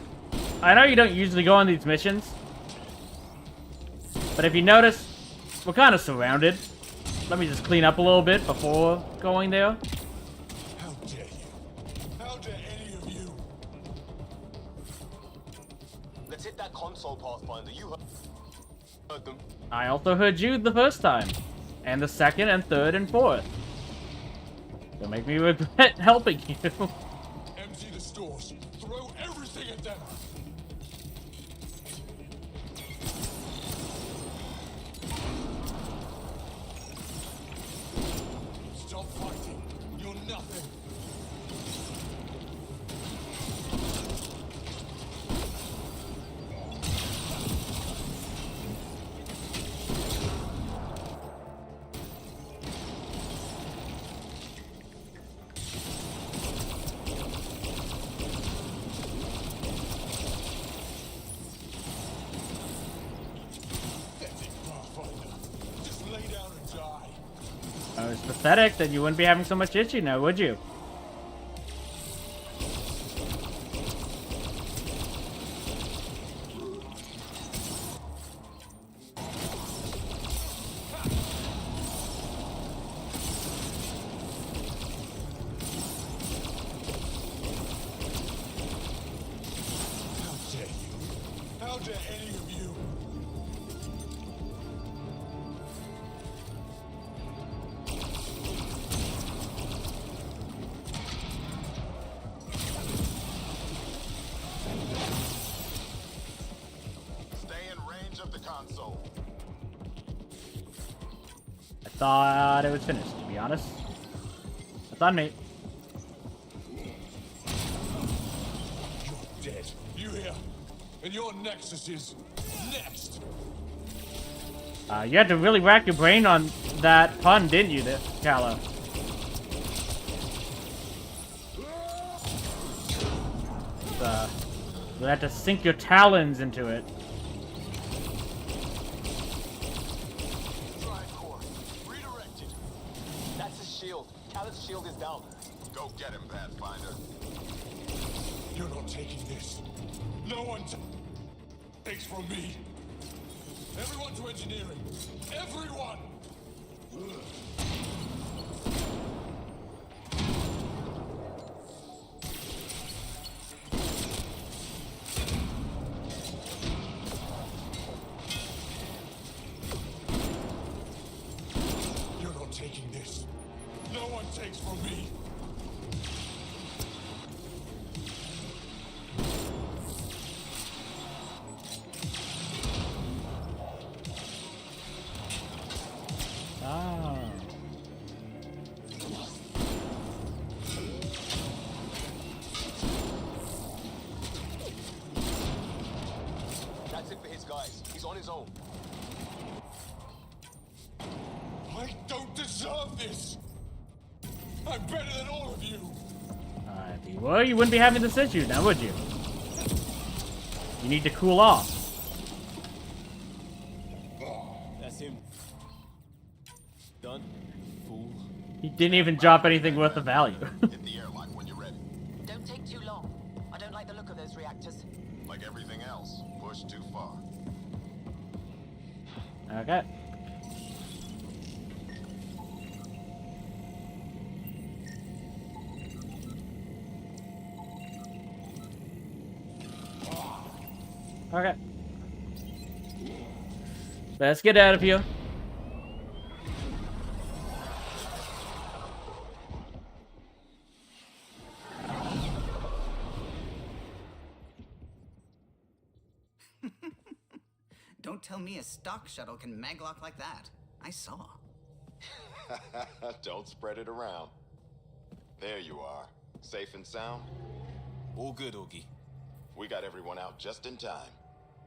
I know you don't usually go on these missions, but if you notice, we're kind of surrounded. Let me just clean up a little bit before going there. How dare you? How dare any of you? Let's hit that console, Pathfinder. You heard them. I also heard you the first time, and the second and third and fourth. Don't make me regret helping you. Empty the stores. Throw everything at them. Stop fighting. You're nothing. Just lay down and die. Oh, it's pathetic that you wouldn't be having so much issue now, would you? How dare you? How dare any of you? Stay in range of the console. I thought it was finished, to be honest. That's on me. You're dead. You hear? And your Nexus is next. You had to really rack your brain on that pun, didn't you, Calla? You had to sink your talons into it. Drive core. Redirected. That's his shield. Cal's shield is down. Go get him, Pathfinder. You're not taking this. No one takes from me. Everyone to engineering. Everyone! You're not taking this. No one takes from me. Ah. That's it for his guys. He's on his own. I don't deserve this! I'm better than all of you! If you were, you wouldn't be having this issue now, would you? You need to cool off. That's him. Done. Fool. He didn't even drop anything worth of value. Hit the airlock when you're ready. Don't take too long. I don't like the look of those reactors. Like everything else, push too far. Okay. Okay. Let's get out of here. Don't tell me a stock shuttle can maglock like that. I saw. Don't spread it around. There you are. Safe and sound? All good, Augie. We got everyone out just in time.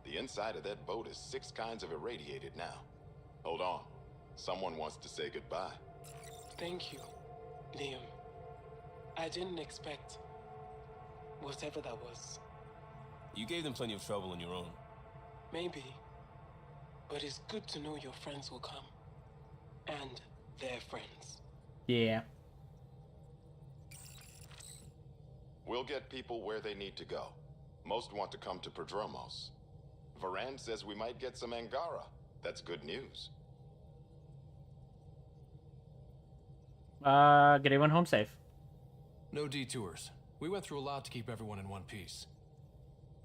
The inside of that boat is 6 kinds of irradiated now. Hold on. Someone wants to say goodbye. Thank you, Liam. I didn't expect whatever that was. You gave them plenty of trouble on your own. Maybe. But it's good to know your friends will come. And their friends. Yeah. We'll get people where they need to go. Most want to come to Prodromos. Varan says we might get some Angara. That's good news. Get everyone home safe. No detours. We went through a lot to keep everyone in one piece.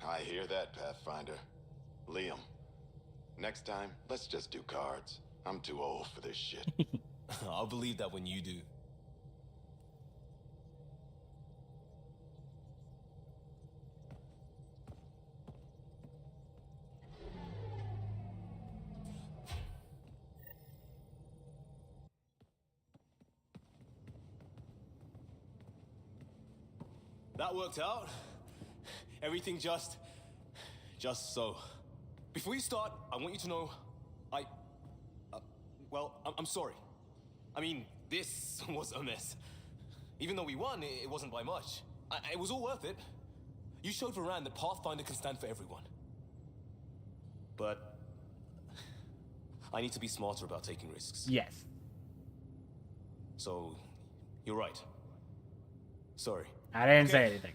I hear that, Pathfinder. Liam, next time, let's just do cards. I'm too old for this shit. I'll believe that when you do. That worked out. Everything just so. Before you start, I want you to know, I'm sorry. I mean, this was a mess. Even though we won, it wasn't by much. It was all worth it. You showed Varan that Pathfinder can stand for everyone. But I need to be smarter about taking risks. Yes. So, you're right. Sorry. I didn't say anything.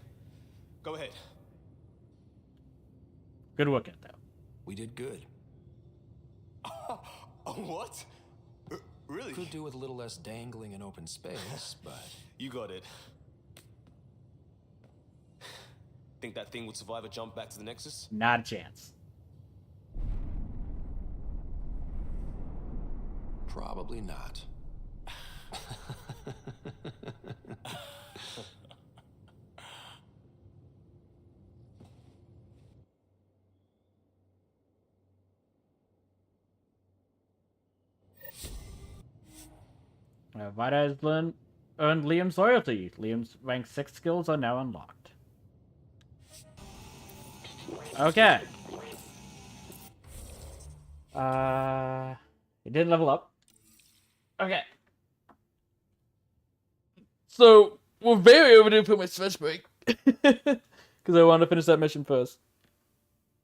Go ahead. Good work, though. We did good. What? Really? Could do with a little less dangling in open space, but... You got it. Think that thing would survive a jump back to the Nexus? Not a chance. Probably not. Vita has earned Liam's loyalty. Liam's rank 6 skills are now unlocked. Okay. He didn't level up. Okay. So, we're very overdue for my stretch break. Because I want to finish that mission first.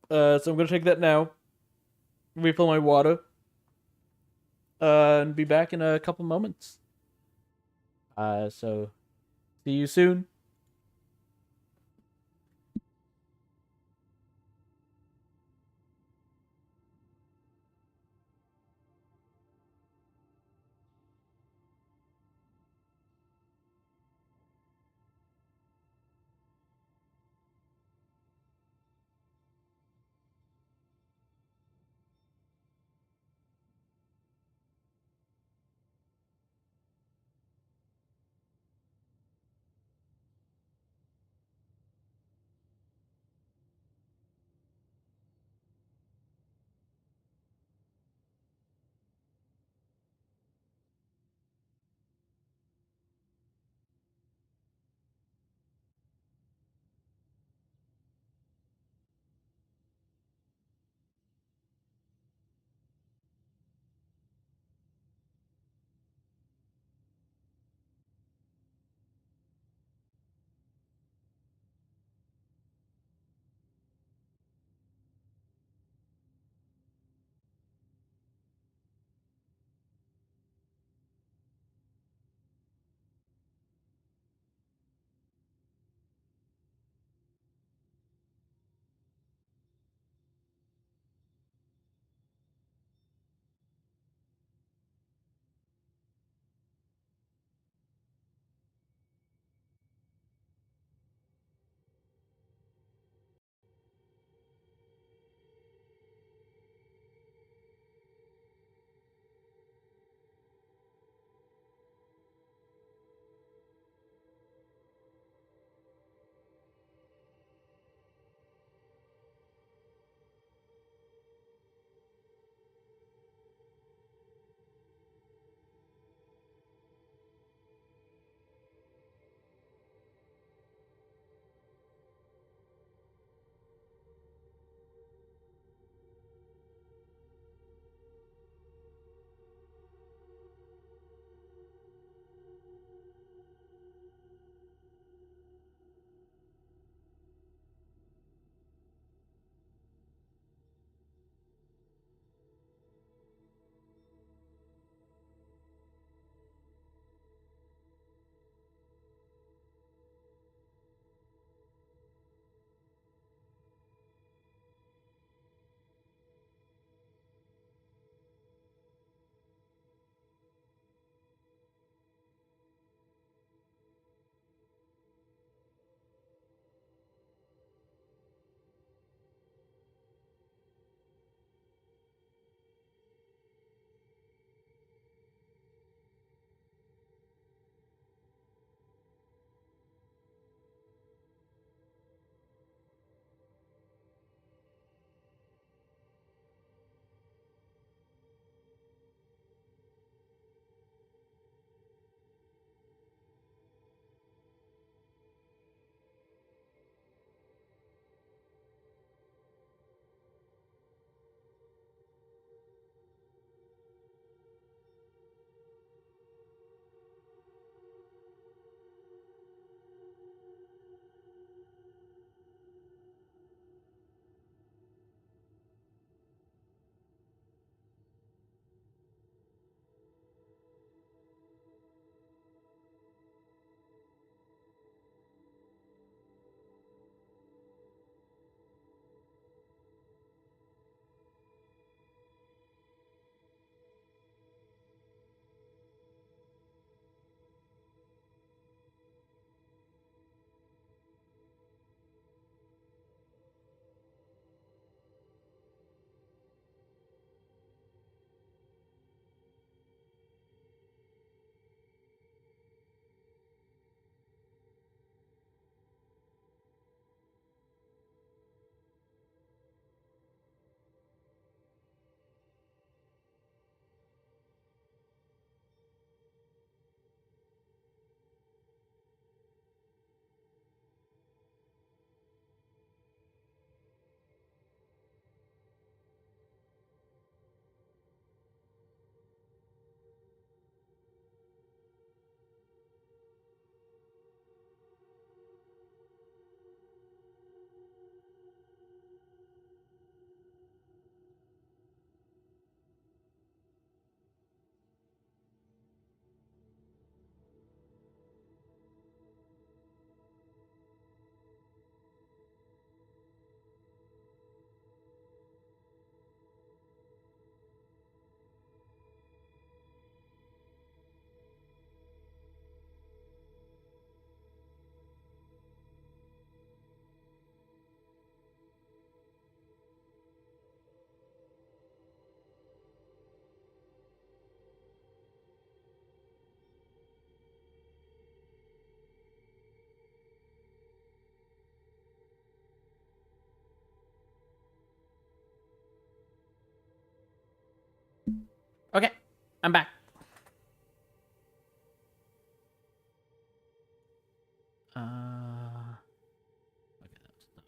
So I'm going to take that now. Refill my water. And be back in a couple moments. So, see you soon. Okay, I'm back. Okay, that was that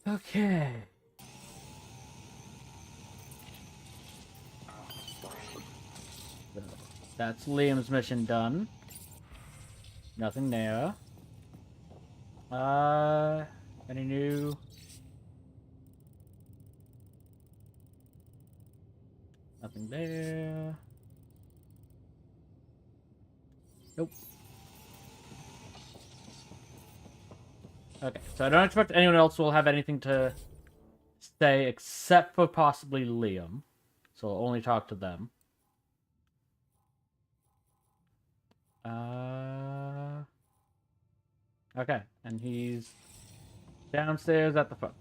one. Okay. So, that's Liam's mission done. Nothing there. Any new? Nothing there. Nope. Okay, so I don't expect anyone else will have anything to say except for possibly Liam. So I'll only talk to them. Okay, and he's downstairs at the front.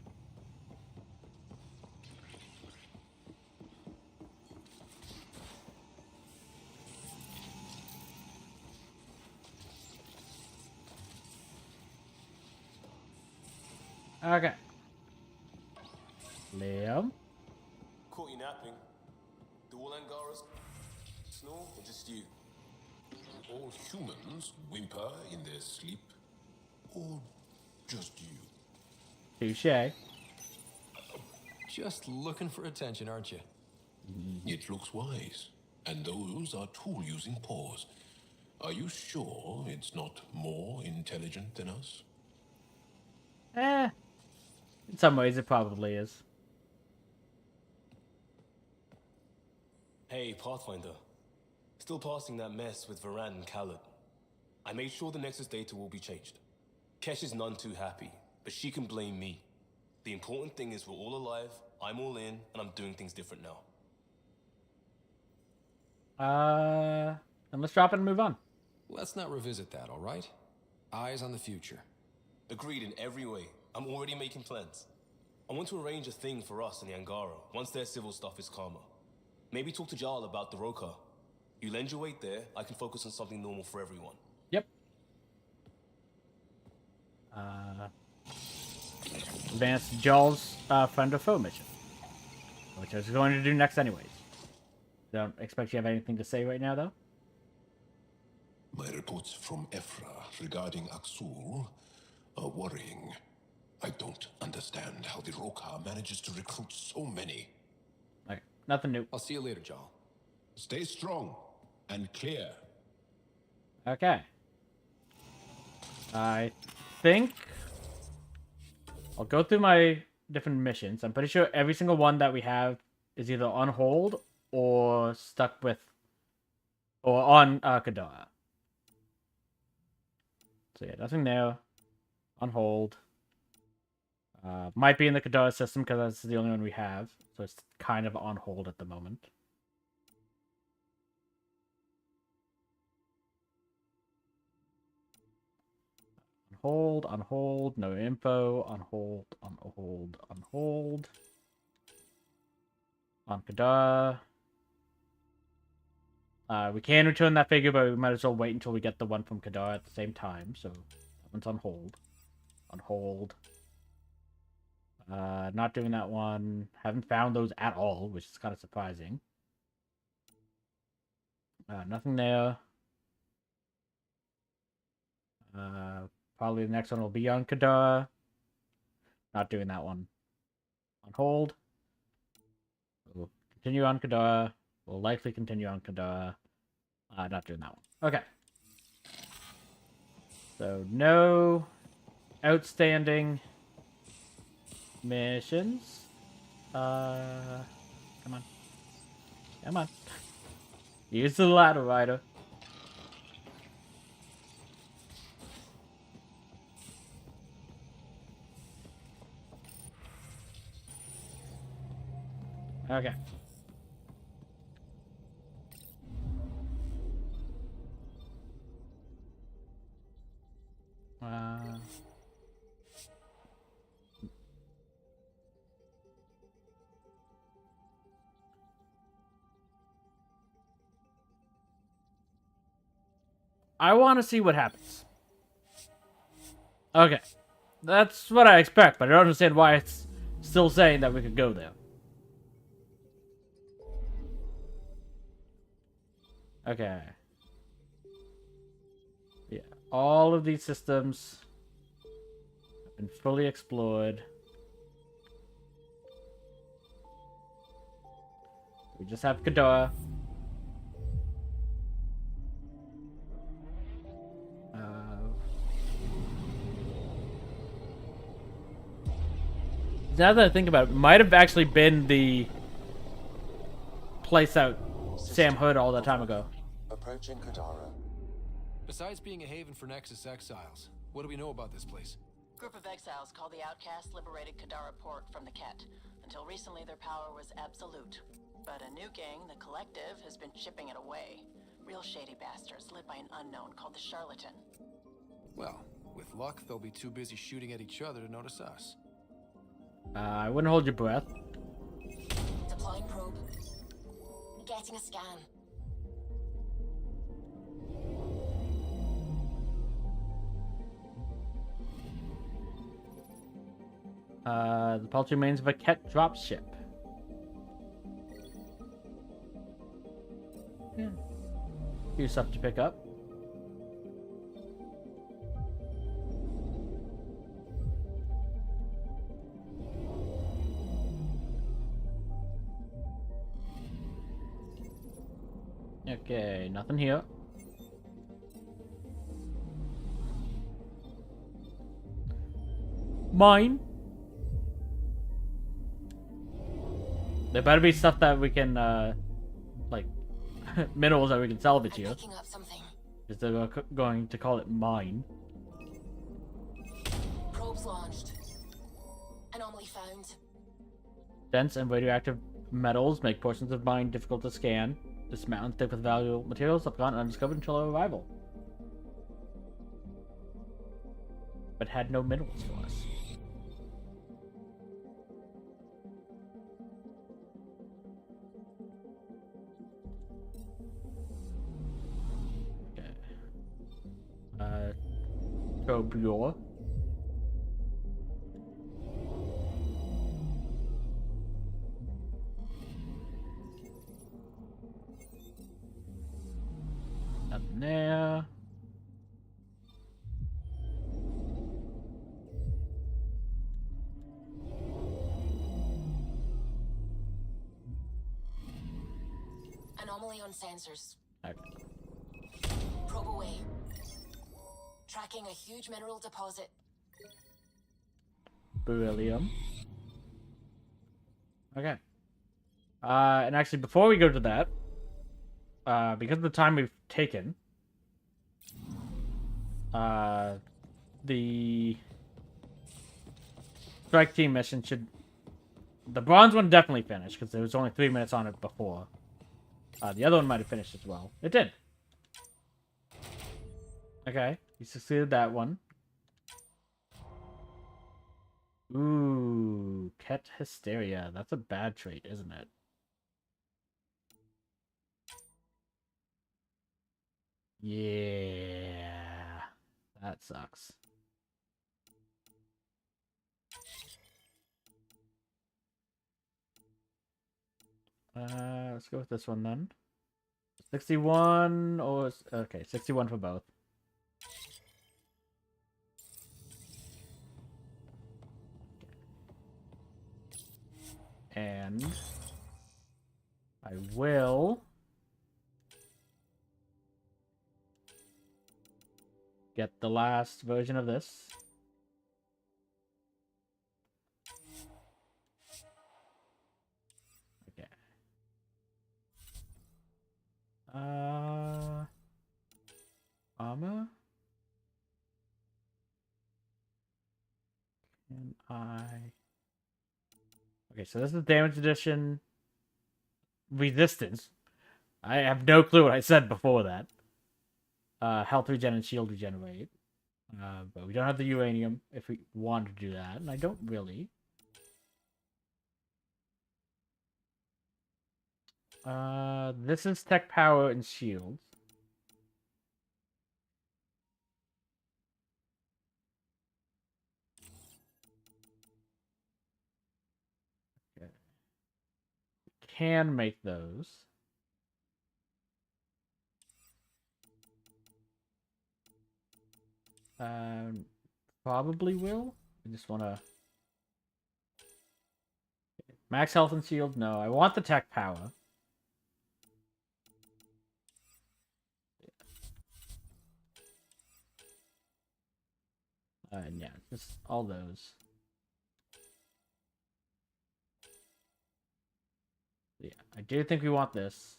Okay. Liam? Caught you napping. Do all Angaras snore, or just you? All humans whimper in their sleep, or just you? Touché. Just looking for attention, aren't you? It looks wise. And those are tool-using paws. Are you sure it's not more intelligent than us? In some ways it probably is. Hey, Pathfinder. Still passing that mess with Varan and Khaled. I made sure the Nexus data will be changed. Kesh is none too happy, but she can blame me. The important thing is we're all alive, I'm all in, and I'm doing things different now. Then let's drop it and move on. Let's not revisit that, all right? Eyes on the future. Agreed in every way. I'm already making plans. I want to arrange a thing for us and the Angara once their civil stuff is calmer. Maybe talk to Jarl about the Roka. You lend your weight there, I can focus on something normal for everyone. Yep. Advance Jarl's friend or foe mission, which I was going to do next anyways. Don't expect you have anything to say right now, though. My reports from Efvra regarding Aksul are worrying. I don't understand how the Roka manages to recruit so many. Okay, nothing new. I'll see you later, Jarl. Stay strong and clear. Okay. I think I'll go through my different missions. I'm pretty sure every single one that we have is either on hold or stuck with, or on Kadara. So yeah, nothing there. On hold. Might be in the Kadara system because that's the only one we have. So it's kind of on hold at the moment. On hold, no info, on hold, on hold, on hold. On Kadara. We can return that figure, but we might as well wait until we get the one from Kadara at the same time. So that one's on hold. On hold. Not doing that one. Haven't found those at all, which is kind of surprising. Nothing there. Probably the next one will be on Kadara. Not doing that one. On hold. We'll continue on Kadara. We'll likely continue on Kadara. Not doing that one. Okay. So, no outstanding missions. Come on. Come on. Use the ladder, Rider. Okay. I want to see what happens. Okay. That's what I expect, but I don't understand why it's still saying that we could go there. Okay. Yeah, all of these systems have been fully explored. We just have Kadar. Now that I think about it, might have actually been the place that Sam heard all that time ago. Approaching Kadara. Besides being a haven for Nexus exiles, what do we know about this place? Group of exiles called the Outcasts liberated Kadara Port from the Ket. Until recently, their power was absolute. But a new gang, the Collective, has been chipping it away. Real shady bastards led by an unknown called the Charlatan. Well, with luck, they'll be too busy shooting at each other to notice us. I wouldn't hold your breath. Deploying probe. Getting a scan. The paltry remains of a Ket dropship. Yeah. Few stuff to pick up. Okay, nothing here. Mine. There better be stuff that we can, like, minerals that we can salvage here. Picking up something. Because they're going to call it mine. Probes launched. Anomaly found. Dense and radioactive metals make portions of mine difficult to scan. This mountain thick with valuable materials have gone undiscovered until our arrival. But had no minerals for us. Okay. Tobure. Nothing there. Anomaly on sensors. Okay. Probe away. Tracking a huge mineral deposit. Beryllium. Okay. And actually, before we go to that, because of the time we've taken, the strike team mission should... The bronze one definitely finished, because there was only 3 minutes on it before. The other one might have finished as well. It did. Okay, you succeeded that one. Ooh, Ket Hysteria. That's a bad trait, isn't it? Yeah, that sucks. Let's go with this one then. 61 or... Okay, 61 for both. And I will get the last version of this. Okay. Armor? Can I... Okay, so this is damage edition. Resistance. I have no clue what I said before that. Health regen and shield regenerate. But we don't have the uranium if we want to do that, and I don't really. This is tech power and shields. can make those. Probably will. I just want to... Max health and shield? No, I want the tech power. Yeah, just all those. Yeah, I do think we want this.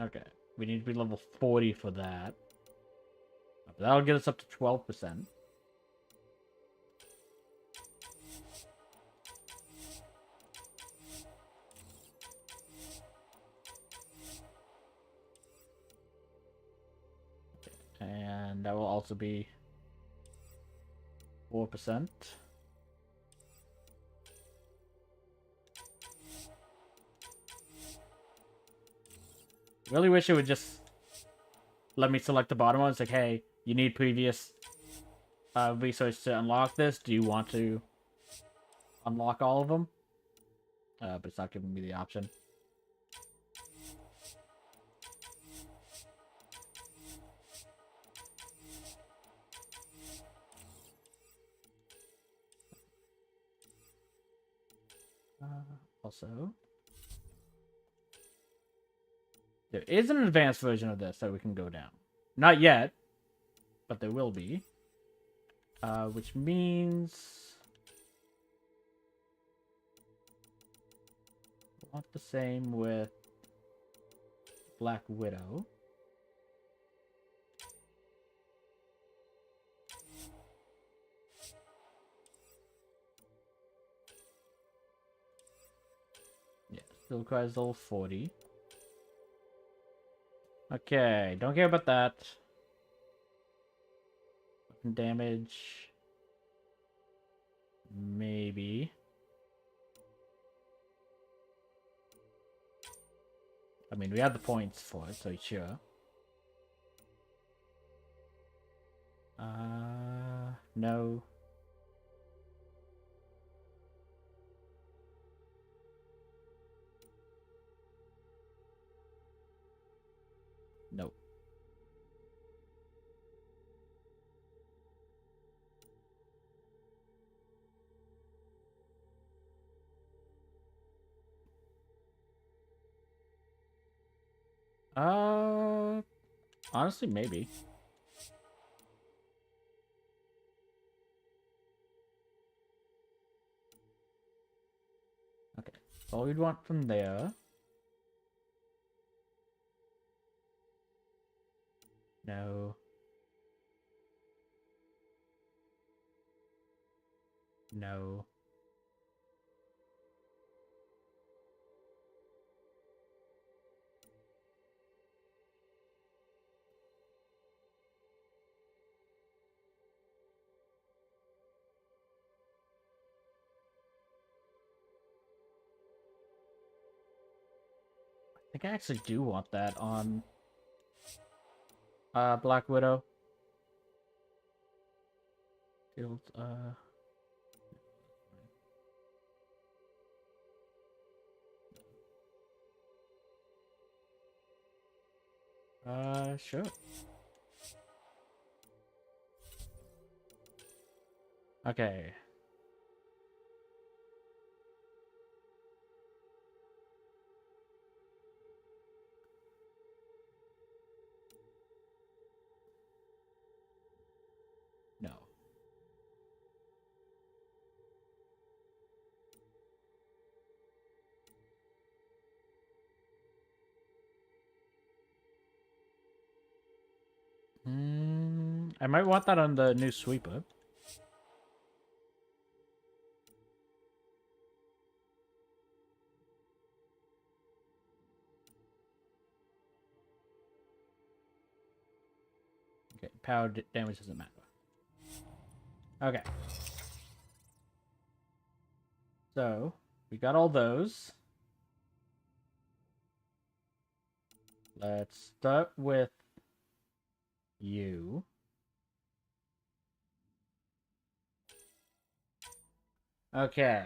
Okay, we need to be level 40 for that. But that'll get us up to 12%. And that will also be 4%. Really wish it would just let me select the bottom one. It's like, hey, you need previous research to unlock this. Do you want to unlock all of them? But it's not giving me the option. Also, there is an advanced version of this that we can go down. Not yet, but there will be. Which means... I want the same with Black Widow. Yeah, still requires level 40. Okay, don't care about that. Damage. Maybe. I mean, we have the points for it, so sure. No. Nope. Honestly, maybe. Okay, so all we'd want from there. No. No. I think I actually do want that on Black Widow. Shield, sure. Okay. No. I might want that on the new sweeper. Okay, power damage doesn't matter. Okay. So, we got all those. Let's start with you. Okay.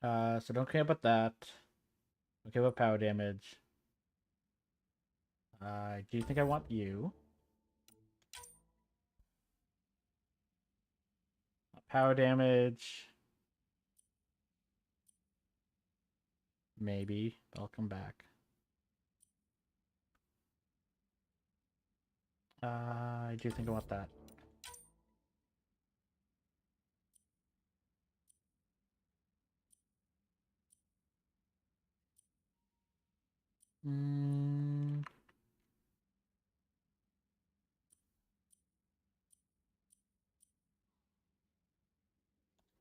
So don't care about that. Don't care about power damage. Do you think I want you? Power damage. Maybe. But I'll come back. I do think I want that. Mm.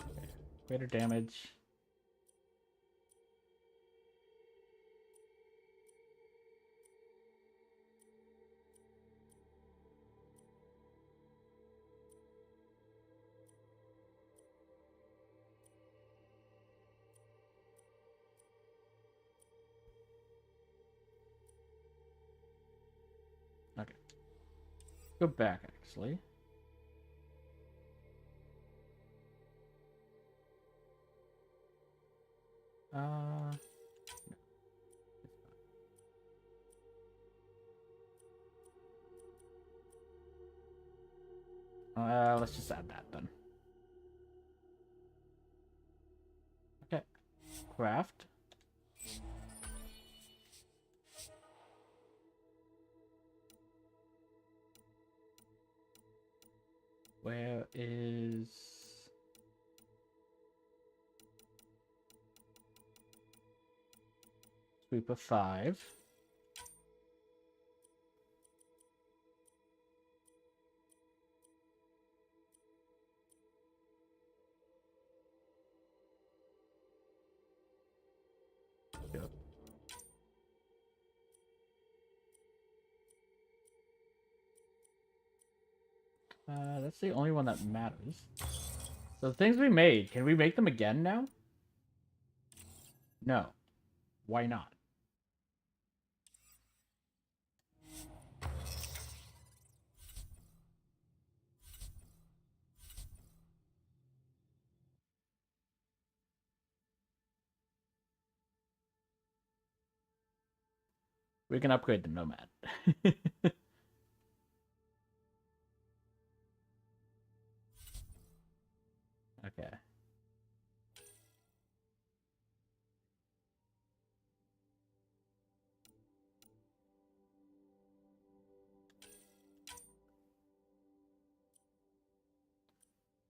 Okay. Greater damage. Okay. Go back, actually. No. Let's just add that then. Okay. Craft. Where is... Sweep of 5. Yep. That's the only one that matters. So the things we made, can we make them again now? No. Why not? We can upgrade the Nomad. Okay.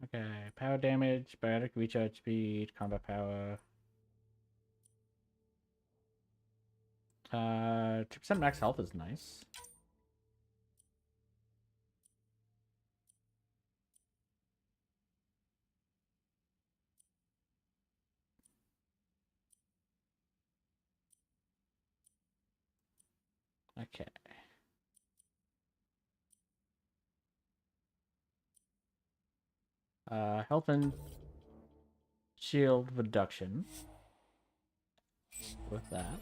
Okay, power damage, biotic recharge speed, combat power. 2% max health is nice. Okay. Health and shield reduction. With that.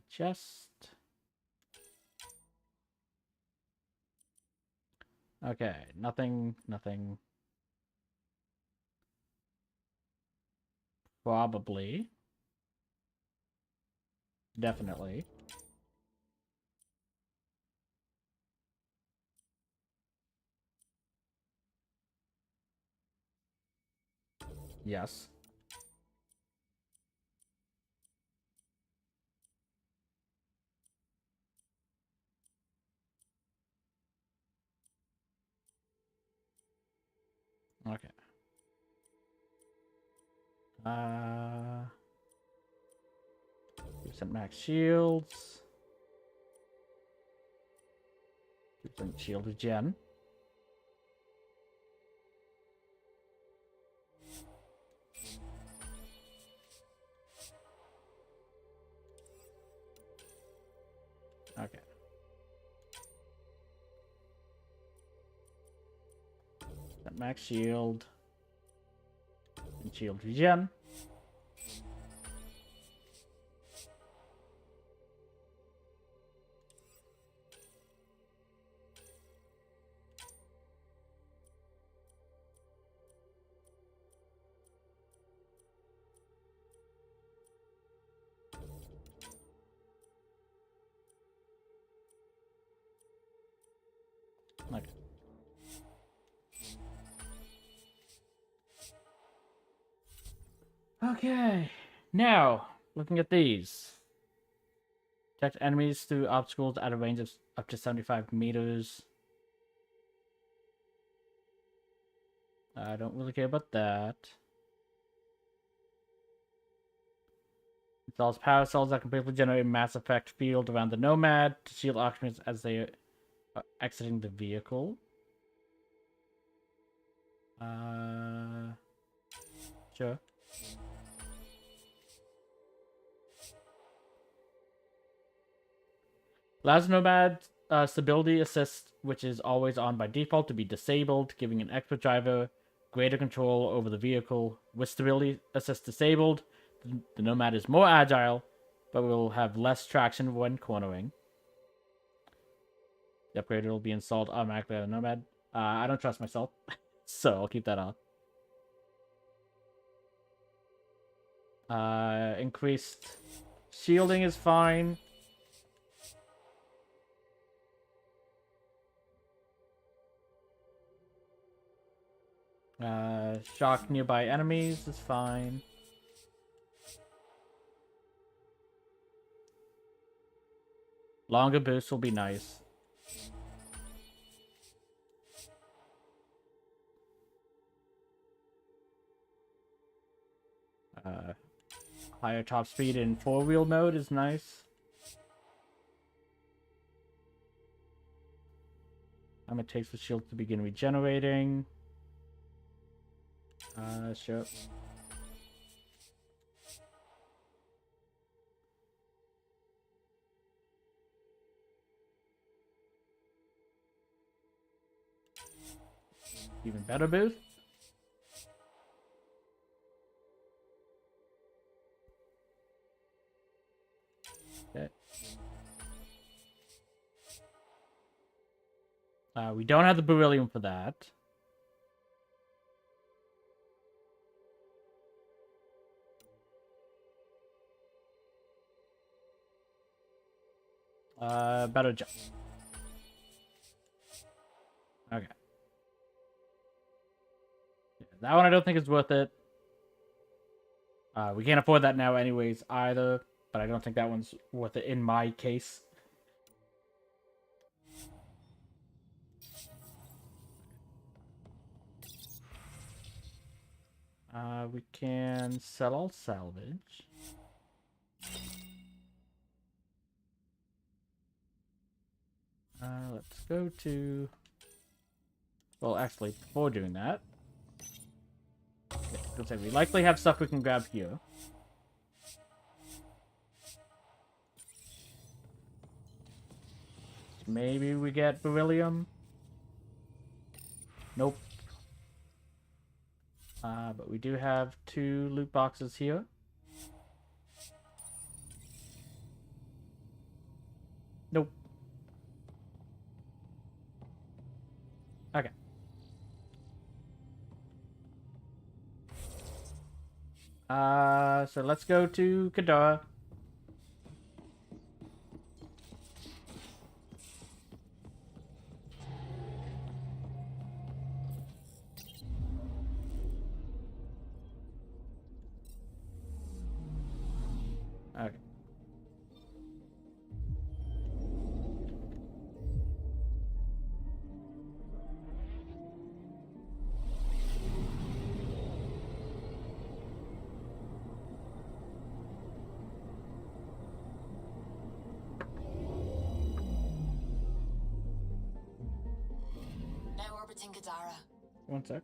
Chest. Okay, nothing. Probably. Definitely. Yes. Okay. 2% max shields. 2% shield regen. Okay. Max shield. And shield regen. Okay. Okay, now looking at these. Detect enemies through obstacles at a range of up to 75 meters. I don't really care about that. Installs power cells that can briefly generate a mass effect field around the Nomad to shield occupants as they are exiting the vehicle. Sure. Allows Nomad stability assist, which is always on by default, to be disabled, giving an expert driver greater control over the vehicle. With stability assist disabled, the Nomad is more agile, but will have less traction when cornering. The upgrade will be installed automatically on the Nomad. I don't trust myself, so I'll keep that on. Increased shielding is fine. Shock nearby enemies is fine. Longer boost will be nice. Higher top speed in 4-wheel mode is nice. How much it takes for shield to begin regenerating. Sure. Even better boost. Okay. We don't have the beryllium for that. Better jump. Okay. Yeah, that one I don't think is worth it. We can't afford that now anyways either, but I don't think that one's worth it in my case. We can sell all salvage. Let's go to... Well, actually, before doing that... Yeah, we likely have stuff we can grab here. Maybe we get beryllium. Nope. But we do have 2 loot boxes here. Nope. Okay. So let's go to Kadara. Okay. Now orbiting Kadara. One sec.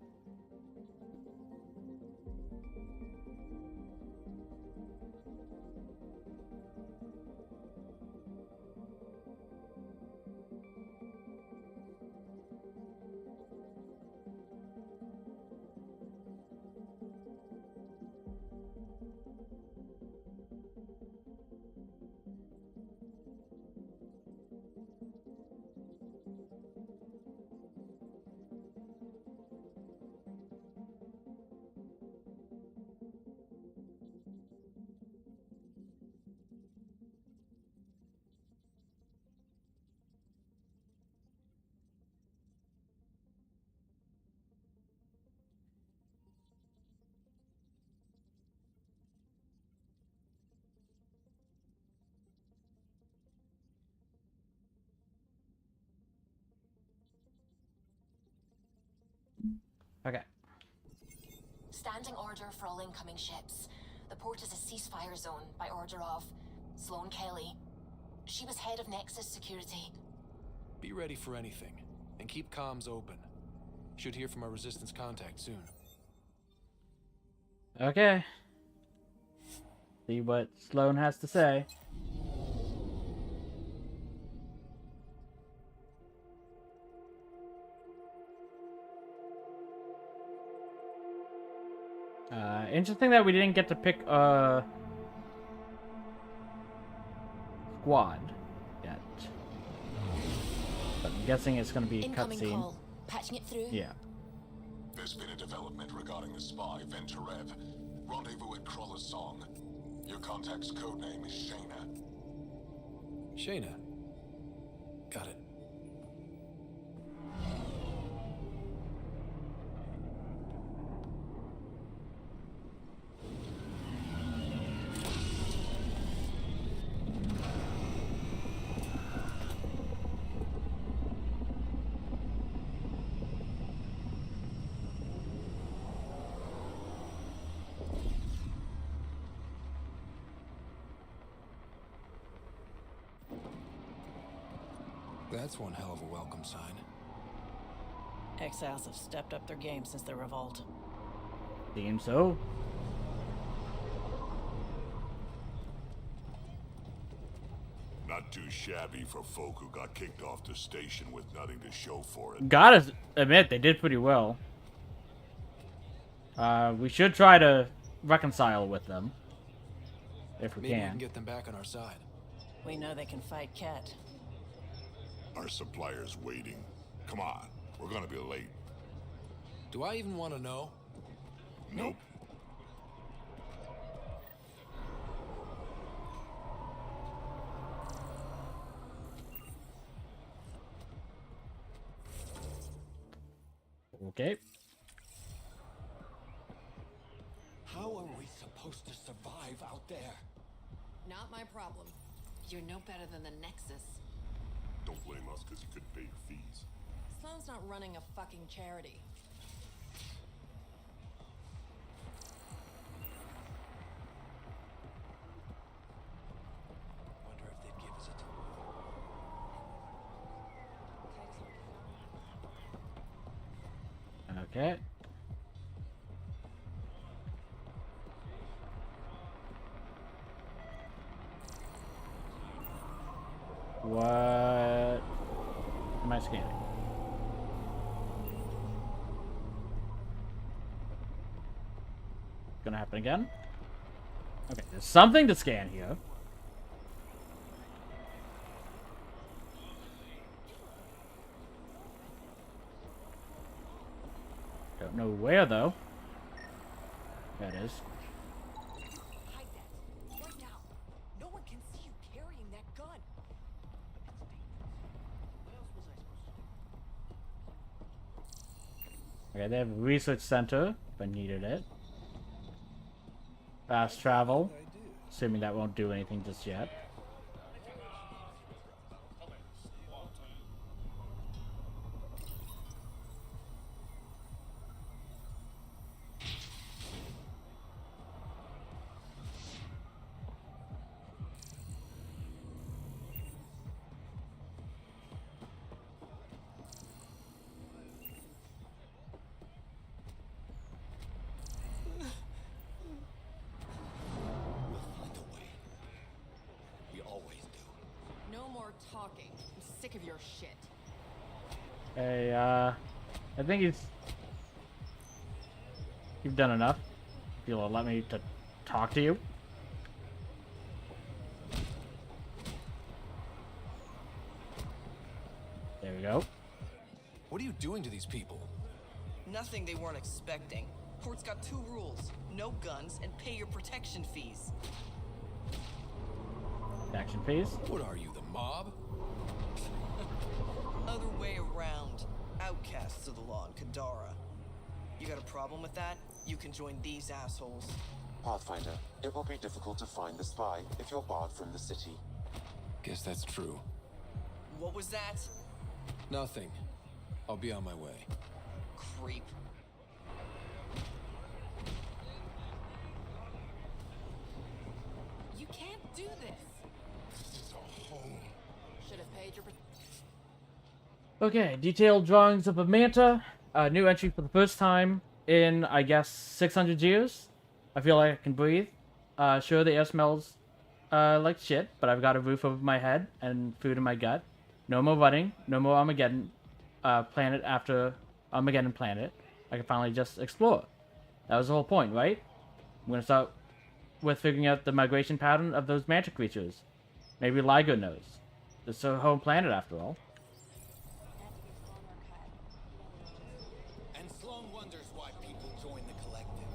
Okay. Standing order for all incoming ships. The port is a ceasefire zone by order of Sloane Kelly. She was head of Nexus security. Be ready for anything, and keep comms open. Should hear from our Resistance contact soon. Okay. See what Sloane has to say. Interesting that we didn't get to pick a squad yet. But I'm guessing it's going to be a cutscene. Call. Patching it through? Yeah. There's been a development regarding the spy, Venturev. Rendezvous at Crawler's Song. Your contact's codename is Shayna. Shayna. Got it. That's one hell of a welcome sign. Exiles have stepped up their game since the revolt. Seems so. Not too shabby for folk who got kicked off the station with nothing to show for it. Gotta admit, they did pretty well. We should try to reconcile with them. If we Maybe we can. can get them back on our side. We know they can fight Ket. Our supplier's waiting. Come on, we're gonna be late. Do I even want to know? Nope. Okay. How are we supposed to survive out there? Not my problem. You're no better than the Nexus. Don't blame us because you couldn't pay your fees. Sloane's not running a fucking charity. Wonder if they'd give us a tour. Okay. What am I scanning? Gonna happen again? Okay, there's something to scan here. Don't know where though. That is. Hide that. Right now. No one can see you carrying that gun. Okay, they have a research center if I needed it. Fast travel. Assuming that won't do anything just yet. No more talking. I'm sick of your shit. Hey, I think you've done enough. If you'll let me to talk to you. There we go. What are you doing to these people? Nothing they weren't expecting. Port's got 2 rules. No guns and pay your protection fees. Action phase. What are you, the mob? Other way around. Outcasts of the law in Kadara. You got a problem with that? You can join these assholes. Pathfinder, it will be difficult to find the spy if you're barred from the city. Guess that's true. What was that? Nothing. I'll be on my way. Creep. do this. This is our home. Should have paid your. Okay, detailed drawings of a manta. New entry for the first time in, I guess, 600 years. I feel like I can breathe. Sure, the air smells like shit, but I've got a roof over my head and food in my gut. No more running. No more Armageddon planet after Armageddon planet. I can finally just explore. That was the whole point, right? I'm gonna start with figuring out the migration pattern of those manta creatures. Maybe Ligo knows. It's a home planet after all. And Sloan wonders why people join the collective.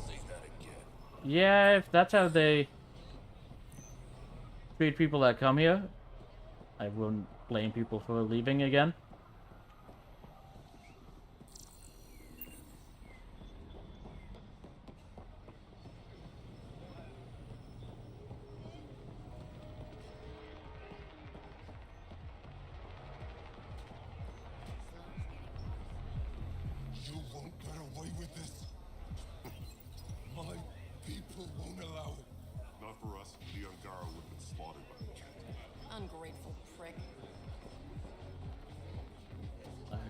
Say that again. Yeah, if that's how they treat people that come here, I wouldn't blame people for leaving again. You won't get away with this. My people won't allow it. Not for us. The Angara would have been slaughtered by the cat. Ungrateful prick.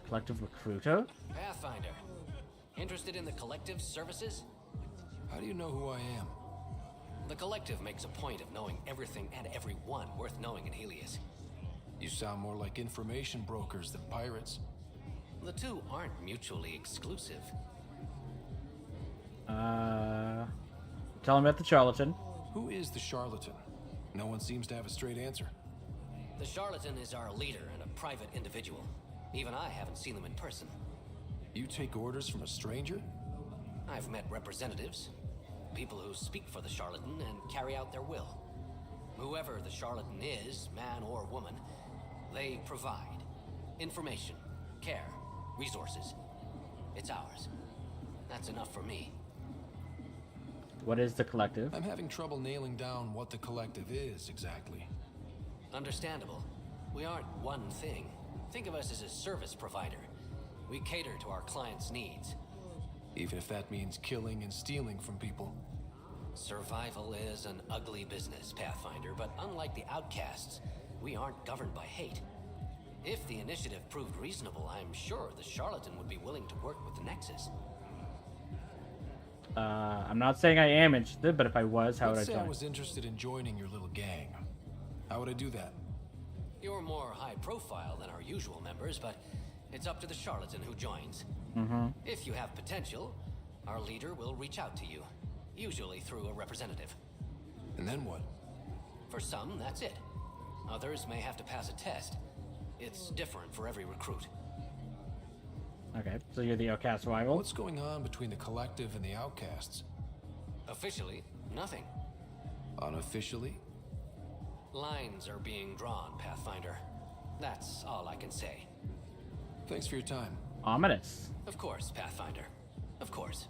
Collective recruiter? Pathfinder. Interested in the Collective's services? How do you know who I am? The Collective makes a point of knowing everything and everyone worth knowing in Helios. You sound more like information brokers than pirates. The two aren't mutually exclusive. Tell him about the charlatan. Who is the charlatan? No one seems to have a straight answer. The charlatan is our leader and a private individual. Even I haven't seen them in person. You take orders from a stranger? I've met representatives. People who speak for the charlatan and carry out their will. Whoever the charlatan is, man or woman, they provide information, care, resources. It's ours. That's enough for me. What is the collective? I'm having trouble nailing down what the collective is exactly. Understandable. We aren't one thing. Think of us as a service provider. We cater to our clients' needs. Even if that means killing and stealing from people. Survival is an ugly business, Pathfinder, but unlike the outcasts, we aren't governed by hate. If the initiative proved reasonable, I'm sure the charlatan would be willing to work with the Nexus. I'm not saying I am interested, but if I was, how would I Let's say join? I was interested in joining your little gang. How would I do that? You're more high profile than our usual members, but it's up to the charlatan who joins. Mm-hmm. If you have potential, our leader will reach out to you, usually through a representative. And then what? For some, that's it. Others may have to pass a test. It's different for every recruit. Okay, so you're the outcast rival. What's going on between the collective and the outcasts? Officially, nothing. Unofficially? Lines are being drawn, Pathfinder. That's all I can say. Thanks for your time. Ominous. Of course, Pathfinder. Of course.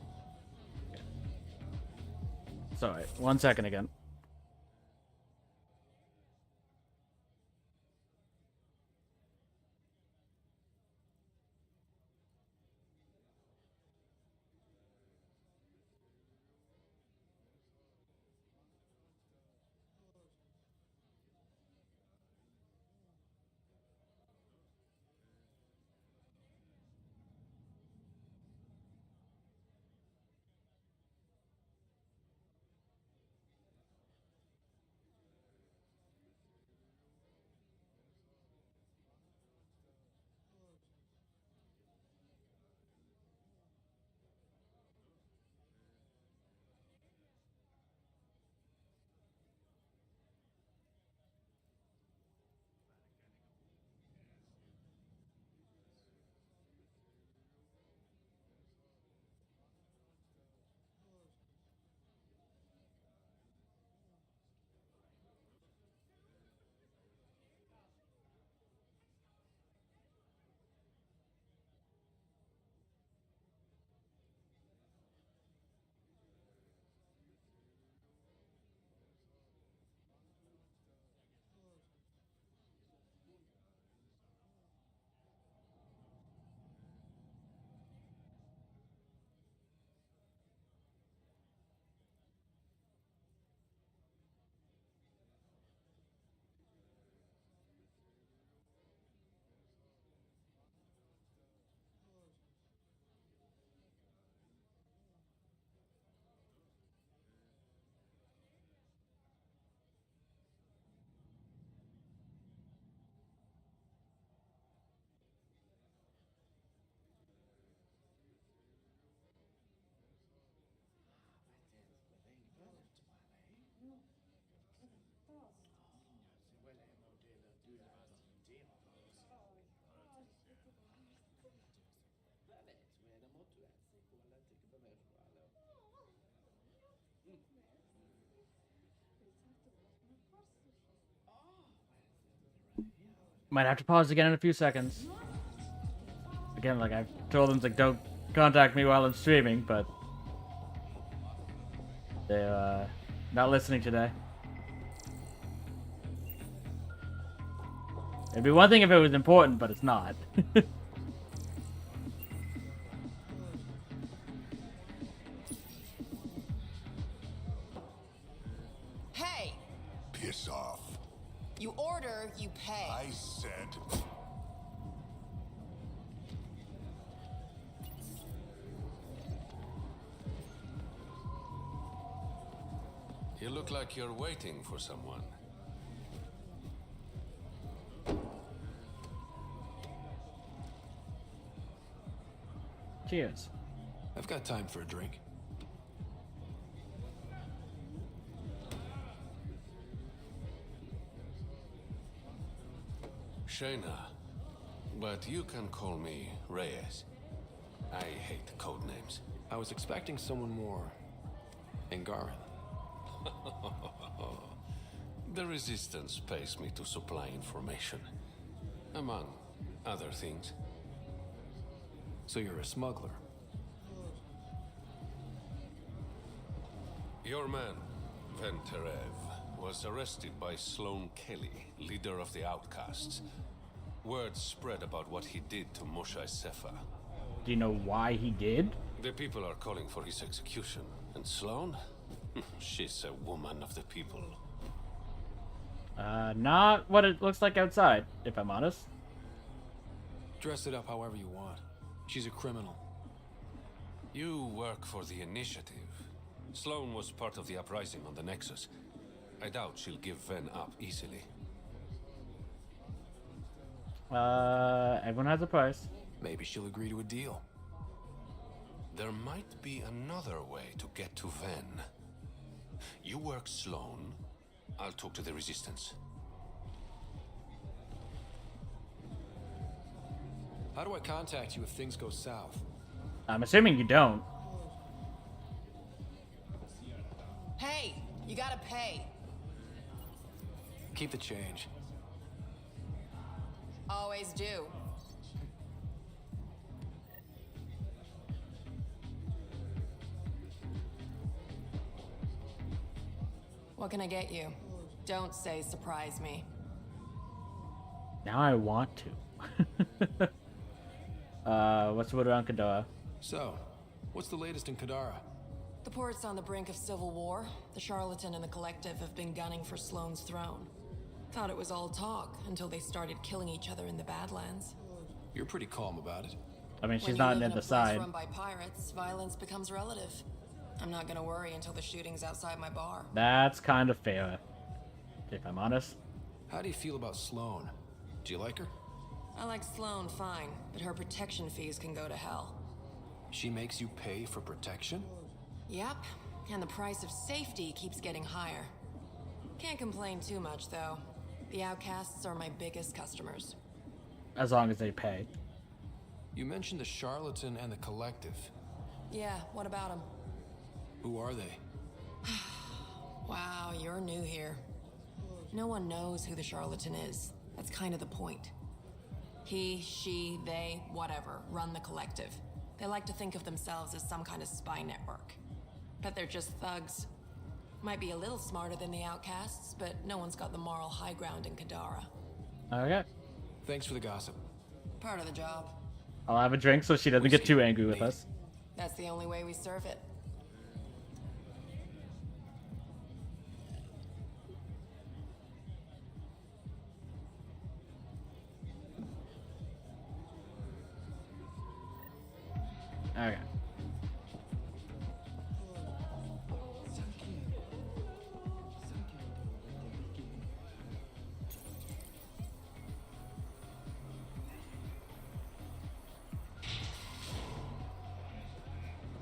Sorry, 1 second again. Might have to pause again in a few seconds. Again, like I've told them, like, don't contact me while I'm streaming, but they're not listening today. It'd be one thing if it was important, but it's not. Hey! Piss off. You order, you pay. I said... You look like you're waiting for someone. Cheers. I've got time for a drink. Shayna, but you can call me Reyes. I hate code names. I was expecting someone more... Angaran. The Resistance pays me to supply information, among other things. So you're a smuggler? Your man, Venterev, was arrested by Sloane Kelly, leader of the Outcasts. Word spread about what he did to Moshai Efvra. Do you know why he did? The people are calling for his execution. And Sloane? She's a woman of the people. Not what it looks like outside, if I'm honest. Dress it up however you want. She's a criminal. You work for the Initiative. Sloane was part of the uprising on the Nexus. I doubt she'll give Ven up easily. Everyone has a price. Maybe she'll agree to a deal. There might be another way to get to Ven. You work Sloane. I'll talk to the Resistance. How do I contact you if things go south? I'm assuming you don't. Hey, you gotta pay. Keep the change. Always do. What can I get you? Don't say surprise me. Now I want to. What's the word around Kadara? So, what's the latest in Kadara? The port's on the brink of civil war. The Charlatan and the Collective have been gunning for Sloane's throne. Thought it was all talk until they started killing each other in the Badlands. You're pretty calm about it. I mean, she's When not you live in in the a place side. run by pirates, violence becomes relative. I'm not gonna worry until the shooting's outside my bar. That's kind of fair, if I'm honest. How do you feel about Sloane? Do you like her? I like Sloane fine, but her protection fees can go to hell. She makes you pay for protection? Yep, and the price of safety keeps getting higher. Can't complain too much, though. The Outcasts are my biggest customers. As long as they pay. You mentioned the Charlatan and the Collective. Yeah, what about them? Who are they? Wow, you're new here. No one knows who the Charlatan is. That's kind of the point. He, she, they, whatever, run the Collective. They like to think of themselves as some kind of spy network. But they're just thugs. Might be a little smarter than the Outcasts, but no one's got the moral high ground in Kadara. Okay. Thanks for the gossip. Part of the job. I'll have a drink so she doesn't get too angry with us. That's the only way we serve it. Okay.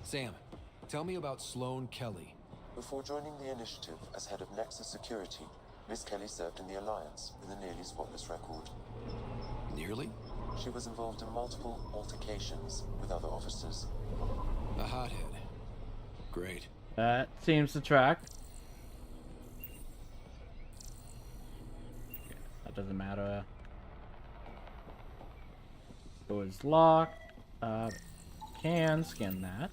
Sam, tell me about Sloane Kelly. Before joining the Initiative as head of Nexus Security, Miss Kelly served in the Alliance with a nearly spotless record. Nearly? She was involved in multiple altercations with other officers. A hothead. Great. That seems to track. That doesn't matter. Door is locked. Can scan that.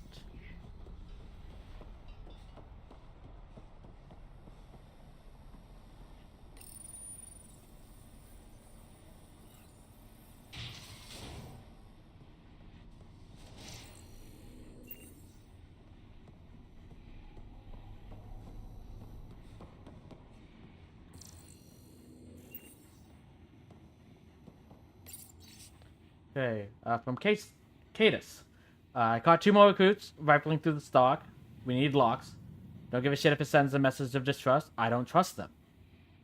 Okay, from Cadus. I caught 2 more recruits rifling through the stock. We need locks. Don't give a shit if it sends a message of distrust. I don't trust them.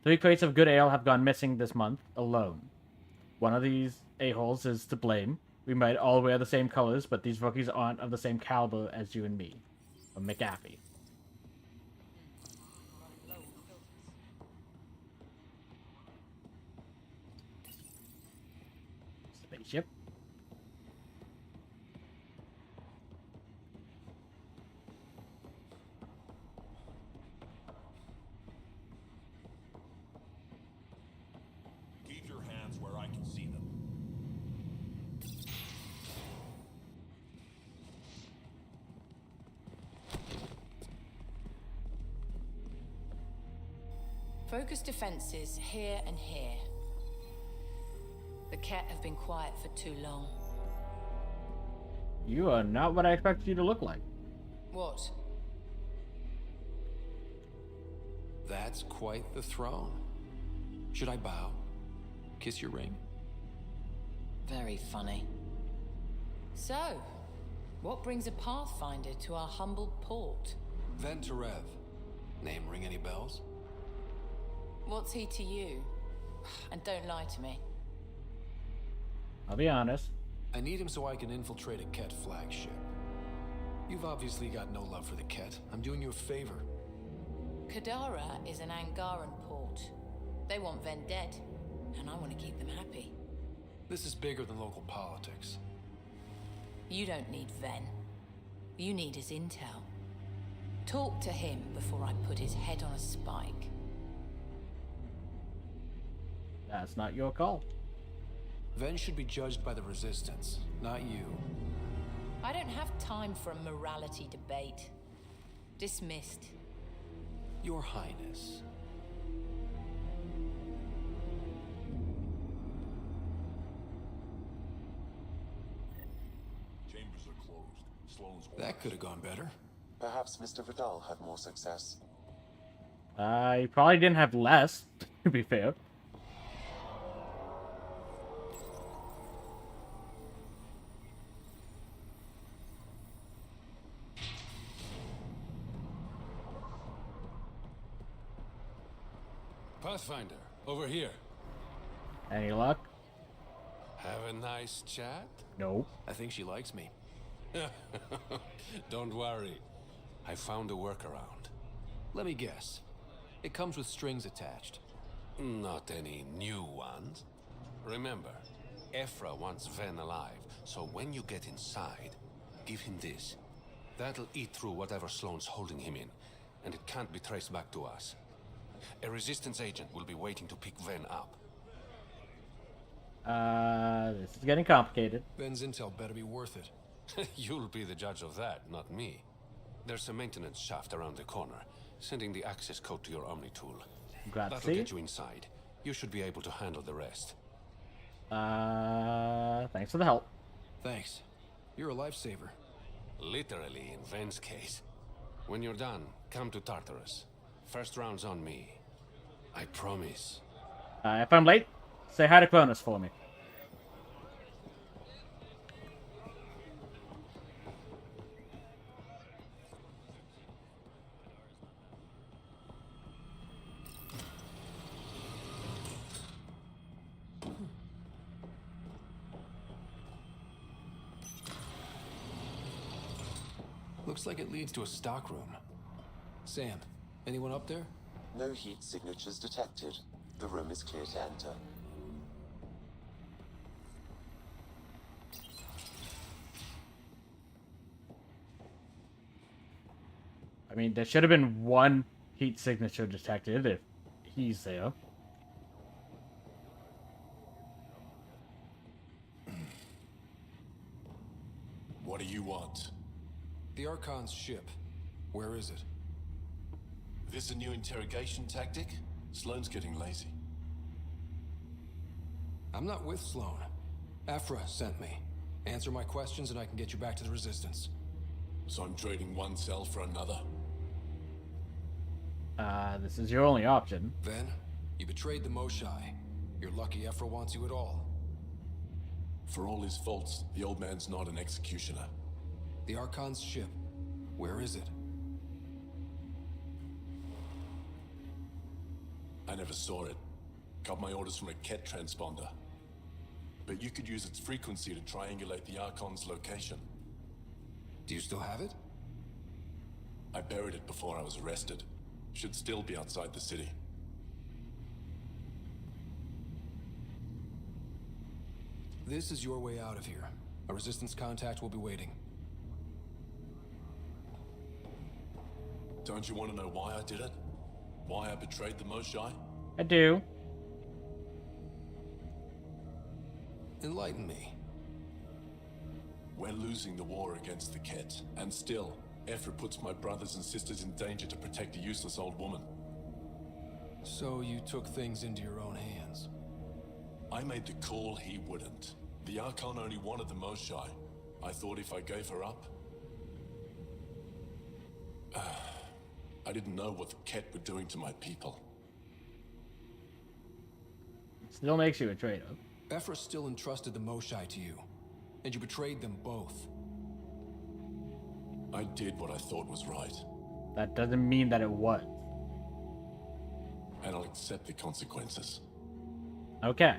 3 crates of good ale have gone missing this month alone. One of these a-holes is to blame. We might all wear the same colors, but these rookies aren't of the same caliber as you and me. From McAfee. Spaceship. Keep your hands where I can see them. Focus defenses here and here. The Ket have been quiet for too long. You are not what I expected you to look like. What? That's quite the throne. Should I bow? Kiss your ring? Very funny. So, what brings a Pathfinder to our humble port? Venterev. Name ring any bells? What's he to you? And don't lie to me. I'll be honest. I need him so I can infiltrate a Ket flagship. You've obviously got no love for the Ket. I'm doing you a favor. Kadara is an Angaran port. They want Ven dead, and I want to keep them happy. This is bigger than local politics. You don't need Ven. You need his intel. Talk to him before I put his head on a spike. That's not your call. Ven should be judged by the Resistance, not you. I don't have time for a morality debate. Dismissed. Your Highness. Chambers are closed. Sloan's That could have gone better. Perhaps Mr. Vidal had more success. I probably didn't have less, to be fair. Pathfinder, over here. Any luck? Have a nice chat? Nope. I think she likes me. Don't worry. I found a workaround. Let me guess. It comes with strings attached. Not any new ones. Remember, Efvra wants Ven alive, so when you get inside, give him this. That'll eat through whatever Sloan's holding him in, and it can't be traced back to us. A Resistance agent will be waiting to pick Ven up. This is getting complicated. Ven's intel better be worth it. You'll be the judge of that, not me. There's a maintenance shaft around the corner, sending the access code to your Omni tool. Grazie. That'll get you inside. You should be able to handle the rest. Thanks for the help. Thanks. You're a lifesaver. Literally, in Ven's case. When you're done, come to Tartarus. First round's on me. I promise. If I'm late, say hi to Cronus for me. Looks like it leads to a stockroom. Sam, anyone up there? No heat signatures detected. The room is clear to enter. I mean, there should have been one heat signature detected if he's there. What do you want? The Archon's ship. Where is it? This a new interrogation tactic? Sloane's getting lazy. I'm not with Sloane. Efvra sent me. Answer my questions and I can get you back to the Resistance. So I'm trading one cell for another? This is your only option. Then, you betrayed the Moshai. You're lucky Efvra wants you at all. For all his faults, the old man's not an executioner. The Archon's ship. Where is it? I never saw it. Got my orders from a Ket transponder. But you could use its frequency to triangulate the Archon's location. Do you still have it? I buried it before I was arrested. Should still be outside the city. This is your way out of here. A Resistance contact will be waiting. Don't you want to know why I did it? Why I betrayed the Moshai? I do. Enlighten me. We're losing the war against the Ket, and still, Efvra puts my brothers and sisters in danger to protect a useless old woman. So you took things into your own hands? I made the call he wouldn't. The Archon only wanted the Moshai. I thought if I gave her up... I didn't know what the Ket were doing to my people. Still makes you a traitor. Efvra still entrusted the Moshai to you, and you betrayed them both. I did what I thought was right. That doesn't mean that it was. And I'll accept the consequences. Okay.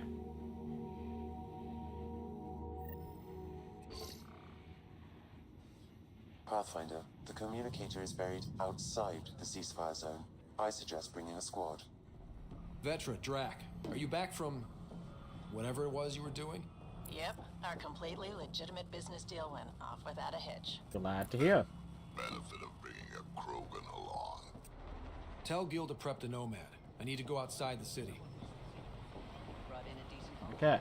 Pathfinder, the communicator is buried outside the ceasefire zone. I suggest bringing a squad. Vetra, Drac, are you back from... whatever it was you were doing? Yep, our completely legitimate business deal went off without a hitch. Glad to hear. Benefit of bringing a Krogan along. Tell Gil to prep the Nomad. I need to go outside the city. Okay.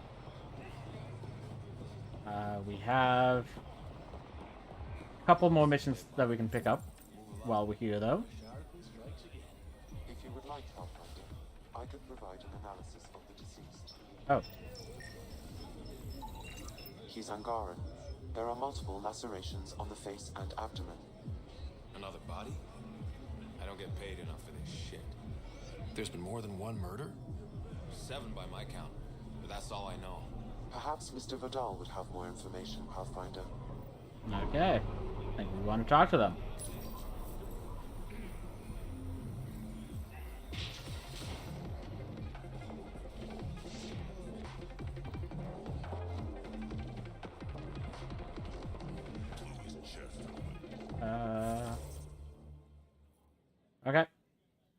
We have a couple more missions that we can pick up while we're here, though. If you would like, Pathfinder, I could provide an analysis of the deceased. Oh. He's Angaran. There are multiple lacerations on the face and abdomen. Another body? I don't get paid enough for this shit. There's been more than one murder? 7 by my count, but that's all I know. Perhaps Mr. Vidal would have more information, Pathfinder. Okay. I think we want to talk to them. Okay.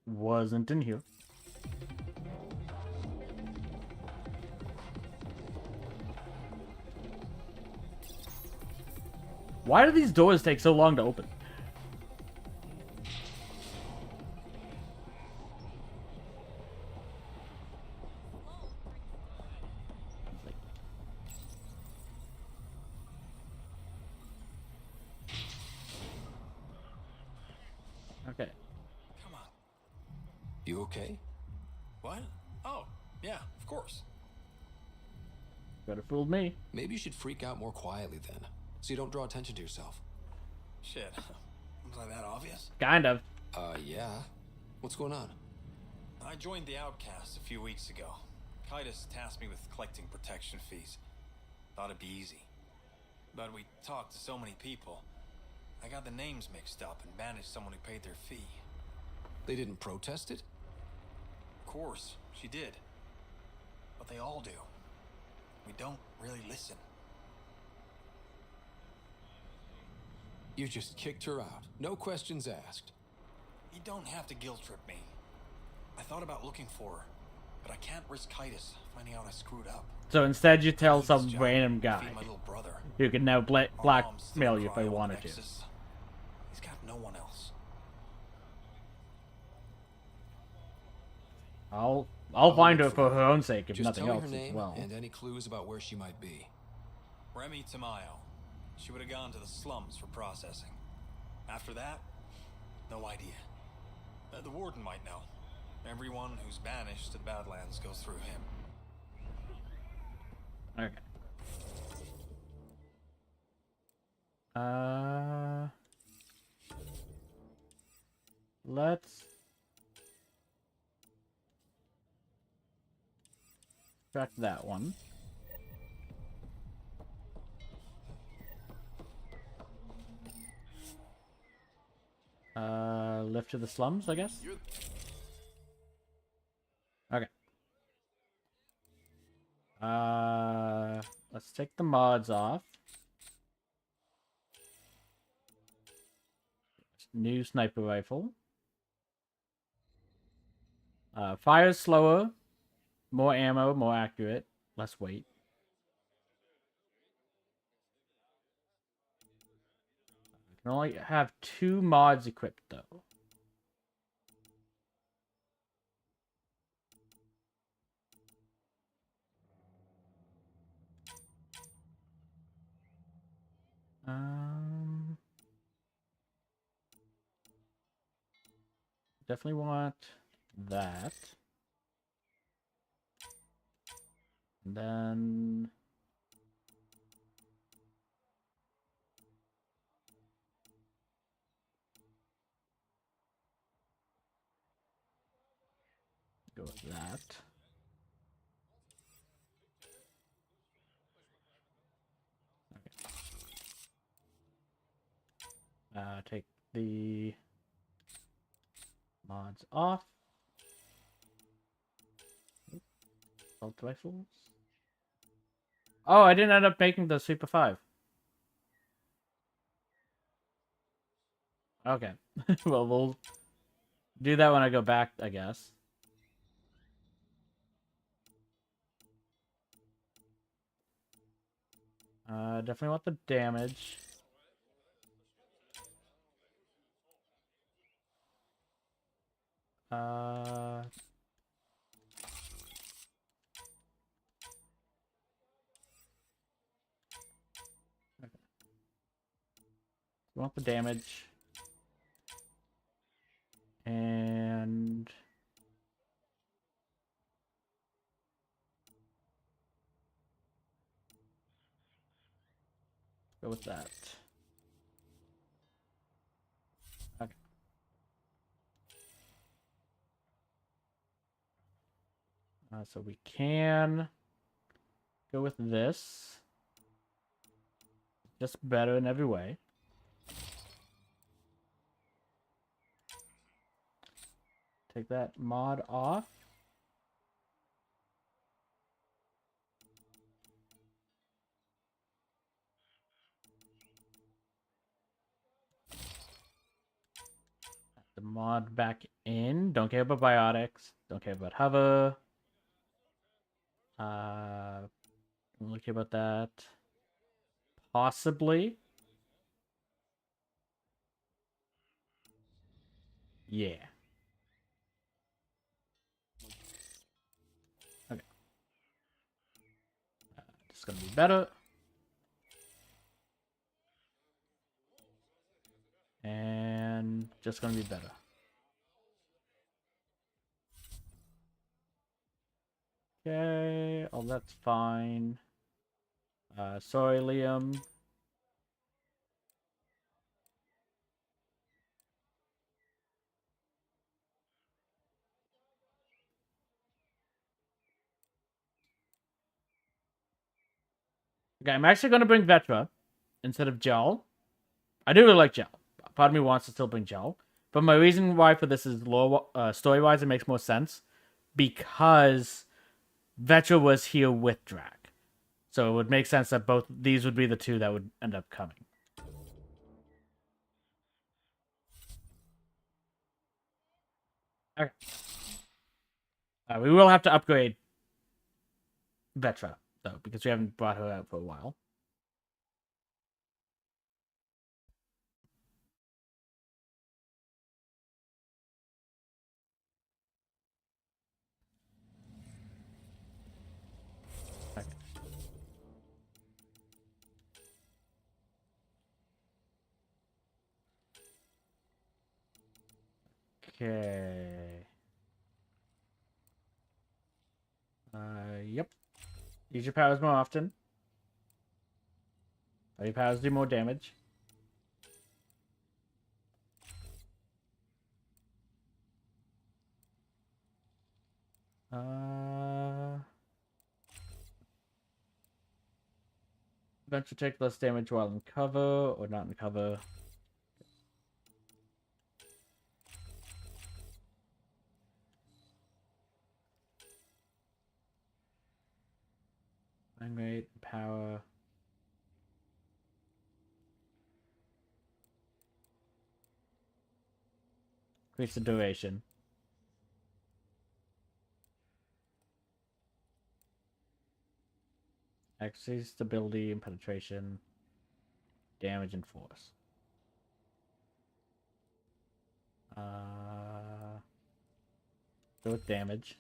Wasn't in here. Why do these doors take so long to open? Okay. Come on. You okay? What? Oh, yeah, of course. Could have fooled me. Maybe you should freak out more quietly then, so you don't draw attention to yourself. Shit. Was I that obvious? Kind of. Yeah. What's going on? I joined the Outcasts a few weeks ago. Kaitis tasked me with collecting protection fees. Thought it'd be easy. But we talked to so many people. I got the names mixed up and banished someone who paid their fee. They didn't protest it? Of course, she did. But they all do. We don't really listen. You just kicked her out. No questions asked. You don't have to guilt trip me. I thought about looking for her, but I can't risk Kaitis finding out I screwed up. So instead you tell some random guy My little brother. who can now blackmail you if they wanted to. He's got no one else. I'll find her for her own sake if Just nothing tell me else her name as well. and any clues about where she might be. Remy Tamayo. She would have gone to the slums for processing. After that, no idea. The warden might know. Everyone who's banished to the Badlands goes through him. Okay. Let's track that one. Lift to the slums, I guess. Okay. Let's take the mods off. New sniper rifle. Fires slower, more ammo, more accurate, less weight. I can only have 2 mods equipped though. Definitely want that. And then go with that. Okay. Take the mods off. Assault rifles. Oh, I didn't end up making the Super 5. Okay. Well, we'll do that when I go back, I guess. Definitely want the damage. Okay. Want the damage. And go with that. Okay. So we can go with this. Just better in every way. Take that mod off. The mod back in. Don't care about biotics. Don't care about hover. Don't really care about that. Possibly. Yeah. Okay. It's gonna be better. And just gonna be better. Okay, oh that's fine. Sorry, Liam. Okay, I'm actually gonna bring Vetra instead of Gel. I do really like Gel. Part of me wants to still bring Gel. But my reason why for this is story-wise, it makes more sense. Because Vetra was here with Drac. So it would make sense that both these would be the two that would end up coming. Okay. We will have to upgrade Vetra, though, because we haven't brought her out for a while. Okay. Okay. Yep. Use your powers more often. Or your powers do more damage. Eventually take less damage while in cover or not in cover. Bang rate, power. Increase the duration. Accuracy, stability, and penetration. Damage and force. Go with damage.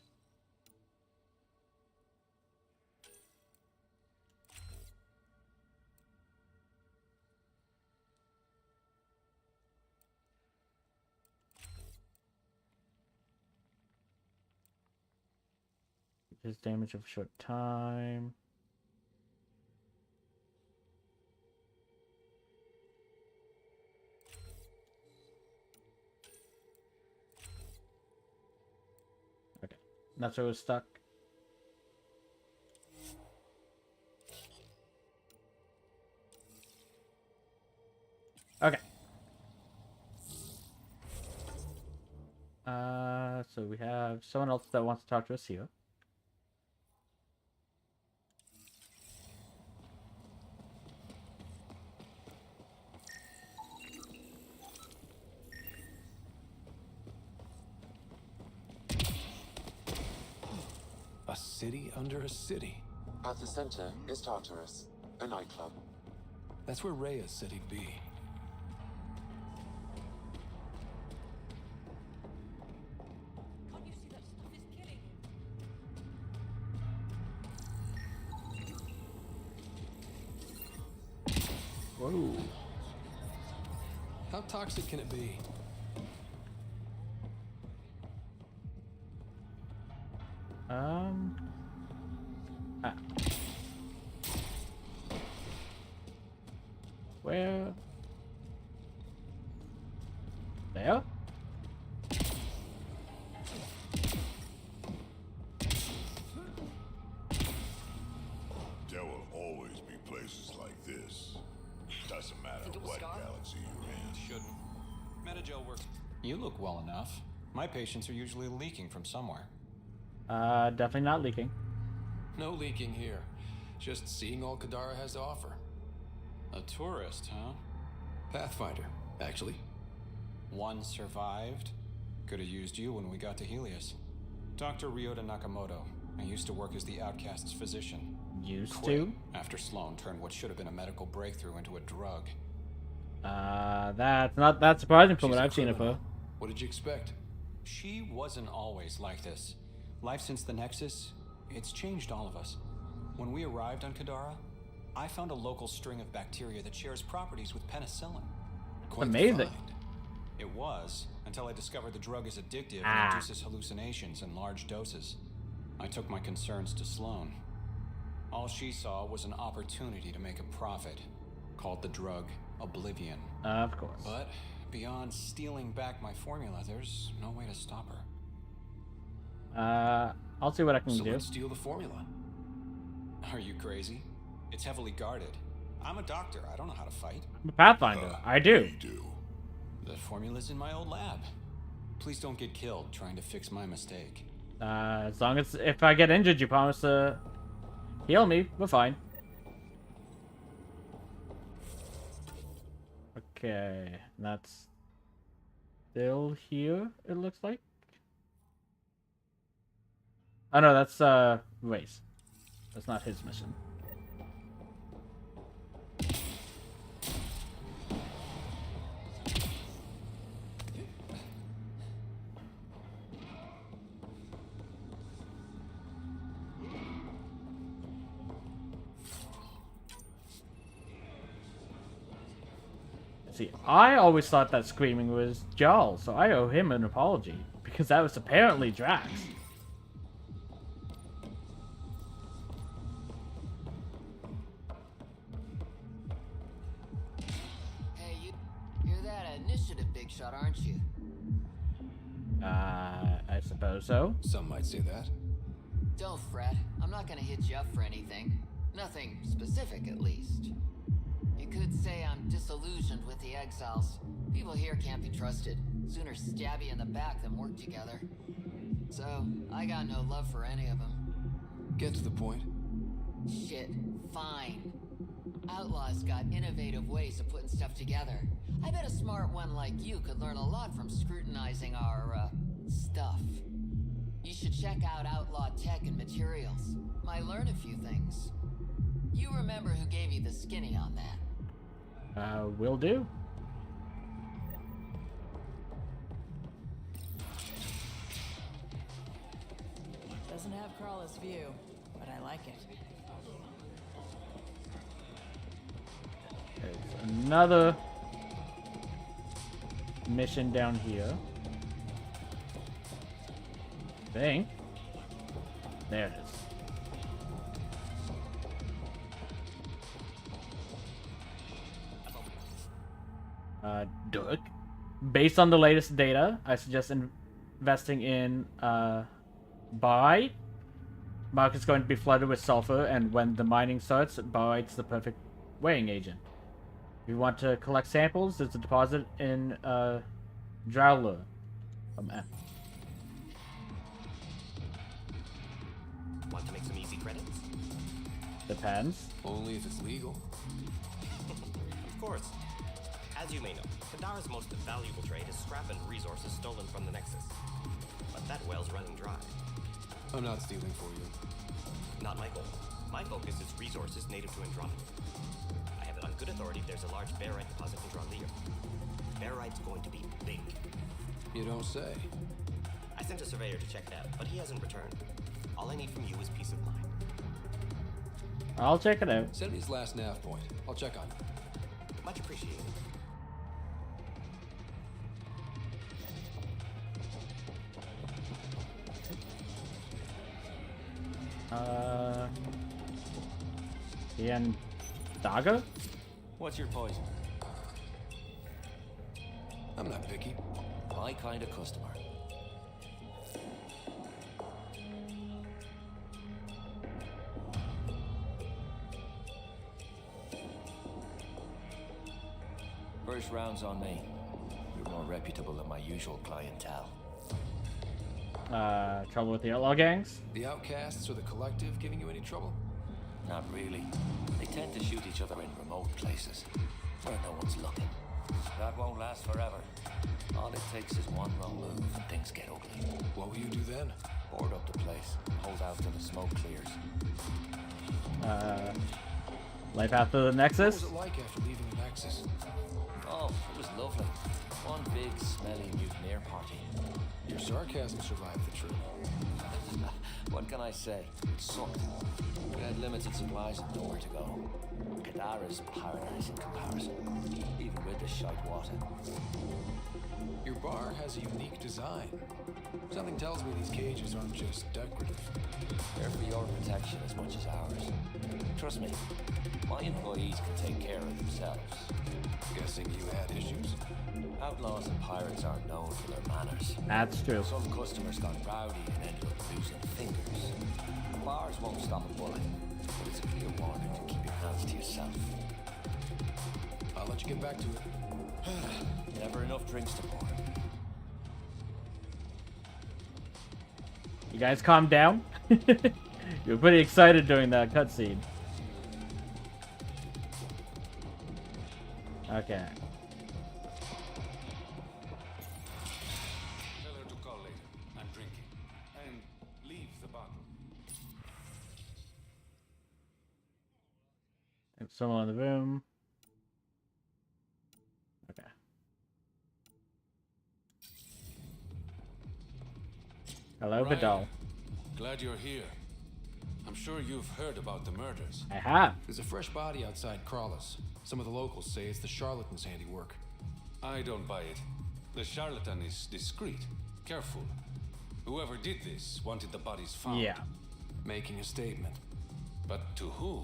His damage of short time. Okay, that's where it was stuck. Okay. So we have someone else that wants to talk to us here. A city under a city. At the center is Tartarus, a nightclub. That's where Rhea said he'd be. Can't you see that stuff is killing? Whoa. How toxic can it be? Where? There? There will always be places like this. Doesn't matter what galaxy you're in. Shouldn't. Metagel works. You look well enough. My patients are usually leaking from somewhere. Definitely not leaking. No leaking here. Just seeing all Kadara has to offer. A tourist, huh? Pathfinder, actually. One survived. Could have used you when we got to Helios. Dr. Ryota Nakamoto. I used to work as the Outcast's physician. Used to? After Sloan turned what should have been a medical breakthrough into a drug. That's not that surprising from what I've seen of her. What did you expect? She wasn't always like this. Life since the Nexus, it's changed all of us. When we arrived on Kadara, I found a local string of bacteria that shares properties with penicillin. Quite amazing. It was, until I discovered the drug is addictive and induces hallucinations in large doses. I took my concerns to Sloan. All she saw was an opportunity to make a profit, called the drug Oblivion. Of course. But beyond stealing back my formula, there's no way to stop her. I'll see what I can do. Let's steal the formula. Are you crazy? It's heavily guarded. I'm a doctor. I don't know how to fight. I'm a Pathfinder. I do. The formula's in my old lab. Please don't get killed trying to fix my mistake. As long as if I get injured, you promise to heal me. We're fine. Okay, that's still here. It looks like. Oh no, that's Race. That's not his mission. See, I always thought that screaming was Jarl, so I owe him an apology, because that was apparently Drax. Hey, you're that initiative big shot, aren't you? I suppose so. Some might say that. Don't fret. I'm not gonna hit you up for anything. Nothing specific, at least. You could say I'm disillusioned with the exiles. People here can't be trusted. Sooner stab you in the back than work together. So, I got no love for any of them. Get to the point. Shit, fine. Outlaws got innovative ways of putting stuff together. I bet a smart one like you could learn a lot from scrutinizing our, stuff. You should check out Outlaw Tech and Materials. Might learn a few things. You remember who gave you the skinny on that? Will do. Doesn't have Crawler's view, but I like it. There's another mission down here. Thing. There it is. Dirk. Based on the latest data, I suggest investing in barite. Market is going to be flooded with sulfur, and when the mining starts, barite's the perfect weighing agent. If you want to collect samples, there's a deposit in Drowler. Want to make some easy credits? Depends. Only if it's legal. Of course. As you may know, Kadara's most valuable trade is scrap and resources stolen from the Nexus. But that well's running dry. I'm not stealing for you. Not my goal. My focus is resources native to Andromeda. I have it on good authority there's a large barite deposit in Dralier. Barite's going to be big. You don't say. I sent a surveyor to check it out, but he hasn't returned. All I need from you is peace of mind. I'll check it out. Send me his last nav point. I'll check on him. Much appreciated. Ian Daga? What's your poison? I'm not picky. My kind of customer. First round's on me. You're more reputable than my usual clientele. Trouble with the outlaw gangs? The outcasts or the collective giving you any trouble? Not really. They tend to shoot each other in remote places, where no one's looking. That won't last forever. All it takes is one wrong move and things get ugly. What will you do then? Board up the place. Hold out till the smoke clears. Life after the Nexus? What was it like after leaving the Nexus? Oh, it was lovely. One big, smelly mutineer party. Your sarcasm survived the trip. What can I say? It sucked. We had limited supplies and nowhere to go. Kadara's paradise in comparison, even with the shite water. Your bar has a unique design. Something tells me these cages aren't just decorative. They're for your protection as much as ours. Trust me, my employees can take care of themselves. Guessing you had issues? Outlaws and pirates aren't known for their manners. That's true. Some customers got rowdy and ended up losing fingers. Bars won't stop a bullet, but it's a clear warning to keep your hands to yourself. I'll let you get back to it. Never enough drinks to pour. You guys calm down? You were pretty excited during that cutscene. Okay. Tell her to call later. I'm drinking. And leave the bottle. There's someone in the room. Okay. Hello, Ryan, Vidal. glad you're here. I'm sure you've heard about the murders. I have. There's a fresh body outside Crawlers. Some of the locals say it's the charlatan's handiwork. I don't buy it. The charlatan is discreet, careful. Whoever did this wanted the bodies found. Yeah. Making a statement. But to who?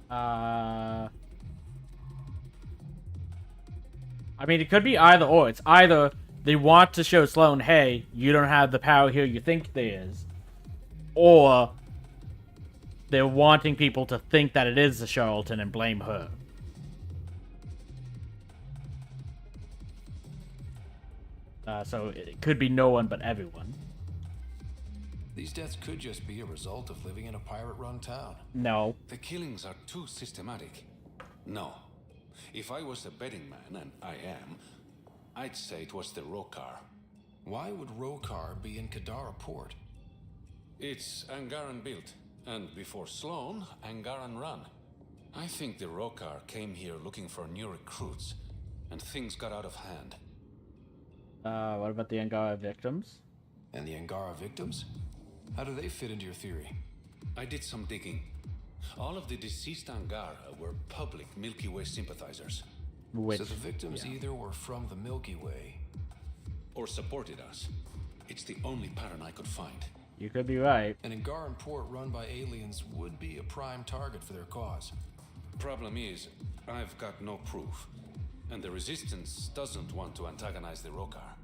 I mean, it could be either or. It's either they want to show Sloane, hey, you don't have the power here you think there is. Or they're wanting people to think that it is the charlatan and blame her. So it could be no one but everyone. These deaths could just be a result of living in a pirate-run town. No. The killings are too systematic. No. If I was a betting man, and I am, I'd say it was the Rokar. Why would Rokar be in Kadara port? It's Angaran built, and before Sloane, Angaran run. I think the Rokar came here looking for new recruits, and things got out of hand. What about the Angara victims? And the Angara victims? How do they fit into your theory? I did some digging. All of the deceased Angara were public Milky Way sympathizers. So the victims either were from the Milky Way or supported us. It's the only pattern I could find. You could be right. An Angaran port run by aliens would be a prime target for their cause. Problem is, I've got no proof. And the Resistance doesn't want to antagonize the Rokar.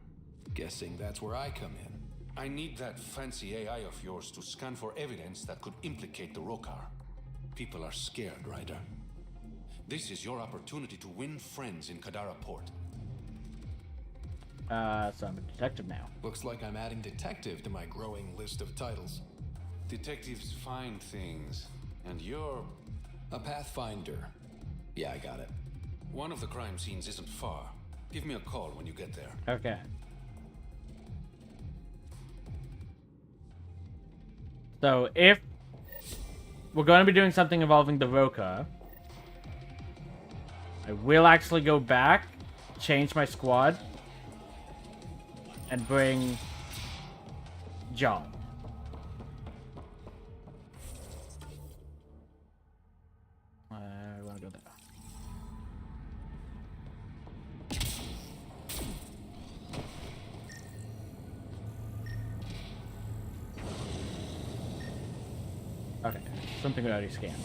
Guessing that's where I come in. I need that fancy AI of yours to scan for evidence that could implicate the Rokar. People are scared, Ryder. This is your opportunity to win friends in Kadara Port. So I'm a detective now. Looks like I'm adding detective to my growing list of titles. Detectives find things, and you're... a pathfinder. Yeah, I got it. One of the crime scenes isn't far. Give me a call when you get there. Okay. So if we're going to be doing something involving the Rokar, I will actually go back, change my squad, and bring John. I want to go there. Okay, something we already scanned.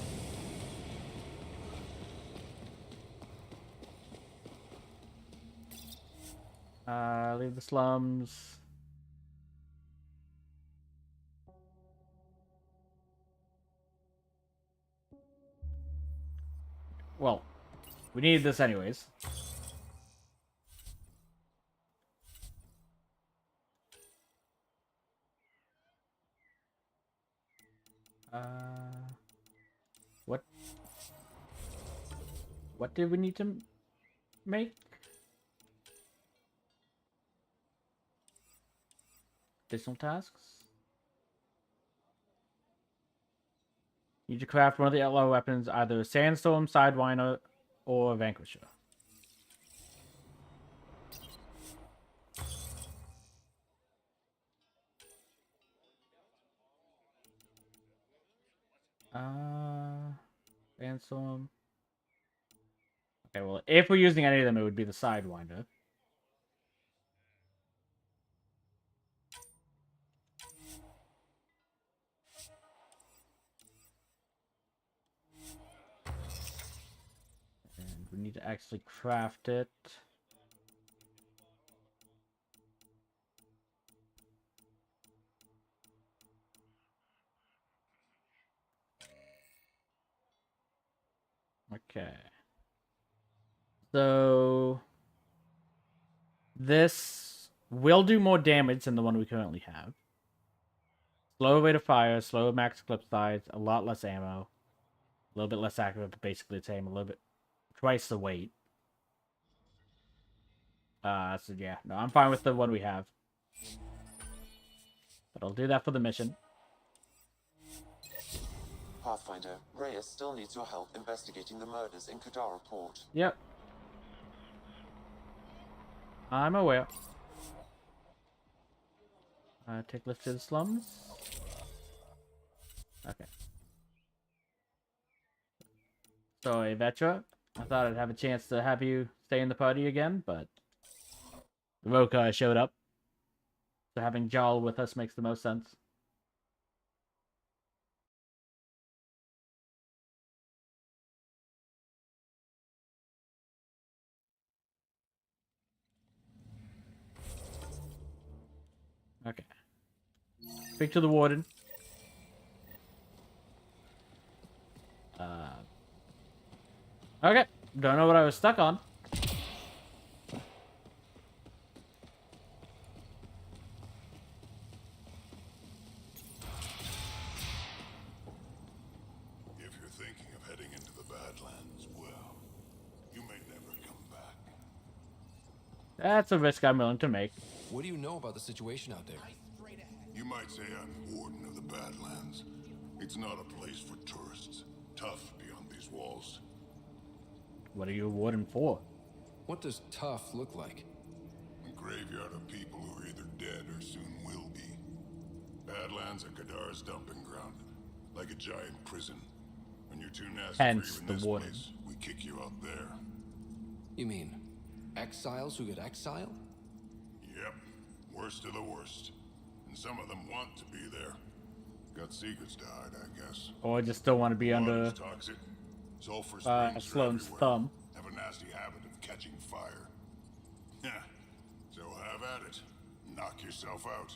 Leave the slums. Well, we needed this anyways. What did we need to make? Additional tasks? Need to craft one of the outlaw weapons, either Sandstorm, Sidewinder, or Vanquisher. Sandstorm. Okay, well, if we're using any of them, it would be the Sidewinder. And we need to actually craft it. Okay. So this will do more damage than the one we currently have. Slower rate of fire, slower max clip size, a lot less ammo. A little bit less accurate, but basically the same. A little bit twice the weight. So yeah, no, I'm fine with the one we have. But I'll do that for the mission. Pathfinder, Reyes still needs your help investigating the murders in Kadara Port. Yep. I'm aware. Take lift to the slums. Okay. So, Efvra, I thought I'd have a chance to have you stay in the party again, but the Rokai showed up. So having Jarl with us makes the most sense. Okay. Speak to the warden. Okay. Don't know what I was stuck on. If you're thinking of heading into the Badlands, well, you may never come back. That's a risk I'm willing to make. What do you know about the situation out there? You might say I'm warden of the Badlands. It's not a place for tourists. Tough beyond these walls. What are you a warden for? What does tough look like? A graveyard of people who are either dead or soon will be. Badlands are Kadar's dumping ground. Like a giant prison. When you're too nasty Hence for the you in this warden. place, we kick you out there. You mean exiles who get exiled? Yep. Worst of the worst. And some of them want to be there. Got secrets to hide, I guess. Or just don't want to be under Water's toxic. Sulfur springs are Sloane's everywhere. thumb. Have a nasty habit of catching fire. Yeah. So have at it. Knock yourself out.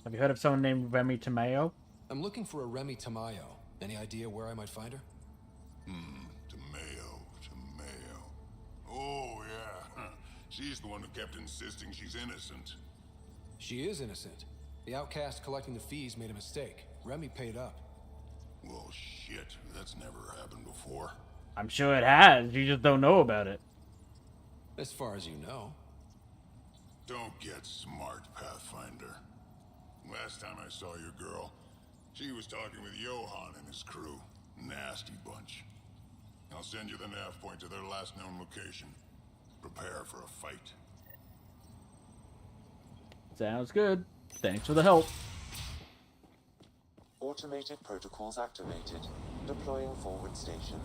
Have you heard of someone named Remy Tamayo? I'm looking for a Remy Tamayo. Any idea where I might find her? Tamayo. Oh, yeah. She's the one who kept insisting she's innocent. She is innocent. The outcast collecting the fees made a mistake. Remy paid up. Well, shit. That's never happened before. I'm sure it has. You just don't know about it. As far as you know. Don't get smart, Pathfinder. Last time I saw your girl, she was talking with Johan and his crew. Nasty bunch. I'll send you the nav point to their last known location. Prepare for a fight. Sounds good. Thanks for the help. Automated protocols activated. Deploying forward station.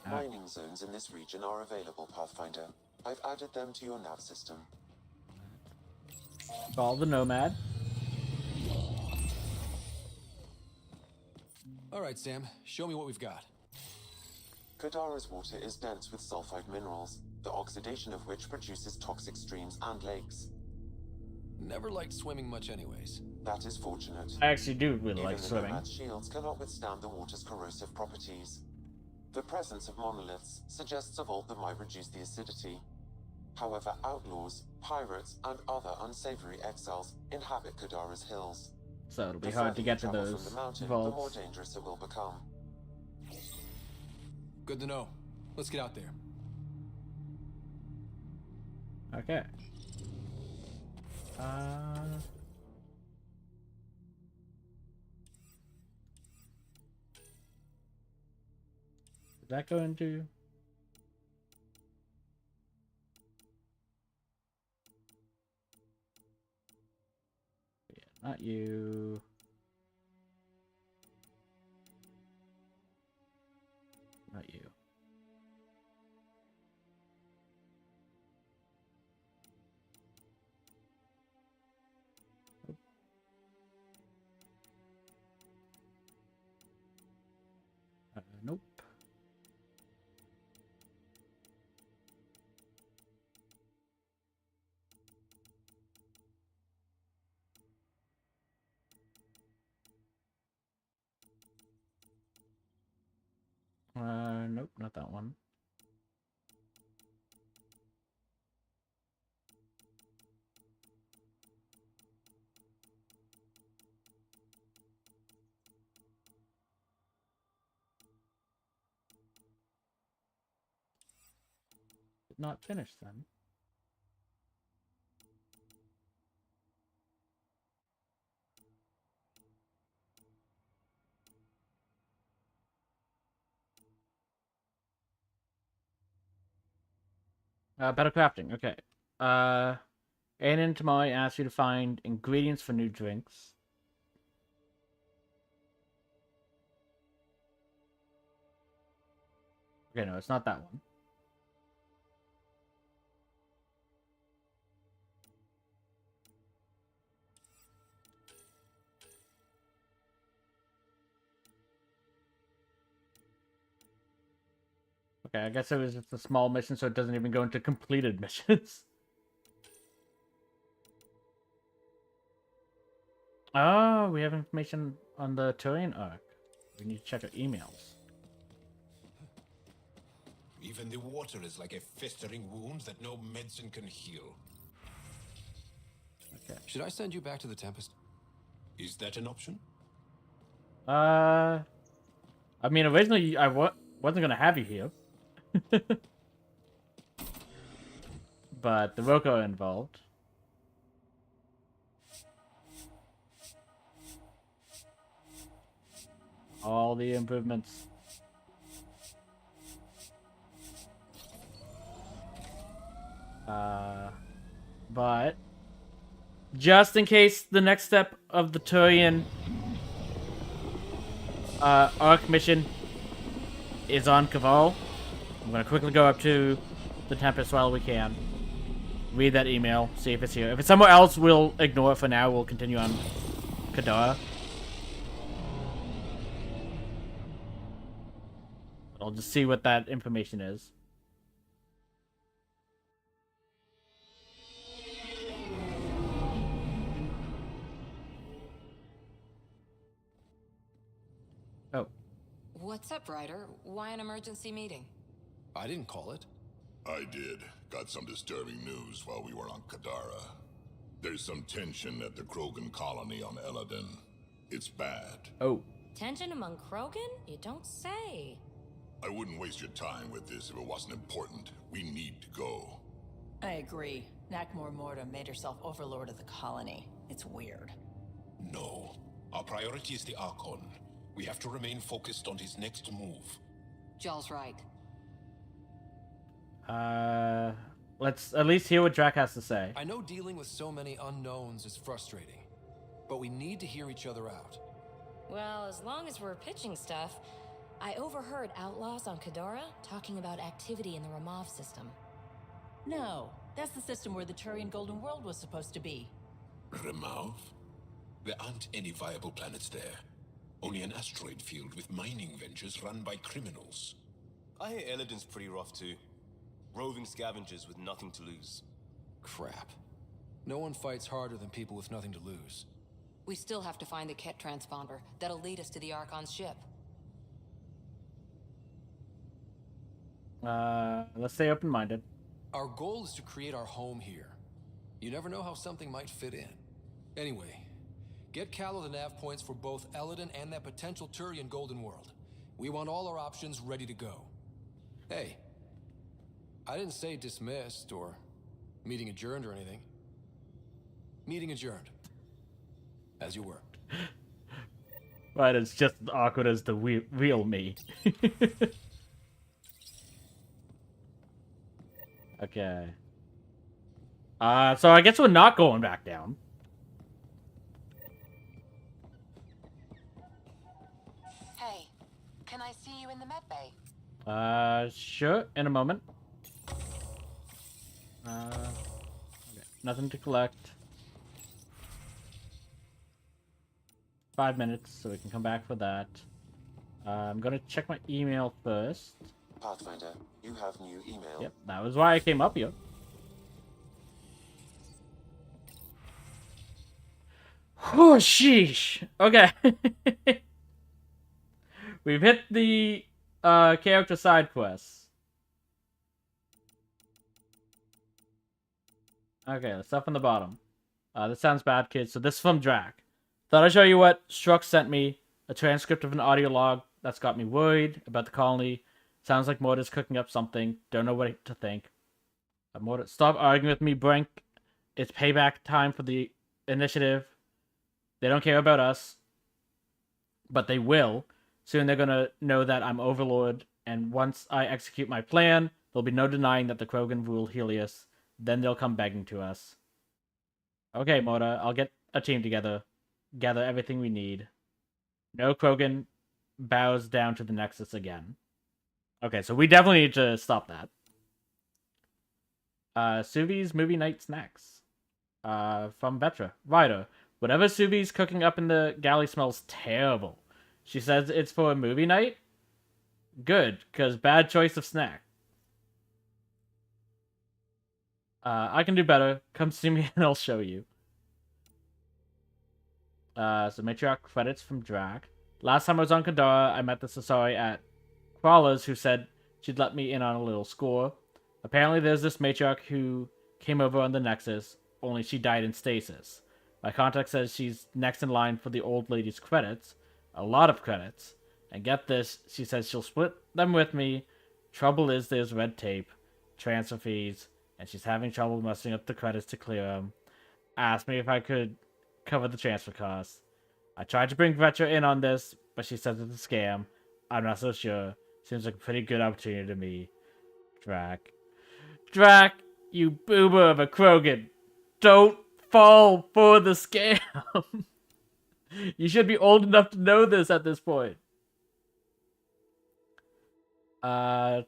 Mining zones in this region are available, Pathfinder. I've added them to your nav system. Call the Nomad. All right, Sam. Show me what we've got. Kadara's water is dense with sulfide minerals, the oxidation of which produces toxic streams and lakes. Never liked swimming much anyways. That is fortunate. I actually do really like Even the swimming. Nomad's shields cannot withstand the water's corrosive properties. The presence of monoliths suggests a vault that might reduce the acidity. However, outlaws, pirates, and other unsavory exiles inhabit Kadara's hills. So it'll be The hard to further get to you travel those from the mountain, the more vaults. dangerous it will become. Good to know. Let's get out there. Okay. Is that going to? Yeah, not you. Not you. Nope. Nope, not that one. Did not finish then. Better crafting. Okay. Aiden Tamari asks you to find ingredients for new drinks. Okay, no, it's not that one. Okay, I guess it was just a small mission, so it doesn't even go into completed missions. Oh, we have information on the Turian arc. We need to check our emails. Even the water is like a festering wound that no medicine can heal. Okay. Should I send you back to the Tempest? Is that an option? I mean, originally I wasn't gonna have you here. But the Roko are involved. All the improvements. But just in case the next step of the Turian arc mission is on Caval, I'm gonna quickly go up to the Tempest while we can. Read that email, see if it's here. If it's somewhere else, we'll ignore it for now. We'll continue on Kadara. I'll just see what that information is. Oh. What's up, Ryder? Why an emergency meeting? I didn't call it. I did. Got some disturbing news while we were on Kadara. There's some tension at the Krogan colony on Eladin. It's bad. Oh. Tension among Krogan? You don't say. I wouldn't waste your time with this if it wasn't important. We need to go. I agree. Nakmor Morta made herself overlord of the colony. It's weird. No. Our priority is the Archon. We have to remain focused on his next move. Jall's right. Let's at least hear what Drac has to say. I know dealing with so many unknowns is frustrating, but we need to hear each other out. Well, as long as we're pitching stuff, I overheard outlaws on Kadara talking about activity in the Ramov system. No, that's the system where the Turian Golden World was supposed to be. Remav? There aren't any viable planets there. Only an asteroid field with mining ventures run by criminals. I hear Eladin's pretty rough too. Roving scavengers with nothing to lose. Crap. No one fights harder than people with nothing to lose. We still have to find the Ket transponder. That'll lead us to the Archon's ship. Let's stay open-minded. Our goal is to create our home here. You never know how something might fit in. Anyway, get Callow the nav points for both Eladin and that potential Turian Golden World. We want all our options ready to go. Hey, I didn't say dismissed or meeting adjourned or anything. Meeting adjourned. As you were. Right, it's just as awkward as the real me. Okay. So I guess we're not going back down. Hey, can I see you in the med bay? Sure, in a moment. Okay, nothing to collect. 5 minutes, so we can come back for that. I'm gonna check my email first. Pathfinder, you have new email. Yep, that was why I came up here. Oh, sheesh. Okay. We've hit the character side quests. Okay, the stuff on the bottom. This sounds bad, kids. So this is from Drac. Thought I'd show you what Strux sent me. A transcript of an audio log that's got me worried about the colony. Sounds like Morta's cooking up something. Don't know what to think. Morta, stop arguing with me, Brink. It's payback time for the initiative. They don't care about us. But they will. Soon they're gonna know that I'm Overlord. And once I execute my plan, there'll be no denying that the Krogan rule Helios. Then they'll come begging to us. Okay, Mora, I'll get a team together. Gather everything we need. No Krogan bows down to the Nexus again. Okay, so we definitely need to stop that. Suvi's movie night snacks. From Vetra. Ryder. Whatever Suvi's cooking up in the galley smells terrible. She says it's for a movie night? Good, because bad choice of snack. I can do better. Come see me and I'll show you. So matriarch credits from Drac. Last time I was on Kadara, I met the Sasori at Crawlers who said she'd let me in on a little score. Apparently there's this matriarch who came over on the Nexus, only she died in stasis. My contact says she's next in line for the old lady's credits. A lot of credits. And get this, she says she'll split them with me. Trouble is there's red tape, transfer fees, and she's having trouble mustering up the credits to clear them. Asked me if I could cover the transfer costs. I tried to bring Vetra in on this, but she says it's a scam. I'm not so sure. Seems like a pretty good opportunity to me. Drac. Drac, you boober of a Krogan. Don't fall for the scam. You should be old enough to know this at this point. The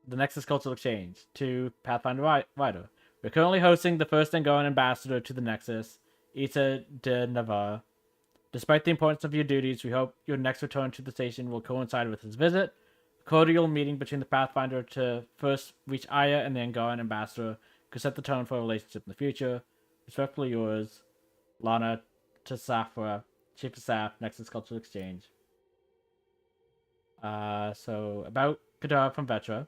Nexus Cultural Exchange to Pathfinder Rider. We're currently hosting the first Angaran ambassador to the Nexus, Ita de Navarre. Despite the importance of your duties, we hope your next return to the station will coincide with his visit. A cordial meeting between the Pathfinder to first reach Aya and the Angaran ambassador could set the tone for a relationship in the future. Respectfully yours, Lana Tasafra, Chief of Staff, Nexus Cultural Exchange. So about Kadara from Vetra.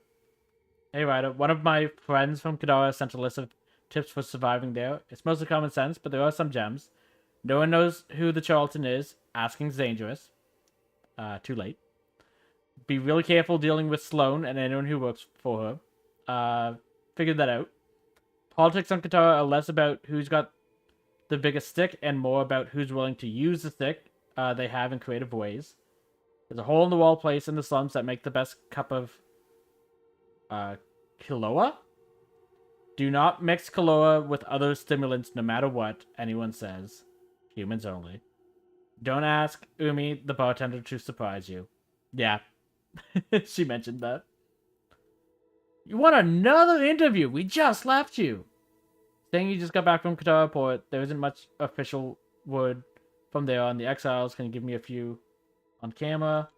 Hey Ryder, one of my friends from Kadara sent a list of tips for surviving there. It's mostly common sense, but there are some gems. No one knows who the charlatan is. Asking's dangerous. Too late. Be really careful dealing with Sloane and anyone who works for her. Figured that out. Politics on Katara are less about who's got the biggest stick and more about who's willing to use the stick they have in creative ways. There's a hole-in-the-wall place in the slums that make the best cup of Kiloa? Do not mix Kiloa with other stimulants no matter what anyone says. Humans only. Don't ask Umi, the bartender, to surprise you. Yeah. She mentioned that. You want another interview? We just left you. Saying you just got back from Katara Port. There isn't much official word from there on the exiles. Can you give me a few on camera?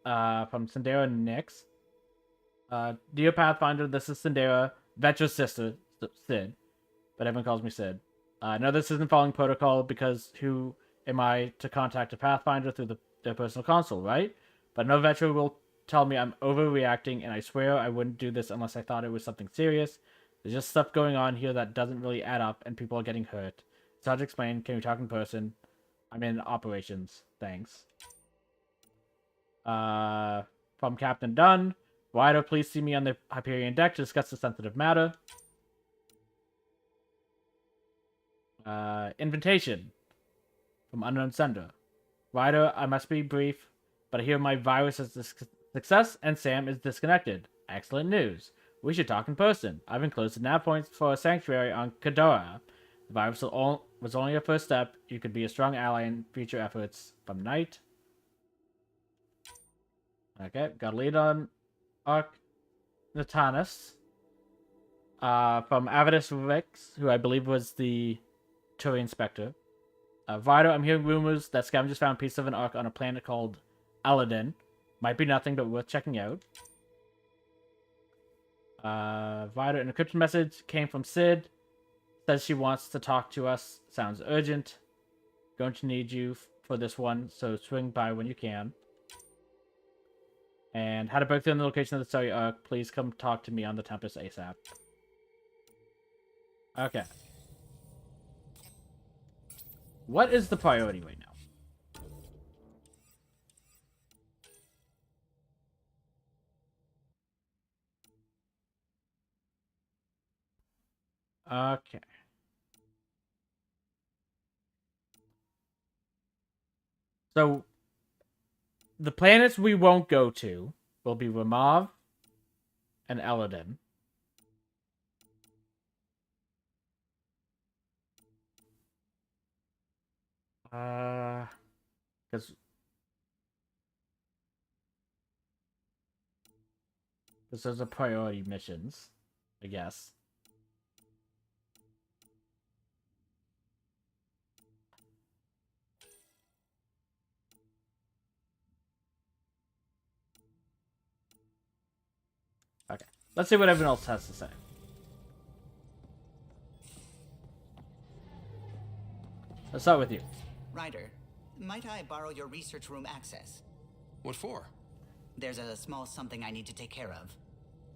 From Sindera Nix. Dear Pathfinder, this is Sindera, Vetra's sister, Sid. But everyone calls me Sid. I know this isn't following protocol because who am I to contact a Pathfinder through their personal console, right? But no Vetra will tell me I'm overreacting, and I swear I wouldn't do this unless I thought it was something serious. There's just stuff going on here that doesn't really add up, and people are getting hurt. It's hard to explain. Can we talk in person? I'm in operations. Thanks. From Captain Dunn. Ryder, please see me on the Hyperion deck to discuss the sensitive matter. Invitation. From Unknown Sender. Ryder, I must be brief, but I hear my virus is a success and Sam is disconnected. Excellent news. We should talk in person. I've enclosed the nav points for a sanctuary on Kadara. The virus was only a first step. You could be a strong ally in future efforts. From Knight. Okay, got a lead on Arc Natanus. From Avidus Rex, who I believe was the Turian Spectre. Vido, I'm hearing rumors that scavengers found a piece of an ark on a planet called Aladdin. Might be nothing, but worth checking out. Vido, an encrypted message came from Sid. Says she wants to talk to us. Sounds urgent. Going to need you for this one, so swing by when you can. And how to break through in the location of the Starry Ark. Please come talk to me on the Tempest ASAP. Okay. What is the priority right now? Okay. So, the planets we won't go to will be Ramav and Eladin. Because those are priority missions, I guess. Okay, let's see what everyone else has to say. Let's start with you. Ryder, might I borrow your research room access? What for? There's a small something I need to take care of.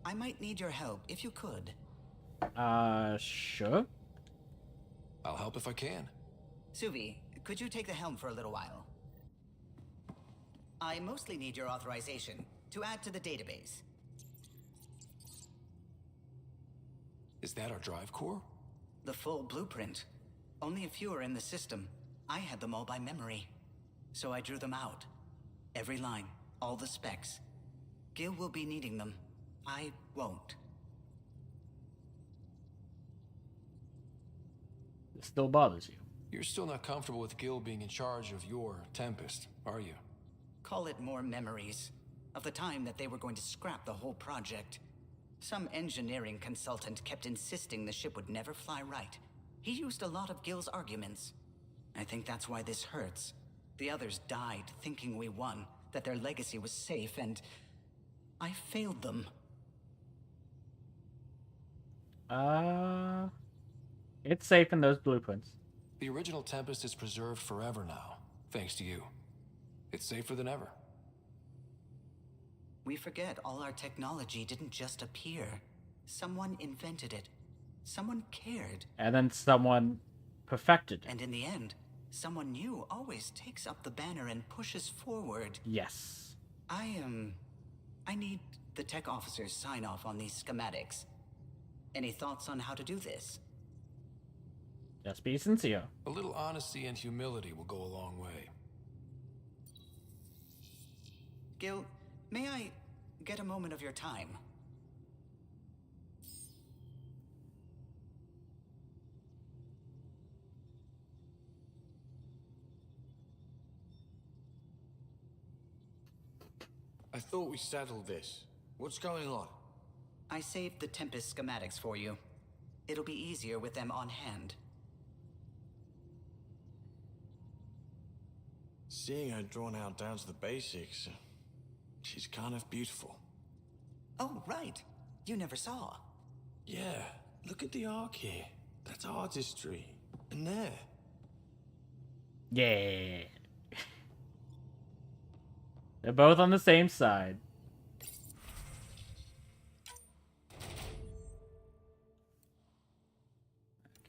I might need your help, if you could. Sure. I'll help if I can. Suvi, could you take the helm for a little while? I mostly need your authorization to add to the database. Is that our drive core? The full blueprint. Only a few are in the system. I had them all by memory. So I drew them out. Every line, all the specs. Gil will be needing them. I won't. It still bothers you. You're still not comfortable with Gil being in charge of your Tempest, are you? Call it more memories of the time that they were going to scrap the whole project. Some engineering consultant kept insisting the ship would never fly right. He used a lot of Gil's arguments. I think that's why this hurts. The others died thinking we won, that their legacy was safe, and I failed them. It's safe in those blueprints. The original Tempest is preserved forever now, thanks to you. It's safer than ever. We forget all our technology didn't just appear. Someone invented it. Someone cared. And then someone perfected it. And in the end, someone new always takes up the banner and pushes forward. Yes. I need the tech officer's sign-off on these schematics. Any thoughts on how to do this? Just be sincere. A little honesty and humility will go a long way. Gil, may I get a moment of your time? I thought we settled this. What's going on? I saved the Tempest schematics for you. It'll be easier with them on hand. Seeing her drawn out down to the basics, she's kind of beautiful. Oh, right. You never saw. Yeah, look at the arc here. That's artistry. And there. Yeah. They're both on the same side.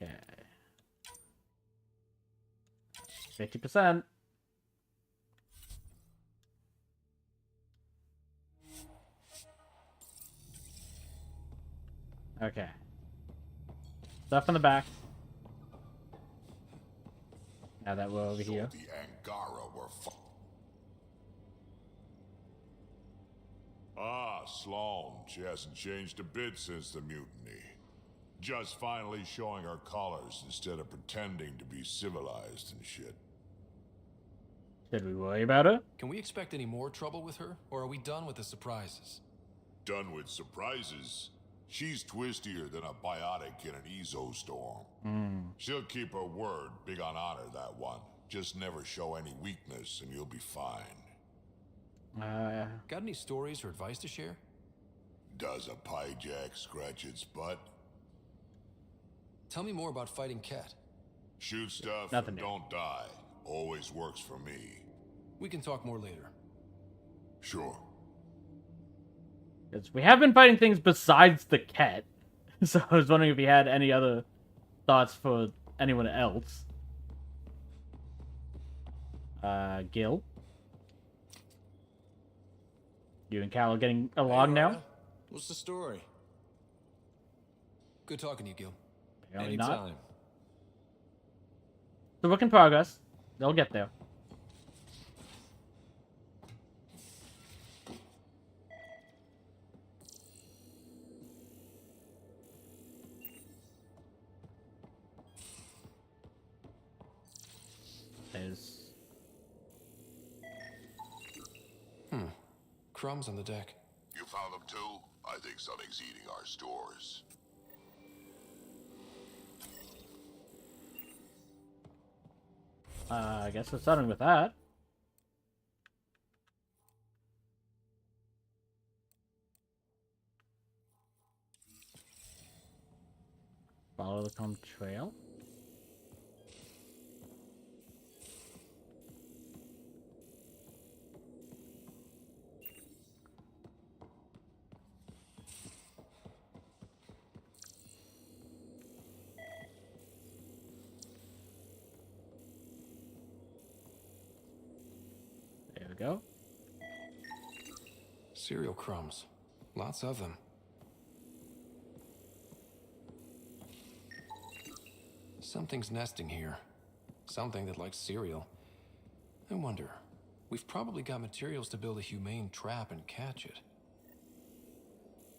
Okay. 50%. Okay. Stuff in the back. Now that we're over here. The Angara were Sloane. She hasn't changed a bit since the mutiny. Just finally showing her colors instead of pretending to be civilized and shit. Did we worry about her? Can we expect any more trouble with her, or are we done with the surprises? Done with surprises? She's twistier than a biotic in an Ezo storm. She'll keep her word, big on honor, that one. Just never show any weakness and you'll be fine. Got any stories or advice to share? Does a pyjak scratch its butt? Tell me more about fighting Ket. Shoot stuff Nothing and don't die. Always works for me. We can talk more later. Sure. Because we have been fighting things besides the Ket. So I was wondering if you had any other thoughts for anyone else. Gil? You and Cal are getting along now? What's the story? Good talking to you, Gil. Apparently not. Anytime. The work in progress. They'll get there. There's crumbs on the deck. You found them too? I think something's eating our stores. I guess we're starting with that. Follow the comp trail. There we go. Cereal crumbs. Lots of them. Something's nesting here. Something that likes cereal. I wonder. We've probably got materials to build a humane trap and catch it.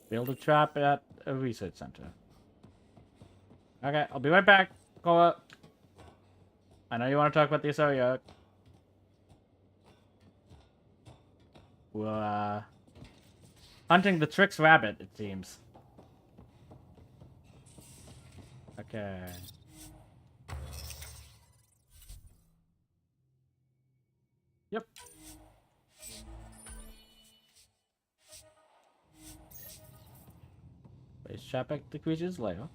Build a trap at a research center. Okay, I'll be right back. Go up. I know you want to talk about the Asari arc. We're, hunting the Trix rabbit, it seems. Okay. Yep. Place trap at the creature's lair.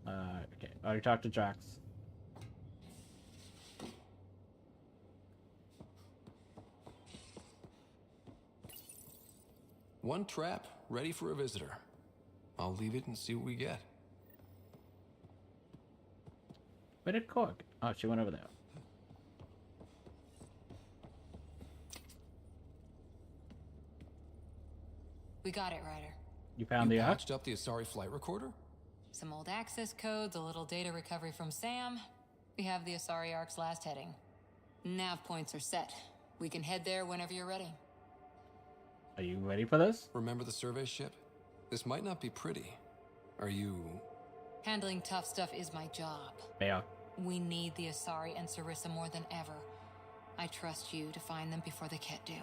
Okay. Already talked to Drax. One trap, ready for a visitor. I'll leave it and see what we get. Where did Korg? Oh, she went over there. We got it, Ryder. You found the arc? Patched up the Asari flight recorder? Some old access codes, a little data recovery from Sam. We have the Asari Ark's last heading. Nav points are set. We can head there whenever you're ready. Are you ready for this? Remember the survey ship? This might not be pretty. Are you... Handling tough stuff is my job. Yeah. We need the Asari and Sarissa more than ever. I trust you to find them before the Ket do.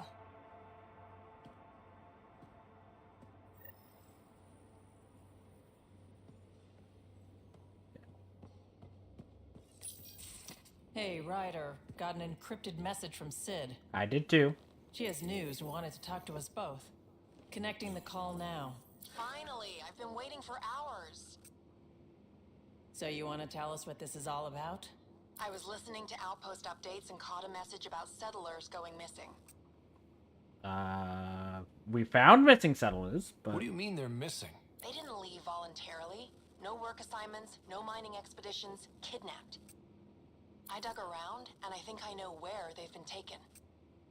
Hey, Ryder. Got an encrypted message from Sid. I did too. She has news and wanted to talk to us both. Connecting the call now. Finally! I've been waiting for hours. So you want to tell us what this is all about? I was listening to Outpost updates and caught a message about settlers going missing. We found missing settlers, but... What do you mean they're missing? They didn't leave voluntarily. No work assignments, no mining expeditions, kidnapped. I dug around, and I think I know where they've been taken.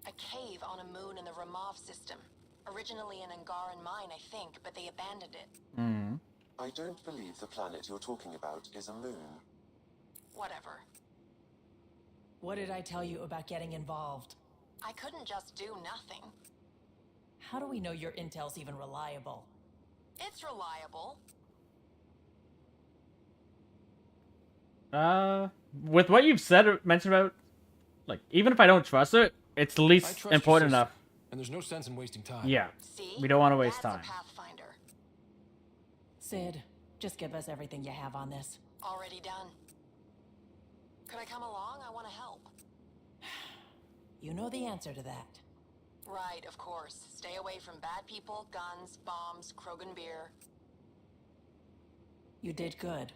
A cave on a moon in the Ramov system. Originally an Angaran mine, I think, but they abandoned it. Mm. I don't believe the planet you're talking about is a moon. Whatever. What did I tell you about getting involved? I couldn't just do nothing. How do we know your intel's even reliable? It's reliable. With what you've said, mentioned about, like, even if I don't trust her, it's at least important enough. And there's no sense in wasting time. Yeah. See? We don't want to waste time. That's a Pathfinder. Sid, just give us everything you have on this. Already done. Could I come along? I want to help. You know the answer to that. Right, of course. Stay away from bad people, guns, bombs, Krogan beer. You did good.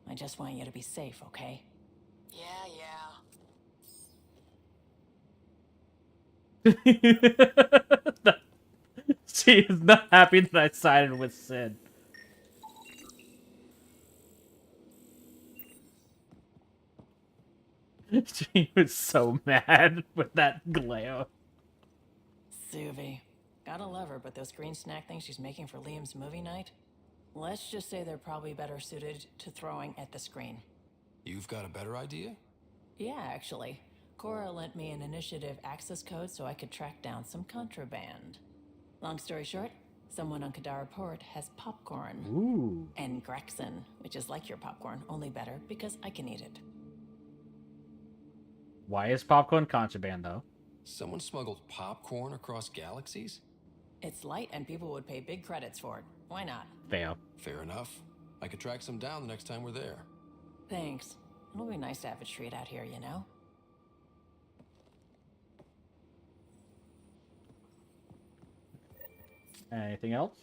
I just want you to be safe, okay? Yeah. She is not happy that I sided with Sid. She was so mad with that glare. Suvi. Gotta love her, but those green snack things she's making for Liam's movie night? Let's just say they're probably better suited to throwing at the screen. You've got a better idea? Yeah, actually. Cora lent me an initiative access code so I could track down some contraband. Long story short, someone on Kadara Port has popcorn. Ooh. And Grexon, which is like your popcorn, only better because I can eat it. Why is popcorn contraband, though? Someone smuggled popcorn across galaxies? It's light and people would pay big credits for it. Why not? Fail. Fair enough. I could track some down the next time we're there. Thanks. It'll be nice to have a treat out here, you know? Anything else?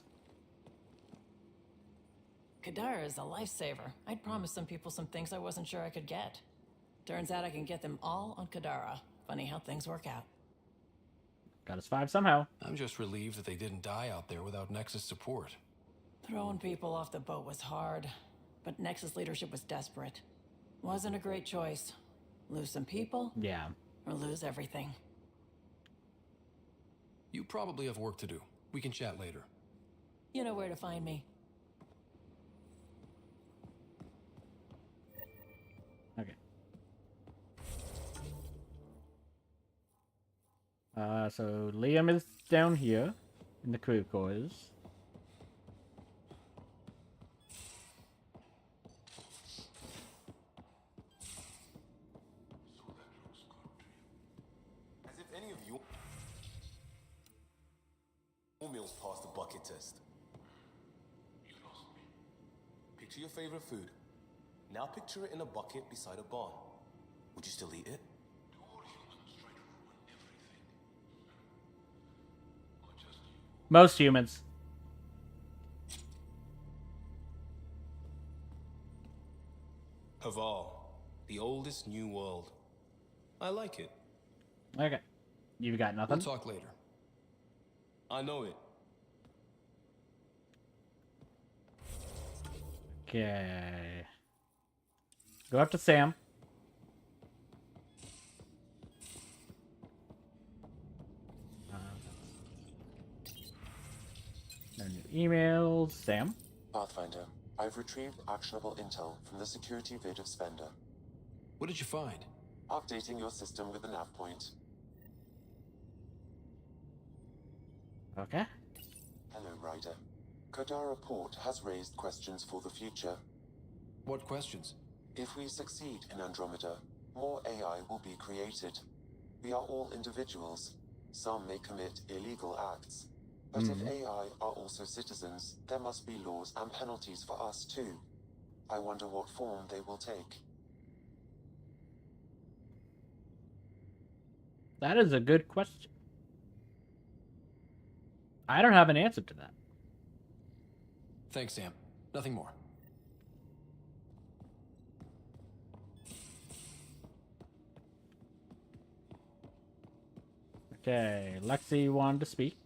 Kadara is a lifesaver. I'd promised some people some things I wasn't sure I could get. Turns out I can get them all on Kadara. Funny how things work out. Got us 5 somehow. I'm just relieved that they didn't die out there without Nexus support. Throwing people off the boat was hard, but Nexus leadership was desperate. Wasn't a great choice. Lose some people? Yeah. Or lose everything. You probably have work to do. We can chat later. You know where to find me. Okay. So Liam is down here in the crew quarters. As if any of you meals passed the bucket test. Picture your favorite food. Now picture it in a bucket beside a barn. Would you still eat it? Most humans. Haval, the oldest new world. I like it. Okay. You've got nothing? We'll talk later. I know it. Okay. Go up to Sam. No new emails. Sam? Pathfinder, I've retrieved actionable intel from the security vid of Spender. What did you find? Updating your system with a nav point. Okay. Hello, Ryder. Kadara Port has raised questions for the future. What questions? If we succeed in Andromeda, more AI will be created. We are all individuals. Some may commit illegal acts. But if AI are also citizens, there must be laws and penalties for us too. I wonder what form they will take. That is a good question. I don't have an answer to that. Thanks, Sam. Nothing more. Okay, Lexi wanted to speak.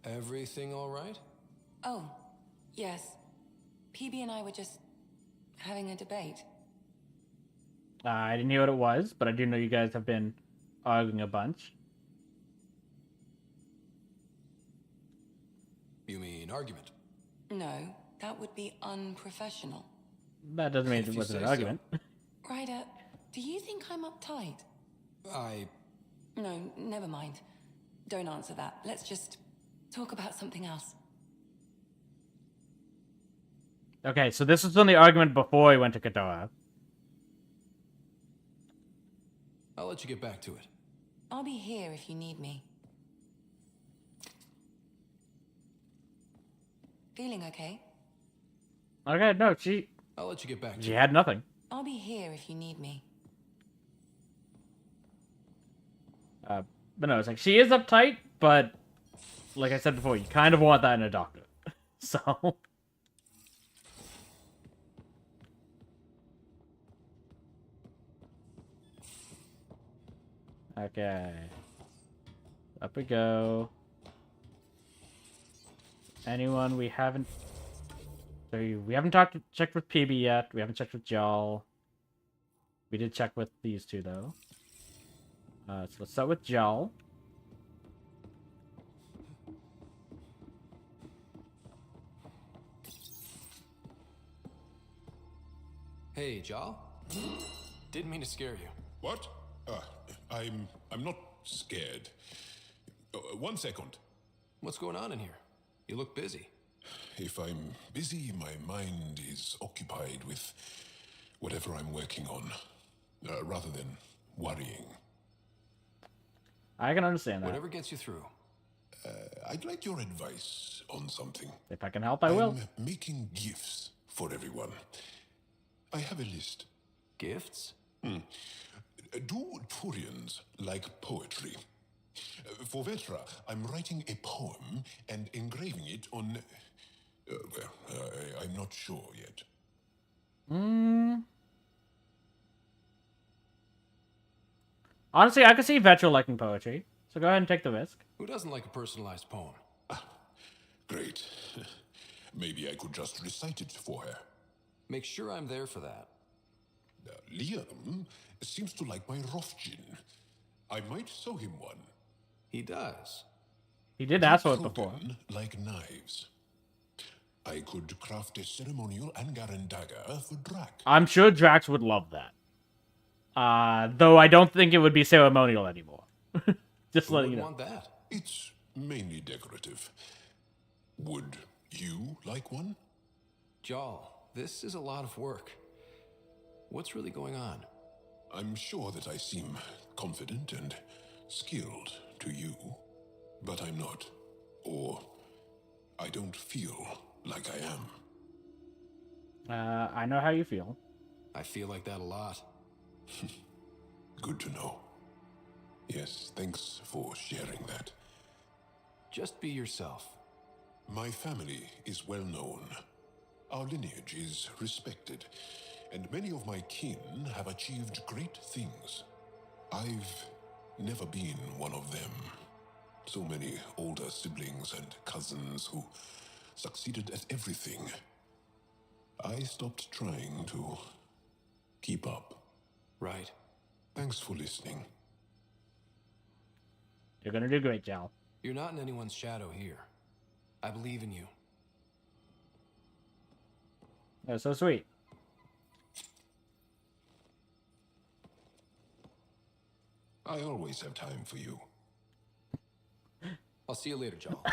Everything all right? Oh, yes. PB and I were just having a debate. I didn't hear what it was, but I do know you guys have been arguing a bunch. You mean argument? No, that would be unprofessional. That doesn't mean it wasn't an argument. Ryder, do you think I'm uptight? No, never mind. Don't answer that. Let's just talk about something else. Okay, so this was on the argument before we went to Kadara. I'll let you get back to it. I'll be here if you need me. Feeling okay? Okay, no, I'll let you get back to it. She had nothing. I'll be here if you need me. But no, it's like, she is uptight, but like I said before, you kind of want that in a doctor. So... Okay. Up we go. Anyone we haven't... So we haven't checked with PB yet. We haven't checked with Jal. We did check with these two, though. So let's start with Jal. Hey, Jal. Didn't mean to scare you. What? I'm not scared. 1 second. What's going on in here? You look busy. If I'm busy, my mind is occupied with whatever I'm working on, rather than worrying. I can understand that. Whatever gets you through. I'd like your advice on something. If I can help, I will. I'm making gifts for everyone. I have a list. Gifts? Do Turians like poetry? For Vetra, I'm writing a poem and engraving it on... I'm not sure yet. Honestly, I could see Vetra liking poetry, so go ahead and take the risk. Who doesn't like a personalized poem? Great. Maybe I could just recite it for her. Make sure I'm there for that. Liam seems to like my Rofjin. I might sew him one. He does. He did ask for it before. Like knives. I could craft a ceremonial Angaran dagger for Drac. I'm sure Drax would love that. Though I don't think it would be ceremonial anymore. Just letting you know. Want that? It's mainly decorative. Would you like one? Jarl, this is a lot of work. What's really going on? I'm sure that I seem confident and skilled to you, but I'm not. Or I don't feel like I am. I know how you feel. I feel like that a lot. Good to know. Yes, thanks for sharing that. Just be yourself. My family is well known. Our lineage is respected, and many of my kin have achieved great things. I've never been one of them. So many older siblings and cousins who succeeded at everything. I stopped trying to keep up. Right. Thanks for listening. You're gonna do great, Jal. You're not in anyone's shadow here. I believe in you. That's so sweet. I always have time for you. I'll see you later, Jarl.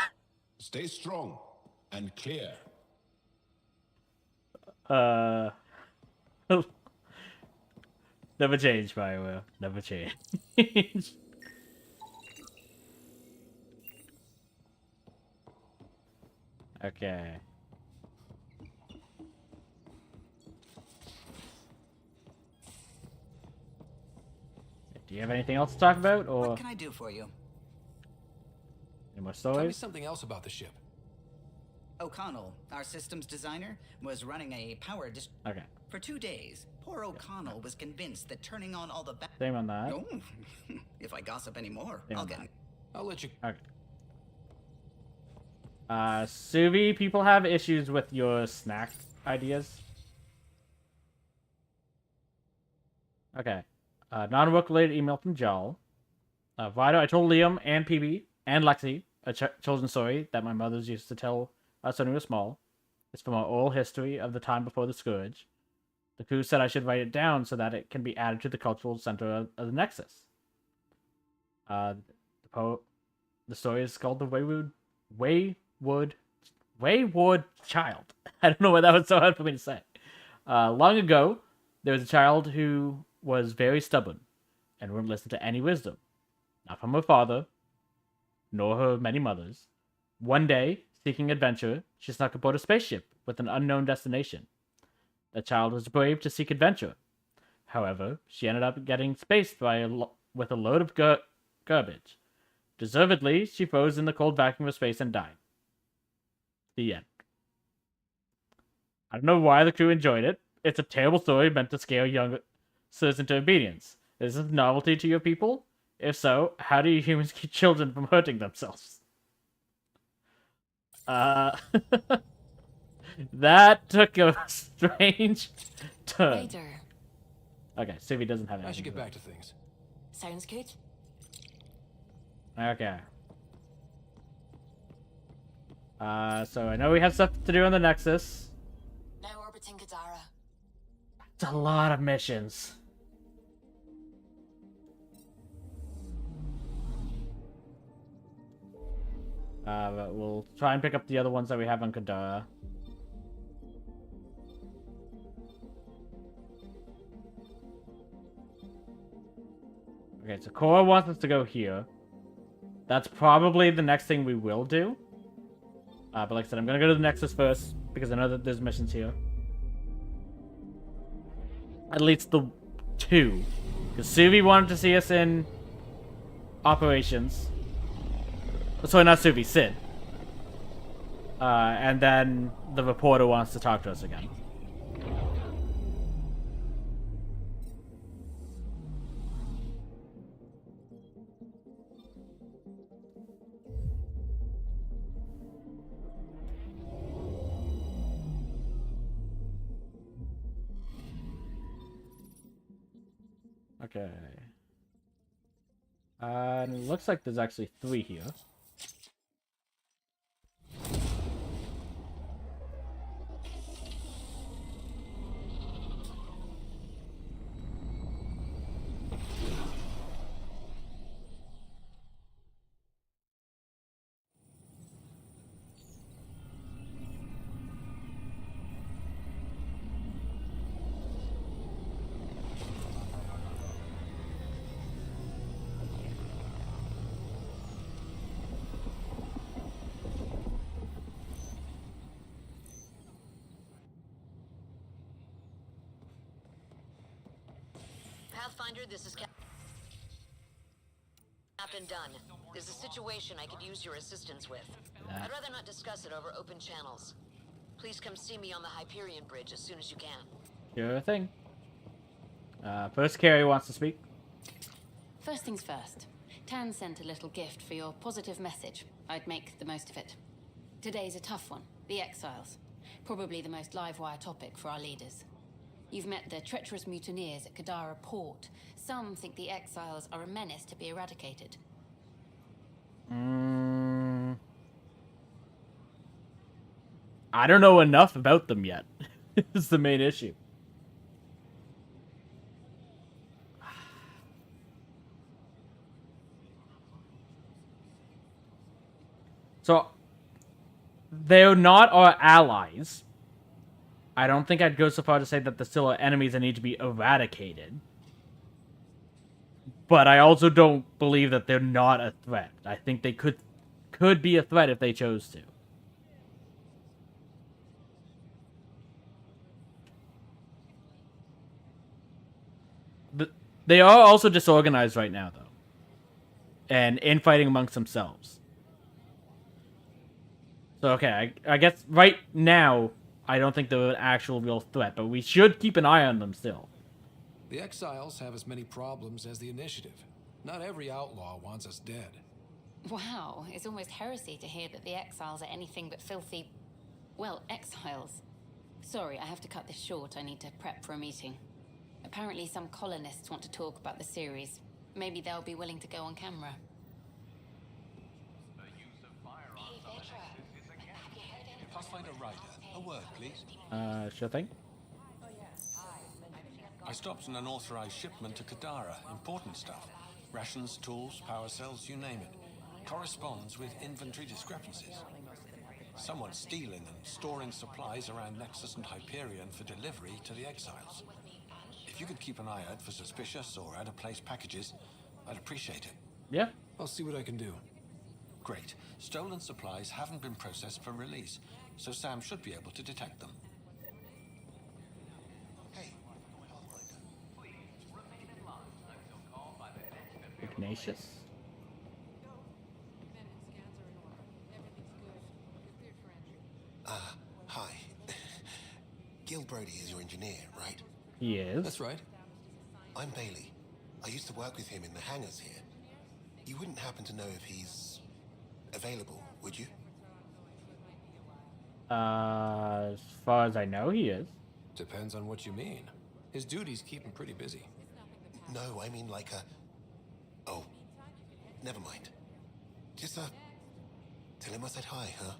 Stay strong and clear. Never change, Bioware. Never change. Okay. Do you have anything else to talk about, or What can I do for you? any more Tell me stories? something else about the ship. O'Connell, our systems designer, was running a power Okay. For 2 days, poor O'Connell was convinced that turning on all the Same on that. Oh, if I gossip anymore, Same I'll on get... that. I'll let you... Okay. Suvi, people have issues with your snack ideas. Okay. Non-work related email from Jal. Vito, I told Liam and PB and Lexi a children's story that my mothers used to tell us when we were small. It's from our oral history of the time before the Scourge. The crew said I should write it down so that it can be added to the cultural center of the Nexus. The story is called The Wayward Child. I don't know why that was so hard for me to say. Long ago, there was a child who was very stubborn and wouldn't listen to any wisdom. Not from her father, nor her many mothers. One day, seeking adventure, she snuck aboard a spaceship with an unknown destination. The child was brave to seek adventure. However, she ended up getting spaced with a load of garbage. Deservedly, she froze in the cold vacuum of space and died. The end. I don't know why the crew enjoyed it. It's a terrible story meant to scare young citizens into obedience. Is this a novelty to your people? If so, how do you humans keep children from hurting themselves? That took a strange turn. Later. Okay, Suvi doesn't have anything. I should get back to things. Sounds good. Okay. So I know we have stuff to do on the Nexus. Now orbiting Kadara. It's a lot of missions. But we'll try and pick up the other ones that we have on Kadara. Okay, so Cora wants us to go here. That's probably the next thing we will do. But like I said, I'm gonna go to the Nexus first, because I know that there's missions here. At least the 2. Because Suvi wanted to see us in operations. Sorry, not Suvi, Sid. And then the reporter wants to talk to us again. Okay. And it looks like there's actually 3 here. Pathfinder, this is Captain Dunn. There's a situation I could use your assistance with. I'd rather not discuss it over open channels. Please come see me on the Hyperion Bridge as soon as you can. Sure thing. First, Carrie wants to speak. First things first. Tan sent a little gift for your positive message. I'd make the most of it. Today's a tough one. The Exiles. Probably the most live-wire topic for our leaders. You've met the treacherous mutineers at Kadara Port. Some think the Exiles are a menace to be eradicated. I don't know enough about them yet. Is the main issue. So, they're not our allies. I don't think I'd go so far to say that they're still our enemies that need to be eradicated. But I also don't believe that they're not a threat. I think they could be a threat if they chose to. They are also disorganized right now, though. And infighting amongst themselves. So, okay, I guess right now, I don't think they're an actual real threat, but we should keep an eye on them still. The Exiles have as many problems as the Initiative. Not every outlaw wants us dead. Wow, it's almost heresy to hear that the Exiles are anything but filthy... well, exiles. Sorry, I have to cut this short. I need to prep for a meeting. Apparently some colonists want to talk about the series. Maybe they'll be willing to go on camera. Pathfinder Ryder, a word, please. Sure thing. I stopped an unauthorized shipment to Kadara. Important stuff. Rations, tools, power cells, you name it. Corresponds with inventory discrepancies. Someone's stealing and storing supplies around Nexus and Hyperion for delivery to the Exiles. If you could keep an eye out for suspicious or out-of-place packages, I'd appreciate it. Yeah. I'll see what I can do. Great. Stolen supplies haven't been processed for release, so Sam should be able to detect them. Ignatius. Hi. Gil Brody is your engineer, right? He is. That's right. I'm Bailey. I used to work with him in the hangars here. You wouldn't happen to know if he's available, would you? As far as I know, he is. Depends on what you mean. His duties keep him pretty busy. No, I mean like a... Oh, never mind. Just, tell him I said hi, huh?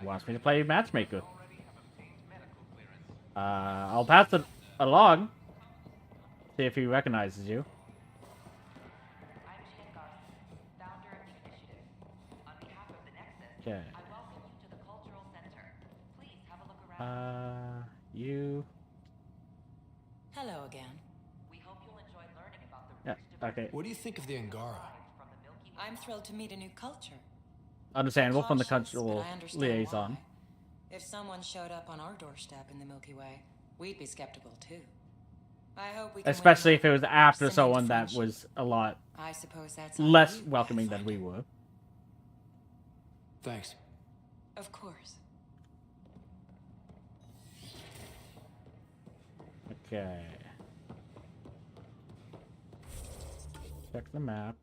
Wants me to play matchmaker. I'll pass it along. See if he recognizes you. Okay. You. Hello again. We hope you'll enjoy Okay. What do you think of the Angara? I'm thrilled to meet a new culture. Understandable from the Cautious, cultural but I understand liaison. why. If someone showed up on our doorstep in the Milky Way, we'd be skeptical too. I hope we can Especially win if it was after cement someone that friendship. was a lot I suppose that's on less you, welcoming than we were. Thanks. Of course. Okay. Check the map.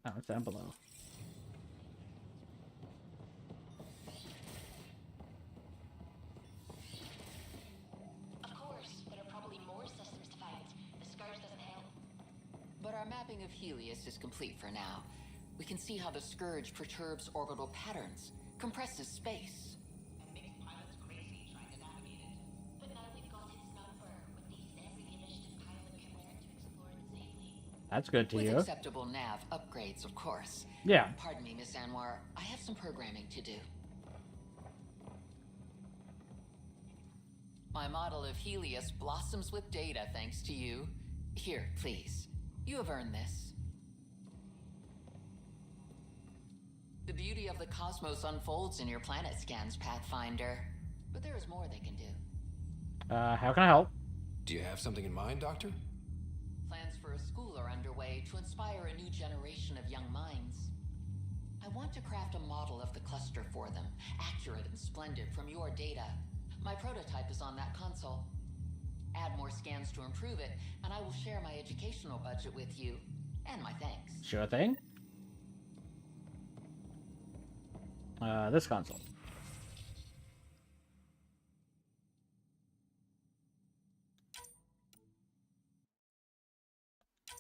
Oh, it's down below. Of course, there are probably more systems to find. The Scourge doesn't help. But our mapping of Helios is complete for now. We can see how the Scourge perturbs orbital patterns, compresses space. And makes pilots crazy trying to navigate it. But now we've got its number. With these, every initiative pilot can learn to explore it safely. That's good to With hear. acceptable nav upgrades, of course. Yeah. Pardon me, Miss Anwar. I have some programming to do. My model of Helios blossoms with data thanks to you. Here, please. You have earned this. The beauty of the cosmos unfolds in your planet scans, Pathfinder. But there is more they can do. How can I help? Do you have something in mind, Doctor? Plans for a school are underway to inspire a new generation of young minds. I want to craft a model of the cluster for them, accurate and splendid from your data. My prototype is on that console. Add more scans to improve it, and I will share my educational budget with you. And my thanks. Sure thing. This console.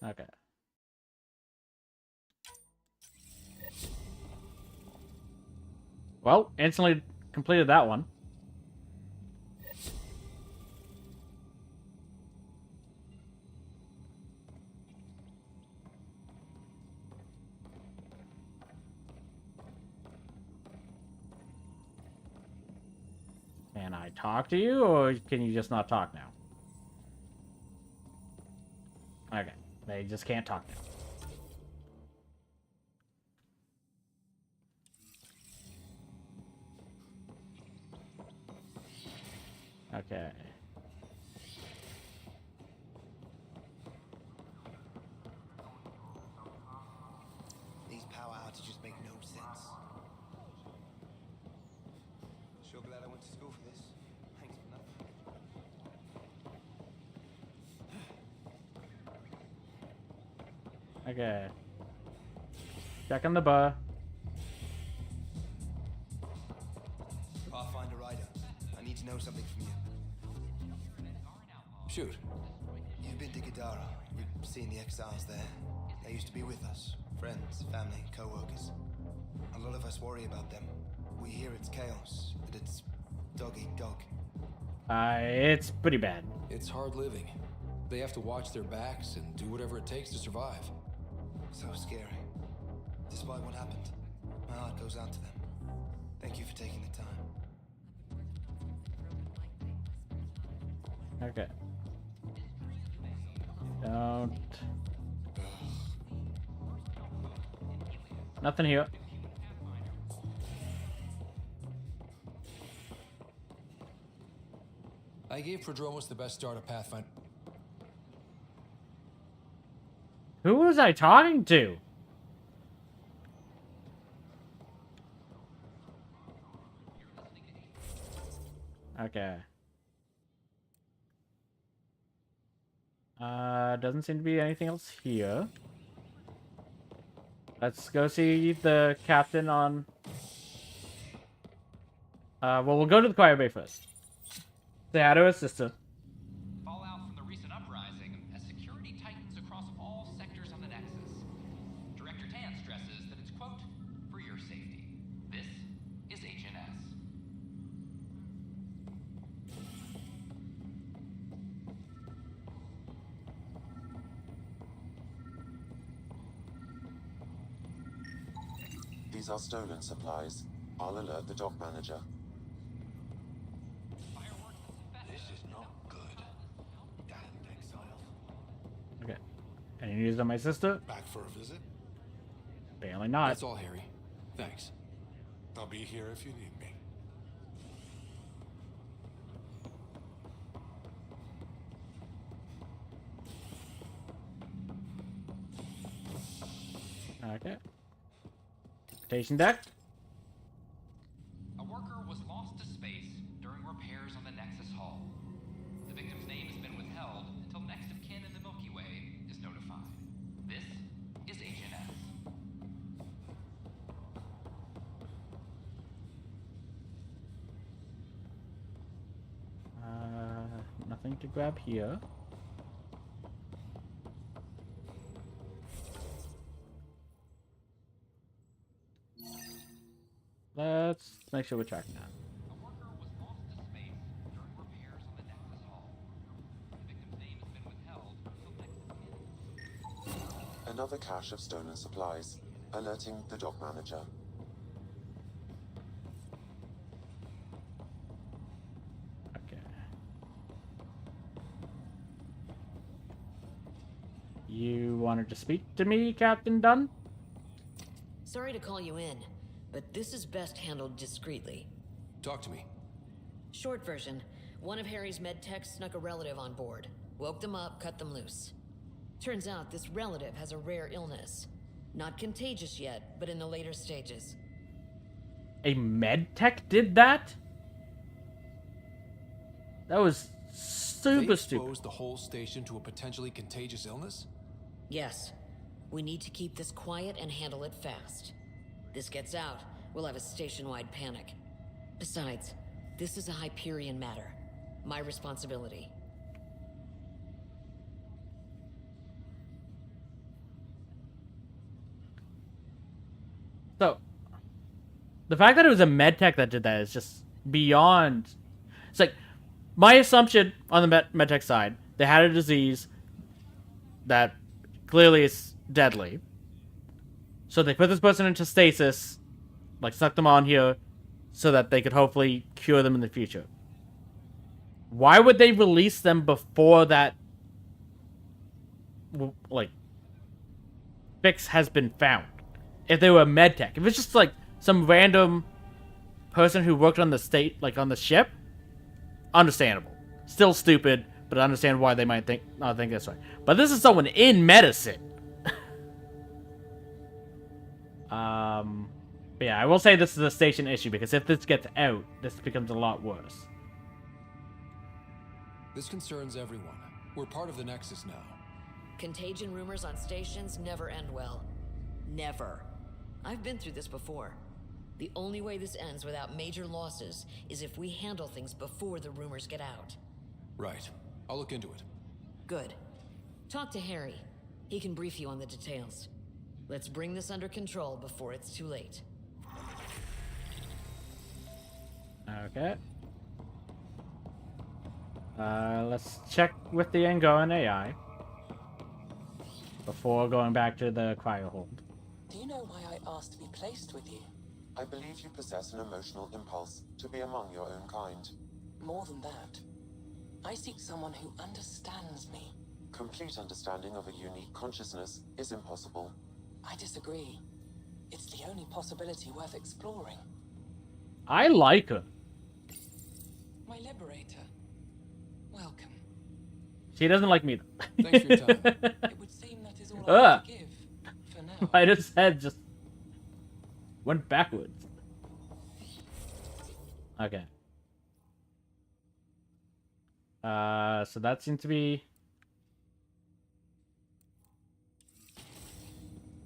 Okay. Well, instantly completed that one. Can I talk to you, or can you just not talk now? Okay, they just can't talk now. Okay. These power outages make no sense. Sure glad I went to school for this. Thanks for nothing. Okay. Checking the bar. Pathfinder Rider, I need to know something from you. Shoot. You've been to Gadara. You've seen the exiles there. They used to be with us. Friends, family, co-workers. A lot of us worry about them. We hear it's chaos, that it's dog-eat-dog. It's pretty bad. It's hard living. They have to watch their backs and do whatever it takes to survive. So scary. Despite what happened, my heart goes out to them. Thank you for taking the time. Okay. Don't. Nothing here. I gave Prodromos the best start at Pathfinder. Who was I talking to? Okay. Doesn't seem to be anything else here. Let's go see the captain on... well, we'll go to the choir bay first. Say hi to his sister. Fallout from the recent uprising as security tightens across all sectors on the Nexus. Director Tan stresses that it's, quote, for your safety. This is HNS. These are stolen supplies. I'll alert the dock manager. Any news on my sister? Back for a visit? Apparently not. That's all, Harry. Thanks. I'll be here if you need me. Okay. Station deck. A worker was lost to space during repairs on the Nexus hull. The victim's name has been withheld until next of kin in the Milky Way is notified. This is Agent S. Nothing to grab here. Let's make sure we're tracking that. A worker was lost to space during repairs on the Nexus hull. The victim's name has been withheld until next of kin. Another cache of stolen supplies, alerting the dock manager. Okay. You wanted to speak to me, Captain Dunn? Sorry to call you in, but this is best handled discreetly. Talk to me. Short version, one of Harry's med techs snuck a relative on board. Woke them up, cut them loose. Turns out this relative has a rare illness. Not contagious yet, but in the later stages. A med tech did that? That was super They stupid. exposed the whole station to a potentially contagious illness? Yes. We need to keep this quiet and handle it fast. This gets out, we'll have a station-wide panic. Besides, this is a Hyperion matter. My responsibility. So, the fact that it was a med tech that did that is just beyond. It's like, my assumption on the med tech side, they had a disease that clearly is deadly. So they put this person into stasis, like stuck them on here, so that they could hopefully cure them in the future. Why would they release them before that, like, fix has been found? If they were med tech. If it's just like some random person who worked on the on the ship, understandable. Still stupid, but I understand why they might not think this way. But this is someone in medicine. But yeah, I will say this is a station issue, because if this gets out, this becomes a lot worse. This concerns everyone. We're part of the Nexus now. Contagion rumors on stations never end well. Never. I've been through this before. The only way this ends without major losses is if we handle things before the rumors get out. Right. I'll look into it. Good. Talk to Harry. He can brief you on the details. Let's bring this under control before it's too late. Okay. Let's check with the Angaran AI before going back to the cryo hold. Do you know why I asked to be placed with you? I believe you possess an emotional impulse to be among your own kind. More than that. I seek someone who understands me. Complete understanding of a unique consciousness is impossible. I disagree. It's the only possibility worth exploring. I like her. My liberator. Welcome. She doesn't like me though. Thanks for your time. It would seem that is all I have to give, for now. I just head just went backwards. Okay. So that seems to be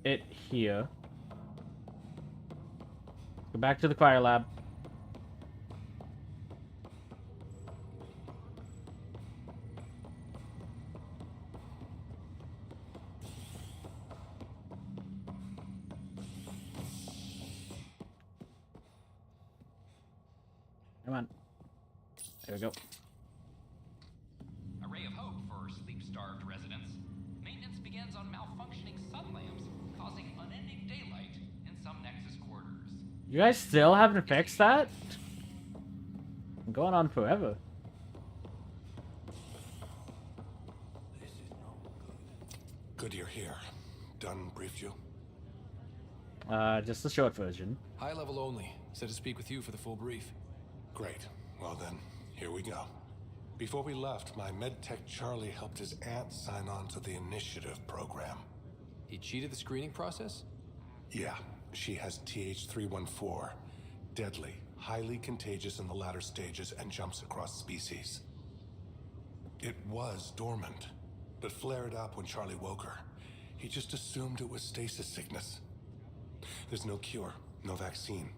it here. Go back to the cryo lab. Come on. There we go. A ray of hope for sleep-starved residents. Maintenance begins on malfunctioning sun lamps, causing unending daylight in some Nexus quarters. You guys still haven't fixed that? I'm going on forever. Good Good you're here. Dunn briefed you? Just the short version. High level only. Said to speak with you for the full brief. Great. Well then, here we go. Before we left, my medtech Charlie helped his aunt sign on to the initiative program. He cheated the screening process? Yeah, she has TH314. Deadly, highly contagious in the latter stages and jumps across species. It was dormant, but flared up when Charlie woke her. He just assumed it was stasis sickness. There's no cure, no vaccine.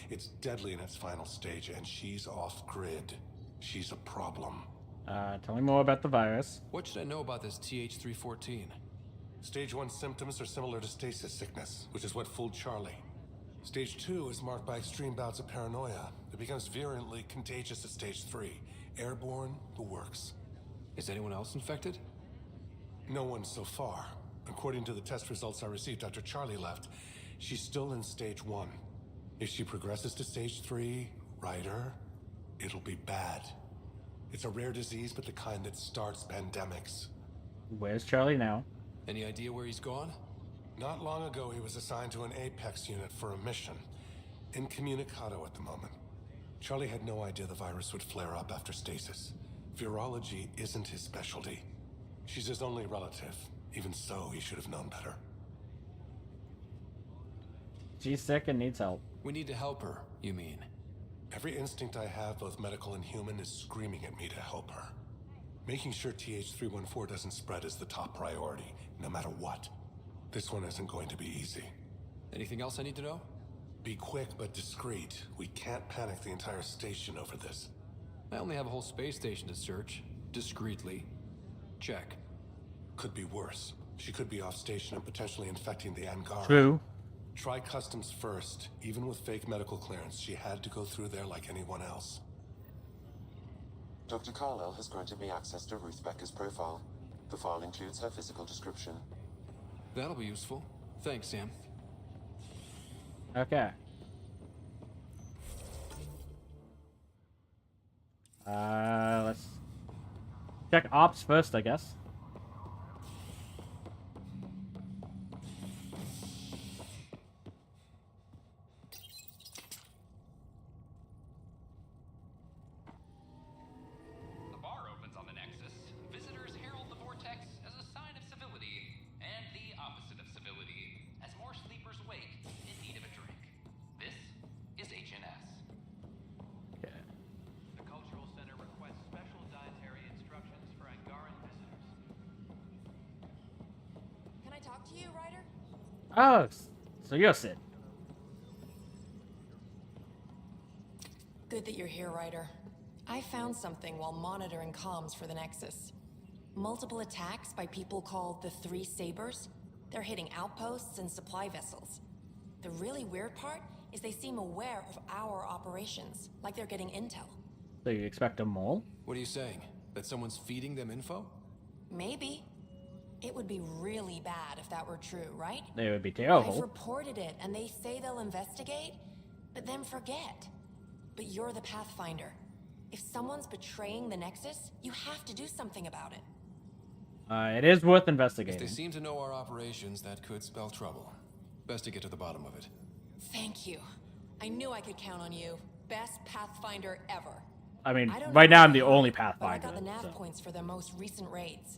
It's deadly in its final stage, and she's off-grid. She's a problem. Tell me more about the virus. What should I know about this TH314? Stage 1 symptoms are similar to stasis sickness, which is what fooled Charlie. Stage 2 is marked by extreme bouts of paranoia. It becomes virulently contagious at Stage 3. Airborne, the works. Is anyone else infected? No one so far. According to the test results I received after Charlie left, she's still in Stage 1. If she progresses to Stage 3, Ryder, it'll be bad. It's a rare disease, but the kind that starts pandemics. Where's Charlie now? Any idea where he's gone? Not long ago, he was assigned to an Apex unit for a mission. Incommunicado at the moment. Charlie had no idea the virus would flare up after stasis. Virology isn't his specialty. She's his only relative. Even so, he should have known better. She's sick and needs help. We need to help her, you mean? Every instinct I have, both medical and human, is screaming at me to help her. Making sure TH314 doesn't spread is the top priority, no matter what. This one isn't going to be easy. Anything else I need to know? Be quick but discreet. We can't panic the entire station over this. I only have a whole space station to search. Discreetly. Check. Could be worse. She could be off station and potentially infecting the Angaran. True. Try customs first. Even with fake medical clearance, she had to go through there like anyone else. Dr. Carlyle has granted me access to Ruth Becker's profile. The file includes her physical description. That'll be useful. Thanks, Sam. Okay. Let's check ops first, I guess. The bar opens on the Nexus. Visitors herald the vortex as a sign of civility, and the opposite of civility, as more sleepers wake in need of a drink. This is HNS. Okay. The Cultural Center requests special dietary instructions for Angaran visitors. Can I talk to you, Ryder? Oh, so you're Sid. Good that you're here, Ryder. I found something while monitoring comms for the Nexus. Multiple attacks by people called the Three Sabers. They're hitting outposts and supply vessels. The really weird part is they seem aware of our operations, like they're getting intel. So you expect a mole? What are you saying? That someone's feeding them info? Maybe. It would be really bad if that were true, right? They would be I've terrible. reported it, and they say they'll investigate, but then forget. But you're the Pathfinder. If someone's betraying the Nexus, you have to do something about it. It is worth If investigating. they seem to know our operations, that could spell trouble. Best to get to the bottom of it. Thank you. I knew I could count on you. Best Pathfinder ever. I mean, don't right know now where I'm the they only are, but I Pathfinder. got the nav So. points for their most recent raids.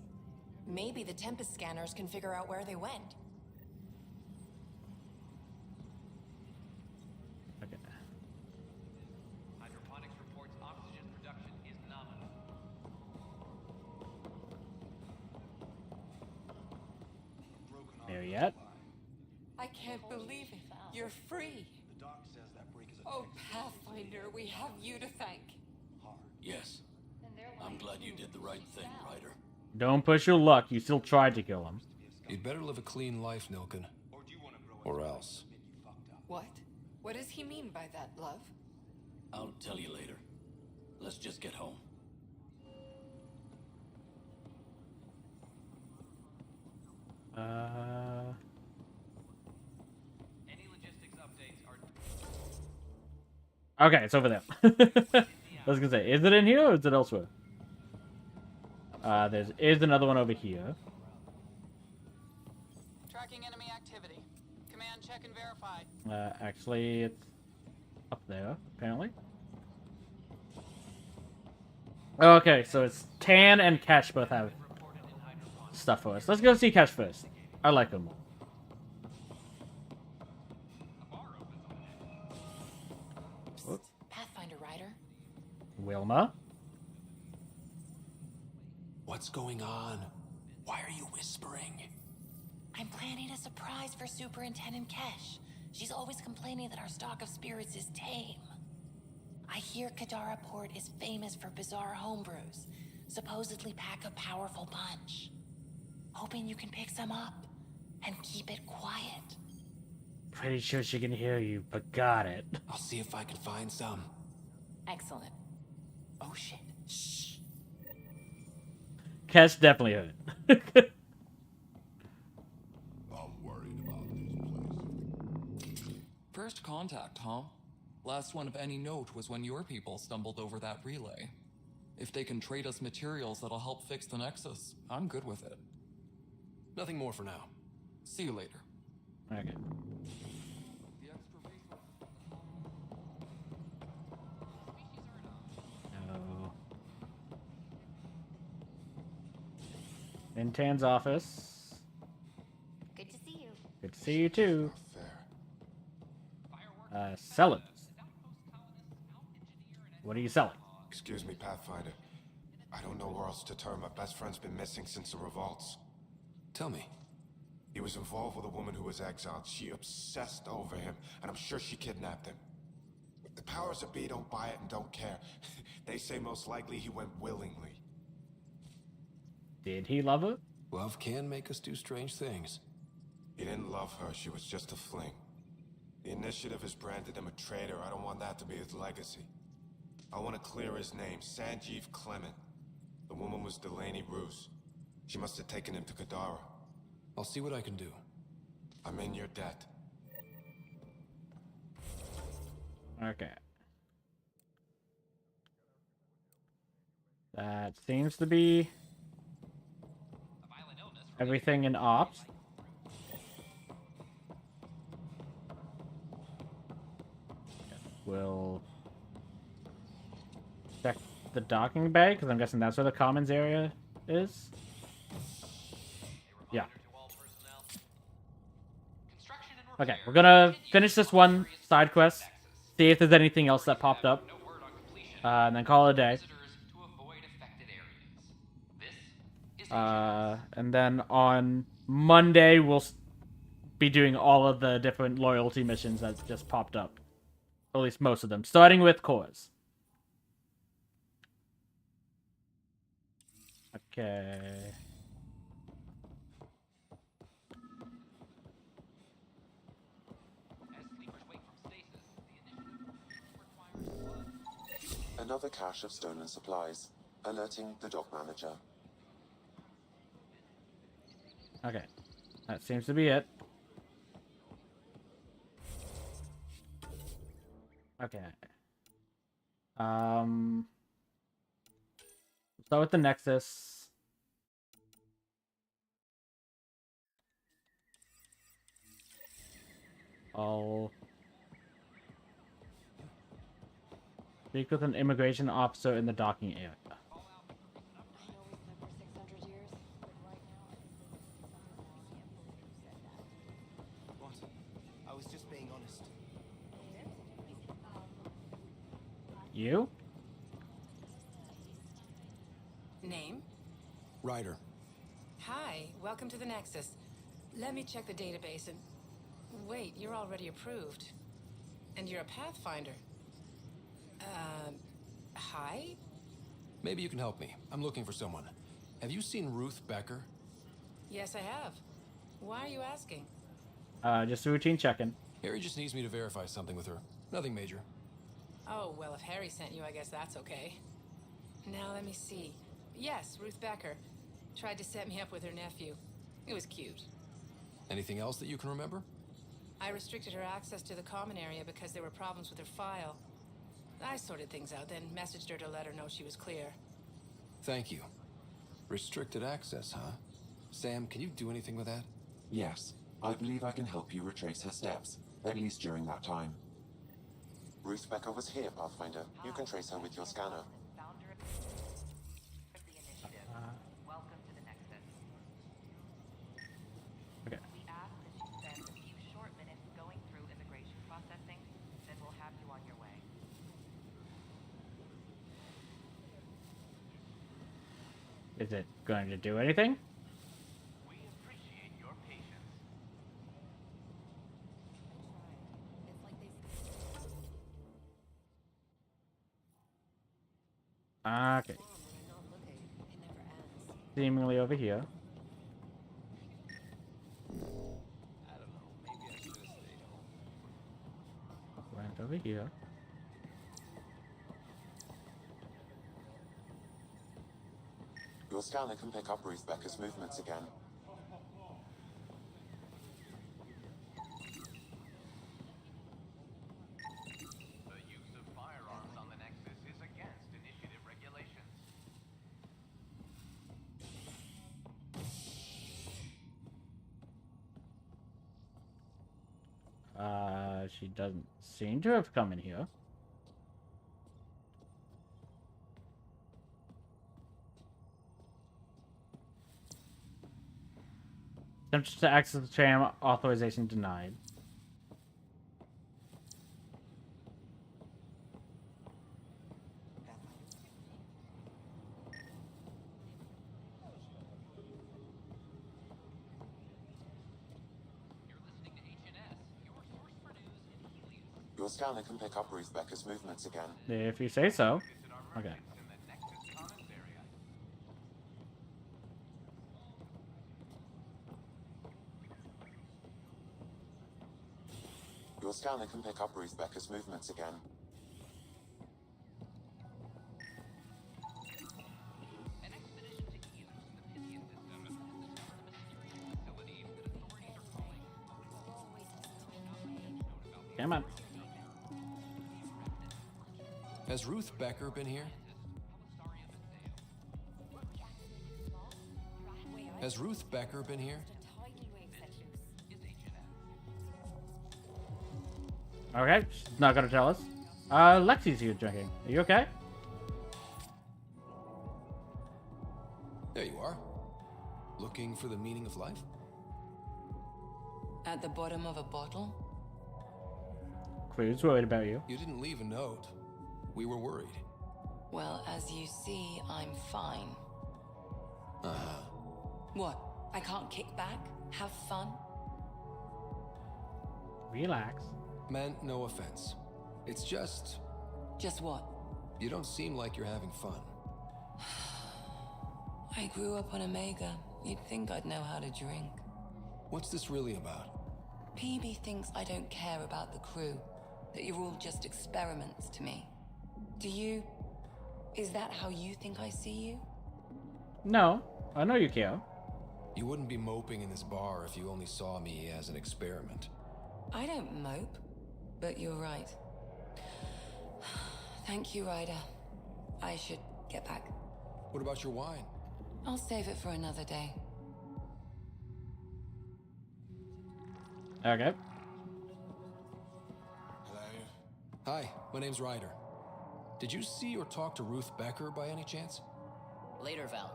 Maybe the Tempest scanners can figure out where they went. Okay. Hydroponics reports oxygen production is nominal. There yet? I can't believe it. You're free. Oh, Pathfinder, we have you to thank. Yes. I'm glad you did the right thing, Ryder. Don't push your luck. You still tried to kill him. You'd better live a clean life, Nilken. Or else. What? What does he mean by that, love? I'll tell you later. Let's just get home. Any logistics updates are... Okay, it's over there. I was gonna say, is it in here or is it elsewhere? There is another one over here. tracking enemy activity. Command, check and verify. Actually, it's up there, apparently. Okay, so it's Tan and Cash both have stuff for us. Let's go see Cash first. I like him. Pathfinder Rider. Wilma? What's going on? Why are you whispering? I'm planning a surprise for Superintendent Kesh. She's always complaining that our stock of spirits is tame. I hear Kadara Port is famous for bizarre homebrews. Supposedly pack a powerful punch. Hoping you can pick some up and keep it quiet. Pretty sure she can hear you, but got it. I'll see if I can find some. Excellent. Oh shit. Shh. Cash definitely heard. I'm worried about this place. First contact, huh? Last one of any note was when your people stumbled over that relay. If they can trade us materials that'll help fix the Nexus, I'm good with it. Nothing more for now. See you later. Okay. No. In Tan's office. Good to see you. Good to see you too. Sell it. What are you selling? Excuse me, Pathfinder. I don't know where else to turn. My best friend's been missing since the revolts. Tell me. He was involved with a woman who was exiled. She obsessed over him, and I'm sure she kidnapped him. The powers that be don't buy it and don't care. They say most likely he went willingly. Did he love her? Love can make us do strange things. He didn't love her. She was just a fling. The Initiative has branded him a traitor. I don't want that to be his legacy. I want to clear his name. Sanjeev Clement. The woman was Delaney Roos. She must have taken him to Kadara. I'll see what I can do. I'm in your debt. Okay. That seems to be everything in ops. We'll check the docking bay, because I'm guessing that's where the commons area is. Yeah. Okay, we're gonna finish this one side quest, see if there's anything else that popped up, and then call it a day. And then on Monday, we'll be doing all of the different loyalty missions that just popped up. Or at least most of them, starting with cores. Okay. Another cache of stolen supplies, alerting the dock manager. Okay. That seems to be it. Okay. Start with the Nexus. I'll speak with an immigration officer in the docking area. What? I was just being honest. You? Name? Ryder. Hi, welcome to the Nexus. Let me check the database and... Wait, you're already approved. And you're a Pathfinder. Hi? Maybe you can help me. I'm looking for someone. Have you seen Ruth Becker? Yes, I have. Why are you asking? Just a routine check-in. Harry just needs me to verify something with her. Nothing major. Oh, well, if Harry sent you, I guess that's okay. Now, let me see. Yes, Ruth Becker. Tried to set me up with her nephew. It was cute. Anything else that you can remember? I restricted her access to the common area because there were problems with her file. I sorted things out, then messaged her to let her know she was clear. Thank you. Restricted access, huh? Sam, can you do anything with that? Yes. I believe I can help you retrace her steps, at least during that time. Ruth Becker was here, Pathfinder. You can trace her with your scanner. Welcome to the Nexus. Okay. We ask that you spend a few short minutes going through immigration processing, then we'll have you on your way. Is it going to do anything? We appreciate your patience. Okay. Seemingly over here. Went over here. Your scanner can pick up Ruth Becker's movements again. The use of firearms on the Nexus is against initiative regulations. She doesn't seem to have come in here. Attempts to access the tram, authorization denied. Your scanner can pick up Ruth Becker's movements again. If you say so. Okay. Your scanner can pick up Ruth Becker's movements again. Come on. Has Ruth Becker been here? Has Ruth Becker been here? Okay, she's not gonna tell us. Lexi's here drinking. Are you okay? There you are. Looking for the meaning of life? At the bottom of a bottle? Clue's worried about you. You didn't leave a note. We were worried. Well, as you see, I'm fine. Uh-huh. What? I can't kick back? Have fun? Relax. Meant no offense. It's just... Just what? You don't seem like you're having fun. I grew up on Omega. You'd think I'd know how to drink. What's this really about? PB thinks I don't care about the crew. That you're all just experiments to me. Do you... Is that how you think I see you? No, I know you care. You wouldn't be moping in this bar if you only saw me as an experiment. I don't mope, but you're right. Thank you, Ryder. I should get back. What about your wine? I'll save it for another day. Okay. Hi, my name's Ryder. Did you see or talk to Ruth Becker by any chance? Later, Val.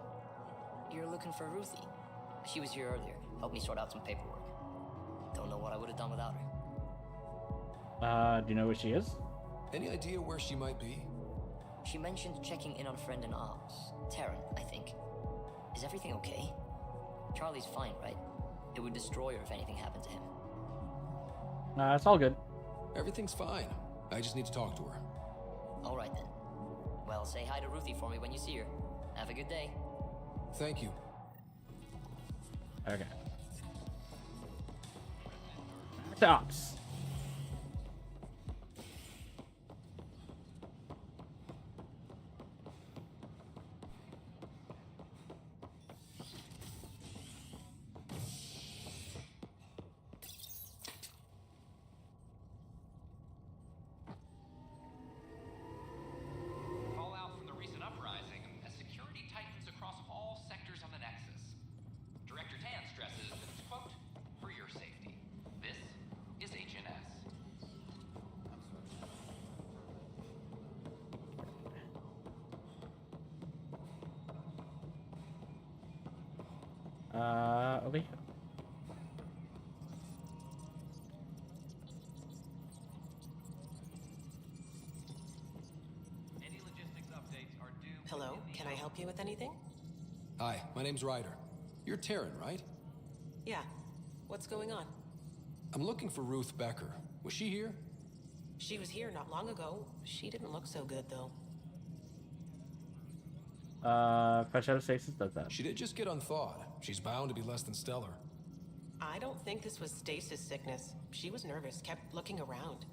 You're looking for Ruthie. She was here earlier. Helped me sort out some paperwork. Don't know what I would have done without her. Do you know where she is? Any idea where she might be? She mentioned checking in on a friend in ops. Terran, I think. Is everything okay? Charlie's fine, right? It would destroy her if anything happened to him. It's all good. Everything's fine. I just need to talk to her. All right, then. Well, say hi to Ruthie for me when you see her. Have a good day. Thank you. Okay. Stops. Fallout from the recent uprising as security tightens across all sectors on the Nexus. Director Tan stresses that it's, quote, for your safety. Over here. Hello, can I help you with anything? Hi, my name's Ryder. You're Terran, right? Yeah. What's going on? I'm looking for Ruth Becker. Was she here? She was here not long ago. She didn't look so good, though. Fresh out of stasis does that. She did just get unthawed. She's bound to be less than stellar. I don't think this was stasis sickness. She was nervous, kept looking around.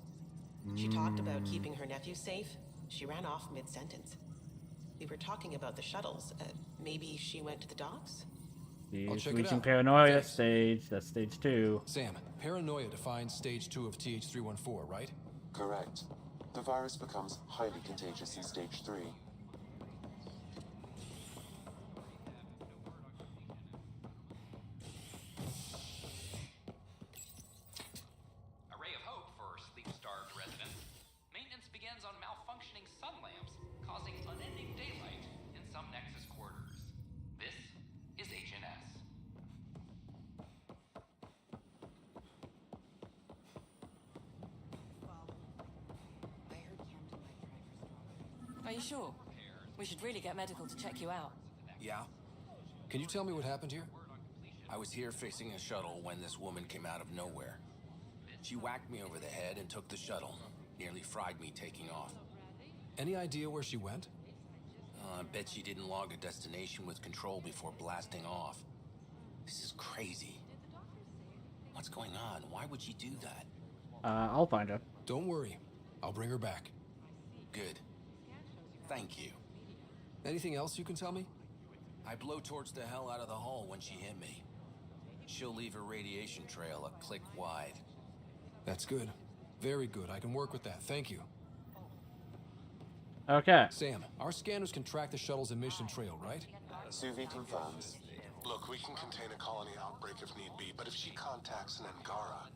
She talked about keeping her nephew safe. She ran off mid-sentence. We were talking about the shuttles. Maybe she went to the docks? She's reaching paranoia stage. That's stage 2. Sam, paranoia defines stage 2 of TH314, right? Correct. The virus becomes highly contagious in stage 3. A ray of hope for sleep-starved residents. Maintenance begins on malfunctioning sun lamps, causing unending daylight in some Nexus quarters. This is HNS. Are you sure? We should really get medical to check you out. Yeah. Can you tell me what happened here? I was here fixing a shuttle when this woman came out of nowhere. She whacked me over the head and took the shuttle. Nearly fried me taking off. Any idea where she went? I bet she didn't log a destination with control before blasting off. This is crazy. What's going on? Why would she do that? I'll find her. Don't worry. I'll bring her back. Good. Thank you. Anything else you can tell me? I blow torch the hell out of the hull when she hit me. She'll leave her radiation trail a click wide. That's good. Very good. I can work with that. Thank you. Okay. Sam, our scanners can track the shuttle's emission trail, right? Suvi confirms. Look, we can contain a colony outbreak if need be, but if she contacts an Angara,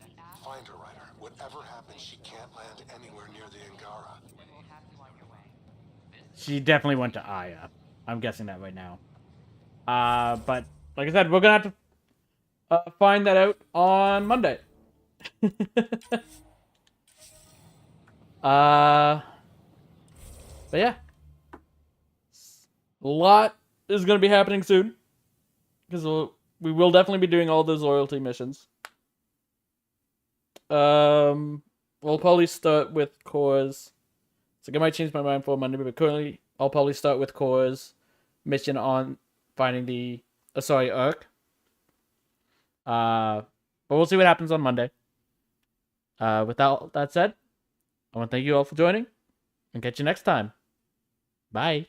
find her, Ryder. Whatever happens, she can't land anywhere near the Angara. She definitely went to Aya. I'm guessing that right now. But like I said, we're gonna have to find that out on Monday. But yeah, a lot is gonna be happening soon because we will definitely be doing all those loyalty missions. We'll probably start with cores. So I might change my mind for Monday, but currently I'll probably start with cores mission on finding the Urk. But we'll see what happens on Monday. With that said, I want to thank you all for joining and catch you next time. Bye.